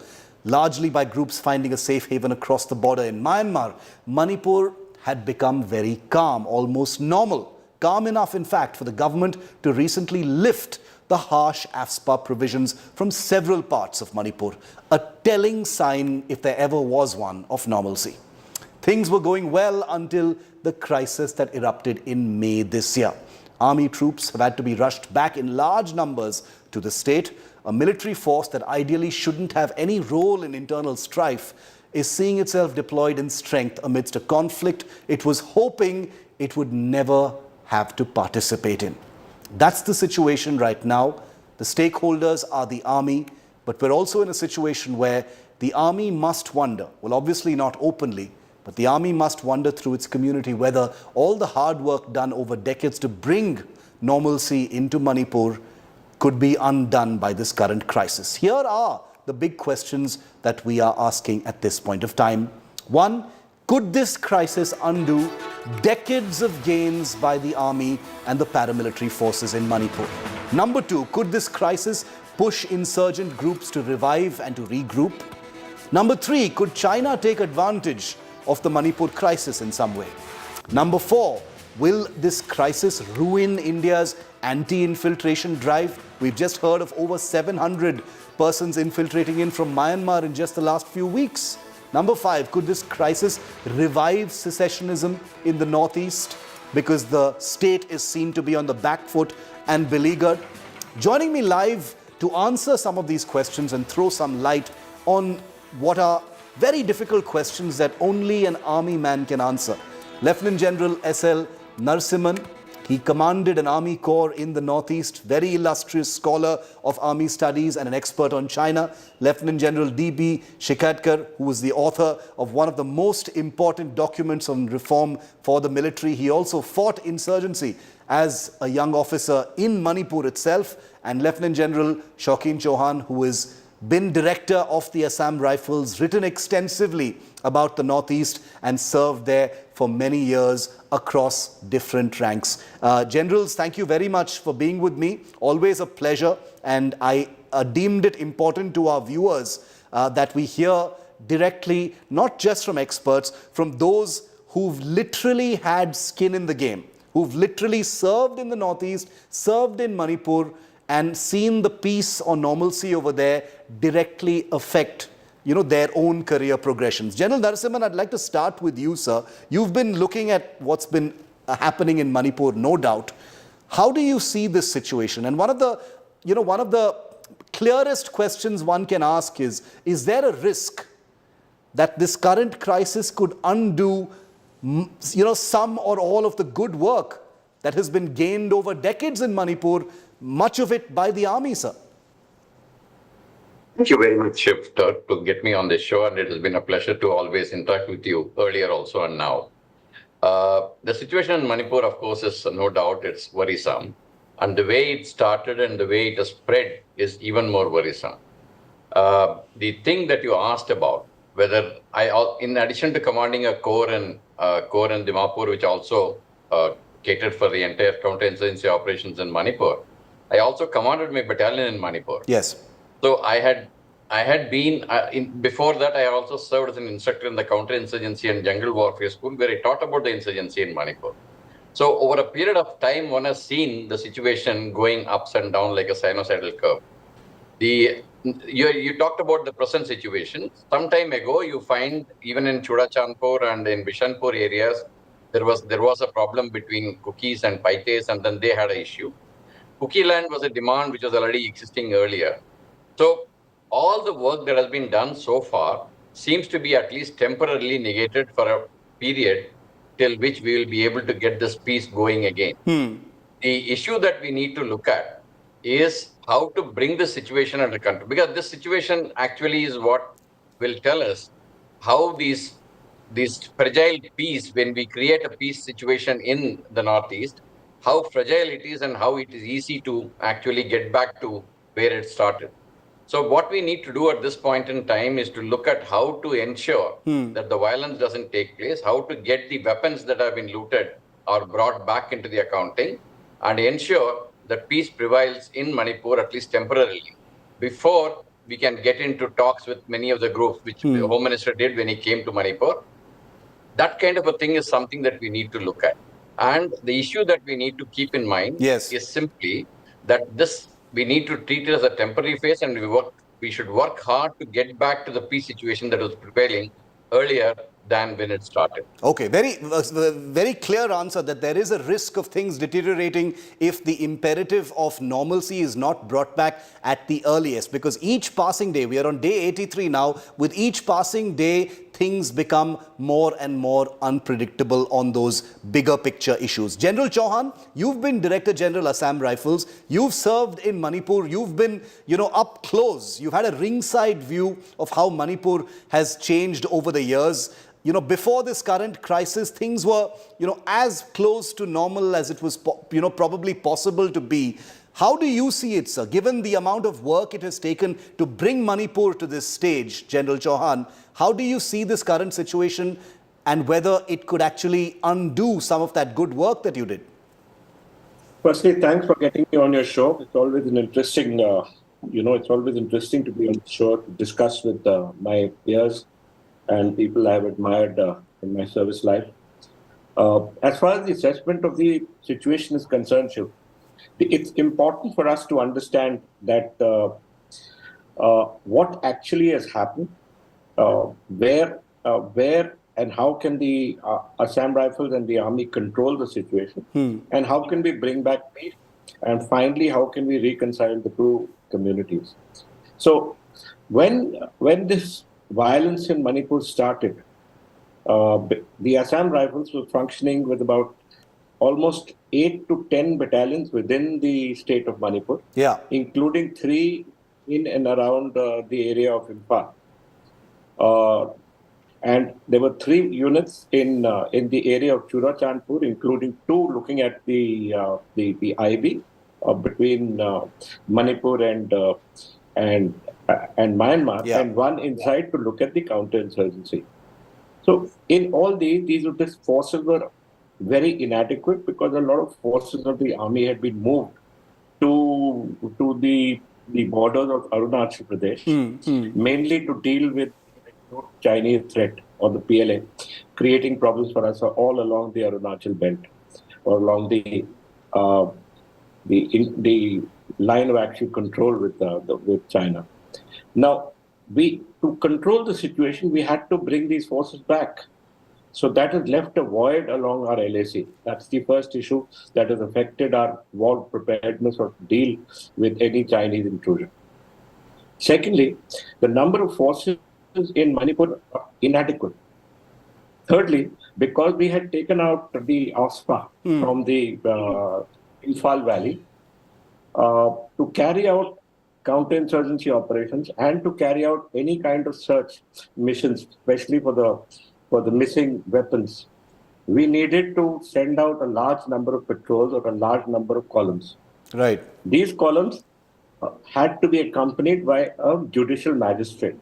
largely by groups finding a safe haven across the border in Myanmar, Manipur had become very calm, almost normal. Calm enough, in fact, for the government to recently lift the harsh AFSPA provisions from several parts of Manipur, a telling sign, if there ever was one, of normalcy. Things were going well until the crisis that erupted in May this year. Army troops have had to be rushed back in large numbers to the state. A military force that ideally shouldn't have any role in internal strife is seeing itself deployed in strength amidst a conflict it was hoping it would never have to participate in. That's the situation right now. The stakeholders are the army, but we're also in a situation where the army must wonder, well, obviously not openly, but the army must wonder through its community whether all the hard work done over decades to bring normalcy into Manipur could be undone by this current crisis. Here are the big questions that we are asking at this point of time. One, could this crisis undo decades of gains by the army and the paramilitary forces in Manipur? Number two, could this crisis push insurgent groups to revive and to regroup? Number three, could China take advantage of the Manipur crisis in some way? Number four, will this crisis ruin India's anti-infiltration drive? We've just heard of over 700 persons infiltrating in from Myanmar in just the last few weeks. Number five, could this crisis revive secessionism in the northeast because the state is seen to be on the back foot and beleaguered? Joining me live to answer some of these questions and throw some light on what are very difficult questions that only an army man can answer. Lieutenant General S.L. Narasimhan. He commanded an army corps in the northeast, very illustrious scholar of army studies and an expert on China. Lieutenant General D.B. Shikatkar, who was the author of one of the most important documents on reform for the military. He also fought insurgency as a young officer in Manipur itself. And Lieutenant General Shaukin Chauhan, who has been director of the Assam Rifles, written extensively about the Northeast and served there for many years across different ranks. Generals, thank you very much for being with me. Always a pleasure, and I deemed it important to our viewers that we hear directly, not just from experts, from those who've literally had skin in the game, who've literally served in the Northeast, served in Manipur, and seen the peace or normalcy over there directly affect, their own career progressions. General Narasimhan, I'd like to start with you, sir. You've been looking at what's been happening in Manipur, no doubt. How do you see this situation? And one of the clearest questions one can ask is there a risk that this current crisis could undo, some or all of the good work that has been gained over decades in Manipur, much of it by the army, sir? Thank you very much, Shifter, to get me on this show, and it has been a pleasure to always interact with you earlier also and now. The situation in Manipur, of course, is no doubt it's worrisome. And the way it started and the way it has spread is even more worrisome. The thing that you asked about, whether in addition to commanding a corps in Dimapur, which also catered for the entire counterinsurgency operations in Manipur, I also commanded my battalion in Manipur. Yes. So I had been, before that, I also served as an instructor in the counterinsurgency and jungle warfare school, where I taught about the insurgency in Manipur. So over a period of time, one has seen the situation going ups and down like a sinusoidal curve. You talked about the present situation. Some time ago, you find even in Chudachandpur and in Bishanpur areas, there was a problem between Cookies and Paites, and then they had an issue. Cookie land was a demand which was already existing earlier. So all the work that has been done so far seems to be at least temporarily negated for a period till which we will be able to get this peace going again. The issue that we need to look at is how to bring the situation under control, because this situation actually is what will tell us how these fragile peace, when we create a peace situation in the Northeast, how fragile it is and how it is easy to actually get back to where it started. So what we need to do at this point in time is to look at how to ensure that the violence doesn't take place, how to get the weapons that have been looted or brought back into the accounting, and ensure that peace prevails in Manipur, at least temporarily, before we can get into talks with many of the groups, which the Home Minister did when he came to Manipur. That kind of a thing is something that we need to look at. And the issue that we need to keep in mind is simply that we need to treat it as a temporary phase, and we should work hard to get back to the peace situation that was prevailing earlier than when it started. Okay, very clear answer that there is a risk of things deteriorating if the imperative of normalcy is not brought back at the earliest, because each passing day, we are on day 83 now, with each passing day, things become more and more unpredictable on those bigger picture issues. General Chauhan, you've been Director General Assam Rifles. You've served in Manipur. You've been, up close. You've had a ringside view of how Manipur has changed over the years. Before this current crisis, things were, as close to normal as it was, probably possible to be. How do you see it, sir? Given the amount of work it has taken to bring Manipur to this stage, General Chauhan, how do you see this current situation and whether it could actually undo some of that good work that you did? Firstly, thanks for getting me on your show. It's always an interesting, it's always interesting to be on the show to discuss with my peers and people I've admired in my service life. As far as the assessment of the situation is concerned, Shiv, it's important for us to understand that what actually has happened, where and how can the Assam Rifles and the army control the situation, and how can we bring back peace, and finally, how can we reconcile the two communities. So when this violence in Manipur started, the Assam Rifles were functioning with about almost 8 to 10 battalions within the state of Manipur, including 3 in and around the area of Imphal. And there were 3 units in the area of Chudachandpur, including 2 looking at the IB between Manipur and Myanmar, and 1 inside to look at the counterinsurgency. So in all these forces were very inadequate because a lot of forces of the army had been moved to the borders of Arunachal Pradesh, mainly to deal with the Chinese threat or the PLA, creating problems for us all along the Arunachal belt or along the line of actual control with China. Now, to control the situation, we had to bring these forces back. So that has left a void along our LAC. That's the first issue that has affected our war preparedness or deal with any Chinese intrusion. Secondly, the number of forces in Manipur are inadequate. Thirdly, because we had taken out the OSPA from the Imphal Valley to carry out counterinsurgency operations and to carry out any kind of search missions, especially for the missing weapons, we needed to send out a large number of patrols or a large number of columns. Right. These columns had to be accompanied by a judicial magistrate.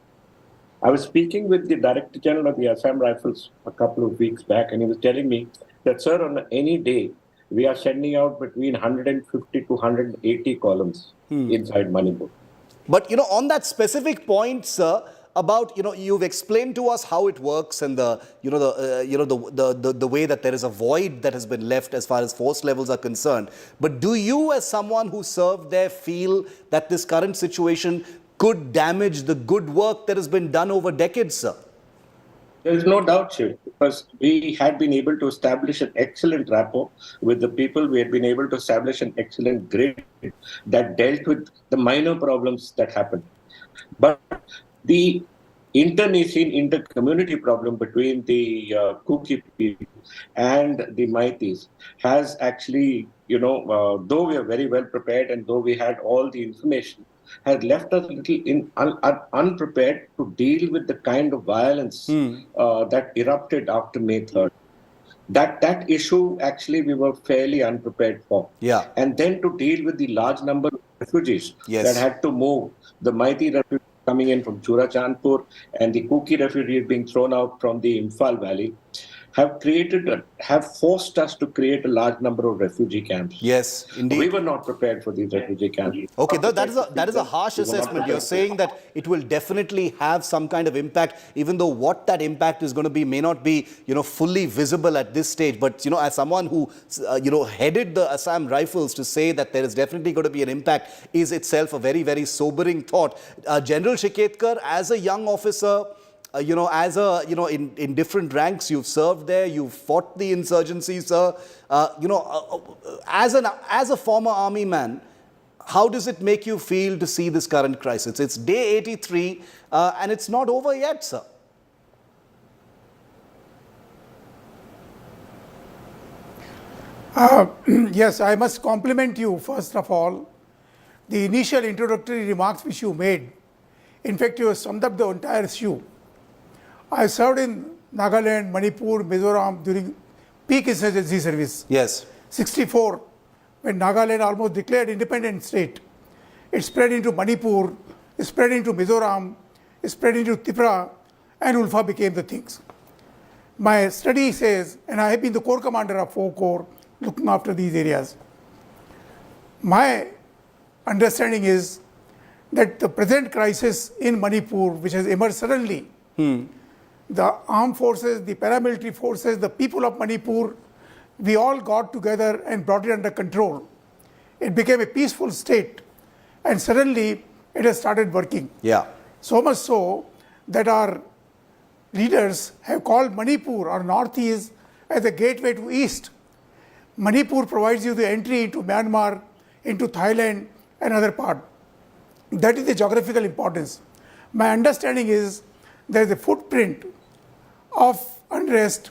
I was speaking with the Director General of the Assam Rifles a couple of weeks back, and he was telling me that, sir, on any day, we are sending out between 150 to 180 columns inside Manipur. But, on that specific point, sir, about, you've explained to us how it works and the way that there is a void that has been left as far as force levels are concerned. But do you, as someone who served there, feel that this current situation could damage the good work that has been done over decades, sir? There is no doubt, Shiv, because we had been able to establish an excellent rapport with the people. We had been able to establish an excellent grid that dealt with the minor problems that happened. But the internecine, inter-community problem between the Kuki people and the Meiteis has actually, though we are very well prepared and though we had all the information, has left us a little unprepared to deal with the kind of violence that erupted after May 3rd. That issue, actually, we were fairly unprepared for. Yeah. And then to deal with the large number of refugees that had to move, the Meitei refugees coming in from Churachandpur and the Kuki refugees being thrown out from the Imphal Valley, have forced us to create a large number of refugee camps. Yes, indeed. We were not prepared for these refugee camps. Okay, that is a harsh assessment. You're saying that it will definitely have some kind of impact, even though what that impact is going to be may not be, fully visible at this stage. But, as someone who, headed the Assam Rifles, to say that there is definitely going to be an impact is itself a very, very sobering thought. General Shiketkar, as a young officer, in different ranks, you've served there, you've fought the insurgency, sir. As a former army man, how does it make you feel to see this current crisis? It's day 83 and it's not over yet, sir. Yes, I must compliment you, first of all. The initial introductory remarks which you made, in fact, you have summed up the entire issue. I served in Nagaland, Manipur, Mizoram during peak insurgency service. Yes. 64, when Nagaland almost declared independent state. It spread into Manipur, it spread into Mizoram, it spread into Tripura, and Ulfa became the things. My study says, and I have been the Corps Commander of 4 Corps, looking after these areas. My understanding is that the present crisis in Manipur, which has emerged suddenly, the armed forces, the paramilitary forces, the people of Manipur, we all got together and brought it under control. It became a peaceful state, and suddenly it has started working. Yeah. So much so that our leaders have called Manipur or Northeast as a gateway to East. Manipur provides you the entry into Myanmar, into Thailand and other parts. That is the geographical importance. My understanding is there is a footprint of unrest.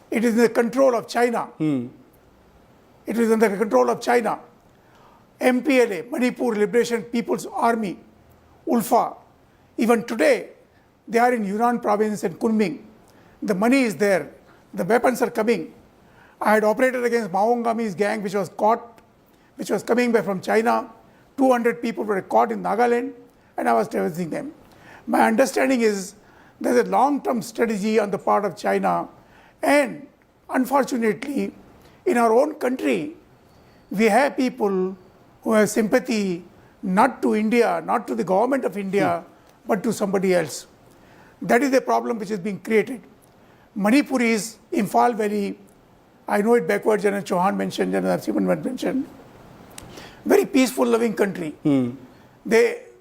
It is in the control of China. It is under the control of China. MPLA, Manipur Liberation People's Army, Ulfa, even today, they are in Yunnan province and Kunming. The money is there. The weapons are coming. I had operated against Maungami's gang, which was caught, which was coming back from China. 200 people were caught in Nagaland, and I was terrorizing them. My understanding is there's a long-term strategy on the part of China, and unfortunately, in our own country, we have people who have sympathy not to India, not to the government of India, but to somebody else. That is the problem which is being created. Manipuris, Imphal Valley, I know it backwards, General Chauhan mentioned, General Narasimhan mentioned, very peaceful, loving country.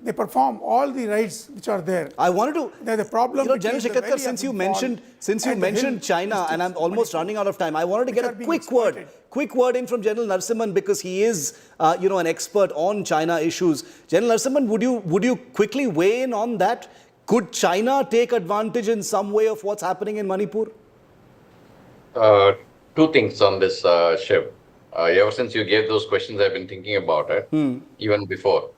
They perform all the rights which are there. I wanted to. There's a problem. General Shiketkar, since you mentioned China, and I'm almost running out of time, I wanted to get a quick word in from General Narasimhan, because he is, an expert on China issues. General Narasimhan, would you quickly weigh in on that? Could China take advantage in some way of what's happening in Manipur? Two things on this, Shiv. Ever since you gave those questions, I've been thinking about it, even before.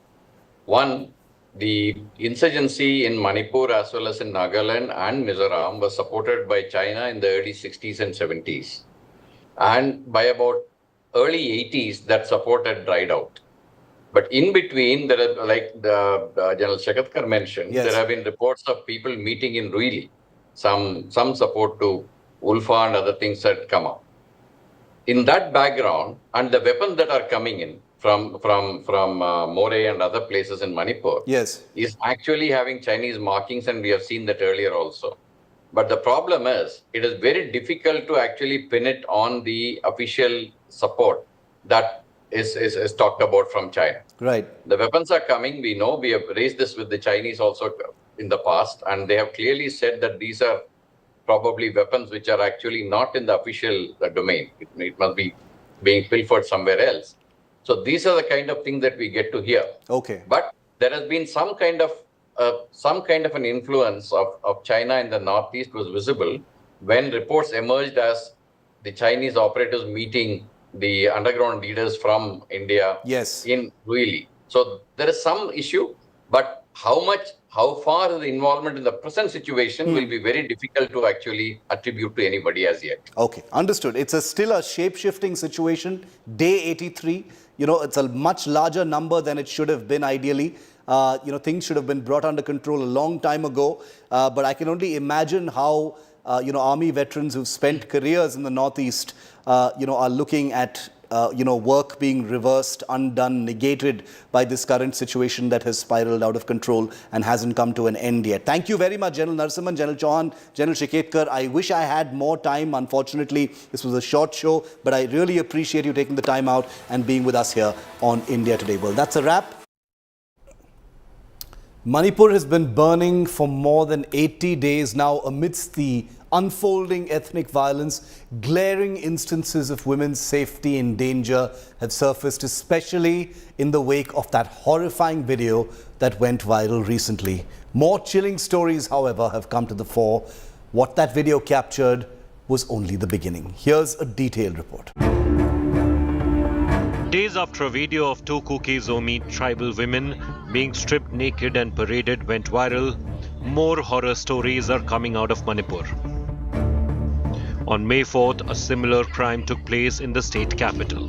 One, the insurgency in Manipur as well as in Nagaland and Mizoram was supported by China in the early 60s and 70s. And by about early 80s, that support had dried out. But in between, there are, like the General Shakatkar mentioned, Yes. there have been reports of people meeting in Ruili. Some support to Ulfa and other things had come up. In that background, and the weapons that are coming in from More and other places in Manipur, Yes. is actually having Chinese markings, and we have seen that earlier also. But the problem is, it is very difficult to actually pin it on the official support that is talked about from China. Right. The weapons are coming. We know, we have raised this with the Chinese also in the past, and they have clearly said that these are probably weapons which are actually not in the official domain. It must be being pilfered somewhere else. So these are the kind of things that we get to hear. Okay. But there has been some kind of an influence of China in the Northeast was visible when reports emerged as the Chinese operators meeting the underground leaders from India in Ruili. So there is some issue, but how far is the involvement in the present situation will be very difficult to actually attribute to anybody as yet. Okay, understood. It's still a shape-shifting situation. Day 83, it's a much larger number than it should have been ideally. Things should have been brought under control a long time ago. But I can only imagine how, army veterans who've spent careers in the Northeast, are looking at, work being reversed, undone, negated by this current situation that has spiraled out of control and hasn't come to an end yet. Thank you very much, General Narasimhan, General Chauhan, General Shiketkar. I wish I had more time. Unfortunately, this was a short show, but I really appreciate you taking the time out and being with us here on India Today. Well, that's a wrap. Manipur has been burning for more than 80 days now amidst the unfolding ethnic violence. Glaring instances of women's safety in danger have surfaced, especially in the wake of that horrifying video that went viral recently. More chilling stories, however, have come to the fore. What that video captured was only the beginning. Here's a detailed report. Days after a video of two Kuki Zomi tribal women being stripped naked and paraded went viral, more horror stories are coming out of Manipur. On May 4th, a similar crime took place in the state capital.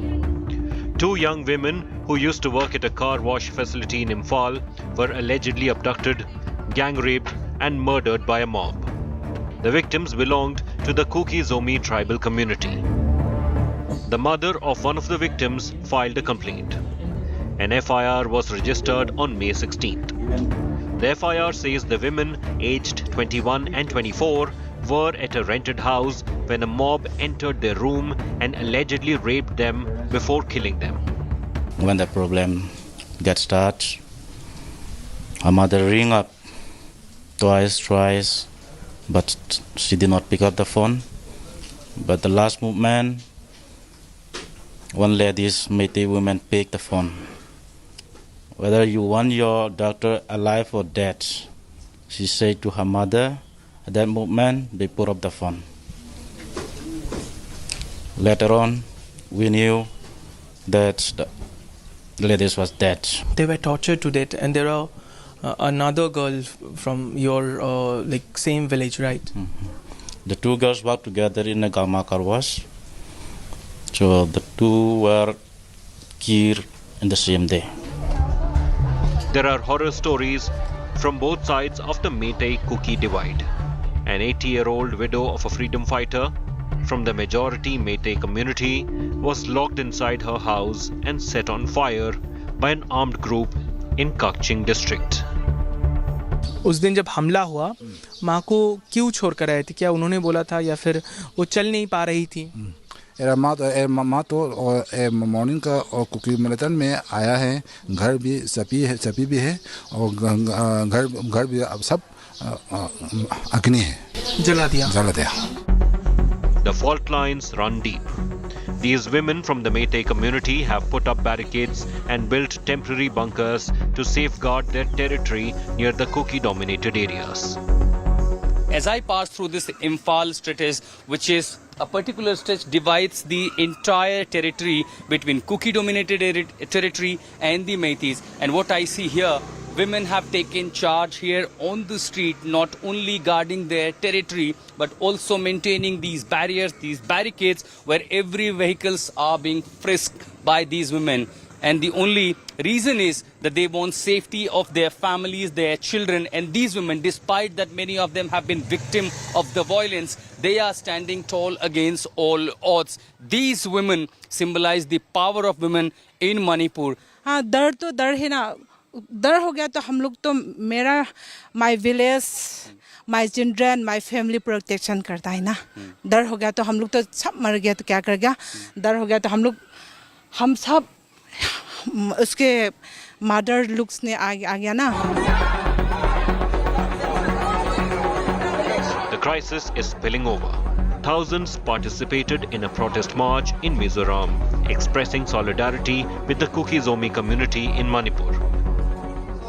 Two young women who used to work at a car wash facility in Imphal were allegedly abducted, gang raped and murdered by a mob. The victims belonged to the Kuki Zomi tribal community. The mother of one of the victims filed a complaint. An FIR was registered on May 16th. The FIR says the women, aged 21 and 24, were at a rented house when a mob entered their room and allegedly raped them before killing them. When the problem got started, her mother rang up twice, but she did not pick up the phone. But the last moment, one lady's Métis woman picked the phone. Whether you want your daughter alive or dead, she said to her mother. At that moment, they put up the phone. Later on, we knew that the lady was dead. They were tortured to death, and there are another girl from your same village, right? Mm-hmm. The two girls worked together in a Gama car wash. So the two were killed in the same day. There are horror stories from both sides of the Meitei-Kuki divide. An 80-year-old widow of a freedom fighter from the majority Meitei community was locked inside her house and set on fire by an armed group in Kakching district. उस दिन जब हमला हुआ, माँ को क्यों छोड़ कर आए थे? क्या उन्होंने बोला था या फिर वो चल नहीं पा रही थी? माँ तो मॉर्निंग का और कुकी मैराथन में आया है, घर भी सभी भी है और घर भी सब अग्नि है, जला दिया। The fault lines run deep. These women from the Meitei community have put up barricades and built temporary bunkers to safeguard their territory near the Kuki-dominated areas. As I pass through this Imphal stretch, which is a particular stretch divides the entire territory between Kuki-dominated territory and the Métis. And what I see here, women have taken charge here on the street, not only guarding their territory, but also maintaining these barriers, these barricades, where every vehicles are being frisked by these women. and the only reason is that they want safety of their families, their children, and these women, despite that many of them have been victim of the violence, they are standing tall against all odds. These women symbolize the power of women in Manipur. हाँ डर तो डर है ना डर हो गया तो हम लोग तो मेरा my village my children my family protection करता है ना डर हो गया तो हम लोग तो सब मर गया तो क्या कर गया डर हो गया तो हम सब उसके मदर लुक्स ने आ गया ना The crisis is spilling over. Thousands participated in a protest march in Mizoram, expressing solidarity with the Kuki-Zomi community in Manipur.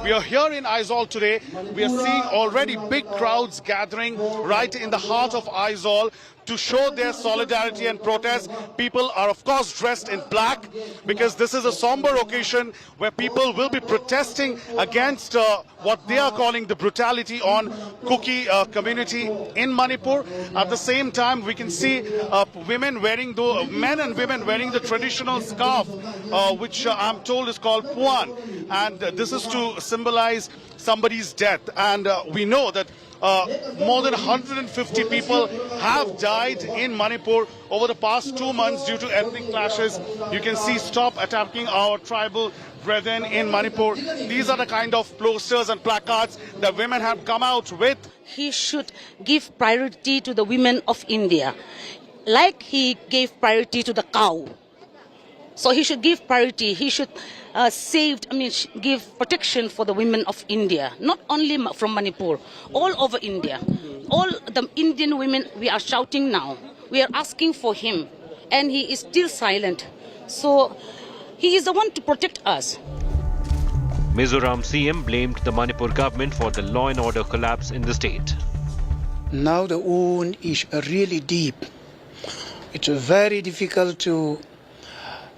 We are here in Aizawl today. We are seeing already big crowds gathering right in the heart of Aizawl to show their solidarity and protest. People are of course dressed in black because this is a somber occasion where people will be protesting against what they are calling the brutality on Kuki community in Manipur. At the same time, we can see men and women wearing the traditional scarf, which I'm told is called puan, and this is to symbolize somebody's death. And we know that more than 150 people have died in Manipur over the past 2 months due to ethnic clashes. You can see "Stop attacking our tribal brethren in Manipur." These are the kind of posters and placards that women have come out with. He should give priority to the women of India, like he gave priority to the cow. So he should give priority. He should give protection for the women of India, not only from Manipur, all over India. All the Indian women, we are shouting now. We are asking for him, and he is still silent. So he is the one to protect us. Mizoram CM blamed the Manipur government for the law and order collapse in the state. Now the wound is really deep. It's very difficult to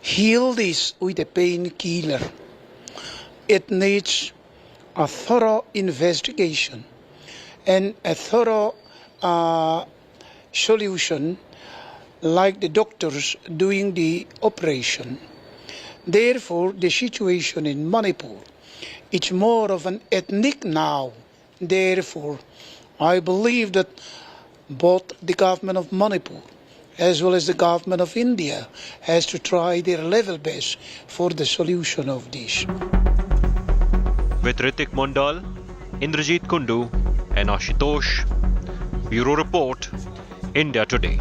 heal this with a painkiller. It needs a thorough investigation and a thorough solution, like the doctors doing the operation. Therefore, the situation in Manipur, it's more of an ethnic now. Therefore, I believe that both the government of Manipur as well as the government of India has to try their level best for the solution of this. With Ritik Mondal, Indrajit Kundu and Ashutosh, Bureau Report, India Today.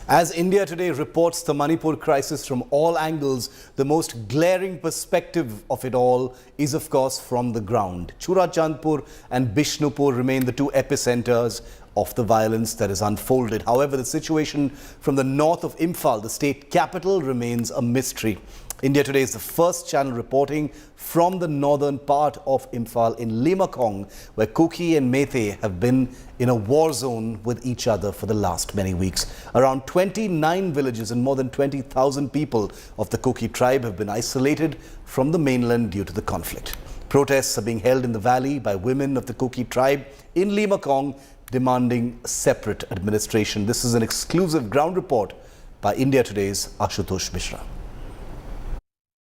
As India Today reports the Manipur crisis from all angles, the most glaring perspective of it all is, of course, from the ground. Churachandpur and Bishnupur remain the two epicenters of the violence that is unfolded. However, the situation from the north of Imphal, the state capital, remains a mystery. India Today is the first channel reporting from the northern part of Imphal in Limakong, where Kuki and Meitei have been in a war zone with each other for the last many weeks. Around 29 villages and more than 20,000 people of the Kuki tribe have been isolated from the mainland due to the conflict. Protests are being held in the valley by women of the Kuki tribe in Limakong, demanding separate administration. This is an exclusive ground report by India Today's Ashutosh Mishra.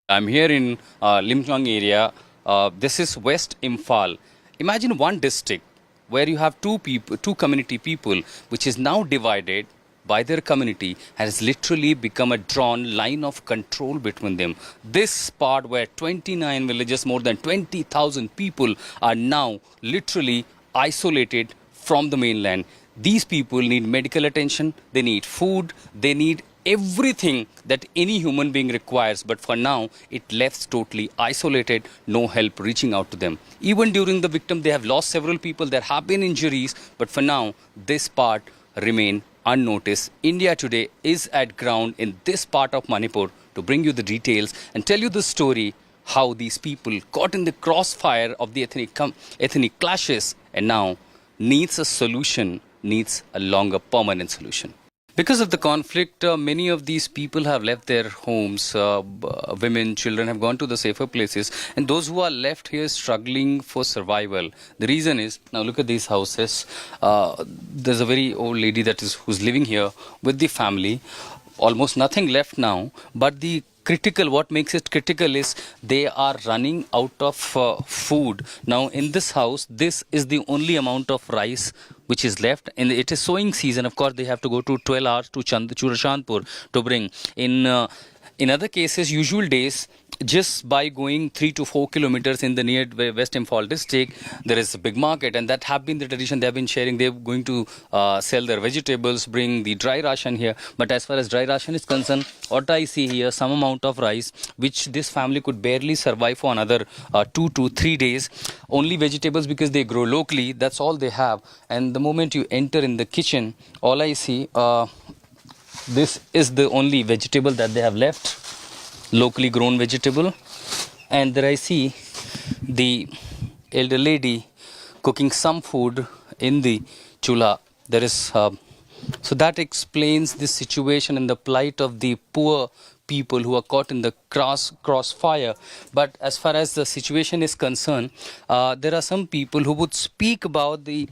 I'm here in Limchang area. This is West Imphal. Imagine one district where you have two community people, which is now divided by their community, has literally become a drawn line of control between them. This part where 29 villages, more than 20,000 people are now literally isolated from the mainland. These people need medical attention, they need food, they need everything that any human being requires, but for now it left totally isolated, no help reaching out to them. Even during the victim, they have lost several people, there have been injuries, but for now this part remain unnoticed. India Today is at ground in this part of Manipur to bring you the details and tell you the story how these people caught in the crossfire of the ethnic clashes and now needs a solution, needs a longer permanent solution. Because of the conflict, many of these people have left their homes. Women, children have gone to the safer places. And those who are left here struggling for survival. The reason is, now look at these houses. There's a very old lady who's living here with the family. Almost nothing left now. But the critical, what makes it critical is they are running out of food. Now in this house, this is the only amount of rice which is left, and it is sowing season. Of course, they have to go to 12 hours to Churachandpur to bring. In other cases, usual days, just by going 3 to 4 kilometers in the near West Imphal district, there is a big market, and that have been the tradition. They have been sharing. They're going to sell their vegetables, bring the dry ration here. But as far as dry ration is concerned, what I see here, some amount of rice, which this family could barely survive for another 2 to 3 days. Only vegetables because they grow locally. That's all they have. And the moment you enter in the kitchen, all I see, this is the only vegetable that they have left. Locally grown vegetable, and there I see the elder lady cooking some food in the chula. There is so that explains this situation and the plight of the poor people who are caught in the crossfire. But as far as the situation is concerned, there are some people who would speak about the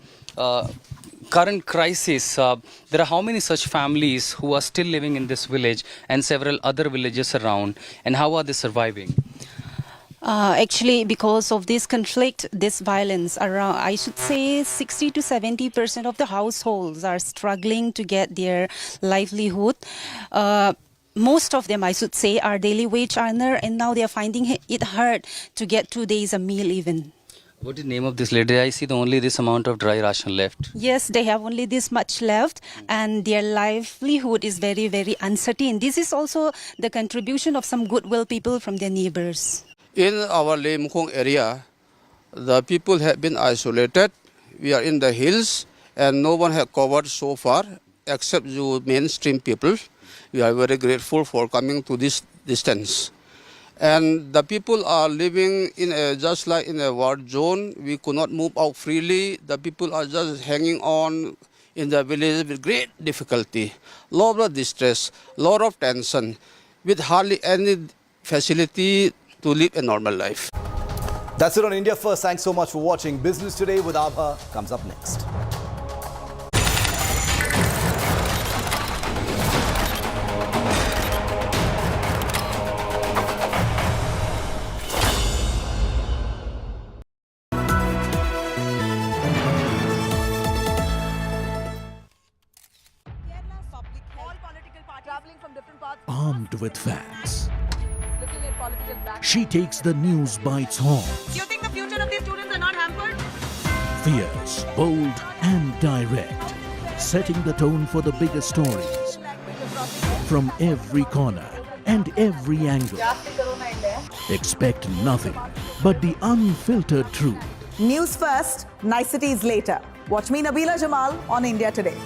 current crisis. There are how many such families who are still living in this village and several other villages around, and how are they surviving? Actually, because of this conflict, this violence, around, I should say 60 to 70% of the households are struggling to get their livelihood. Most of them, I should say, are daily wage earner, and now they are finding it hard to get 2 days a meal even. What is the name of this lady? I see only this amount of dry ration left. Yes, they have only this much left, and their livelihood is very, very uncertain. This is also the contribution of some goodwill people from their neighbors. In our Lemkong area, the people have been isolated. We are in the hills, and no one has covered so far except the mainstream people. We are very grateful for coming to this distance. And the people are living in just like in a war zone. We could not move out freely. The people are just hanging on in the village with great difficulty, lot of distress, lot of tension, with hardly any facility to live a normal life. That's it on India First. Thanks so much for watching. Business Today with Abha comes up next. Armed with facts, she takes the news by its horns. You think the future of these students are not hampered? Fierce, bold and direct, setting the tone for the biggest stories. From every corner and every angle. Expect nothing but the unfiltered truth. News first, niceties later. Watch me, Nabila Jamal, on India Today.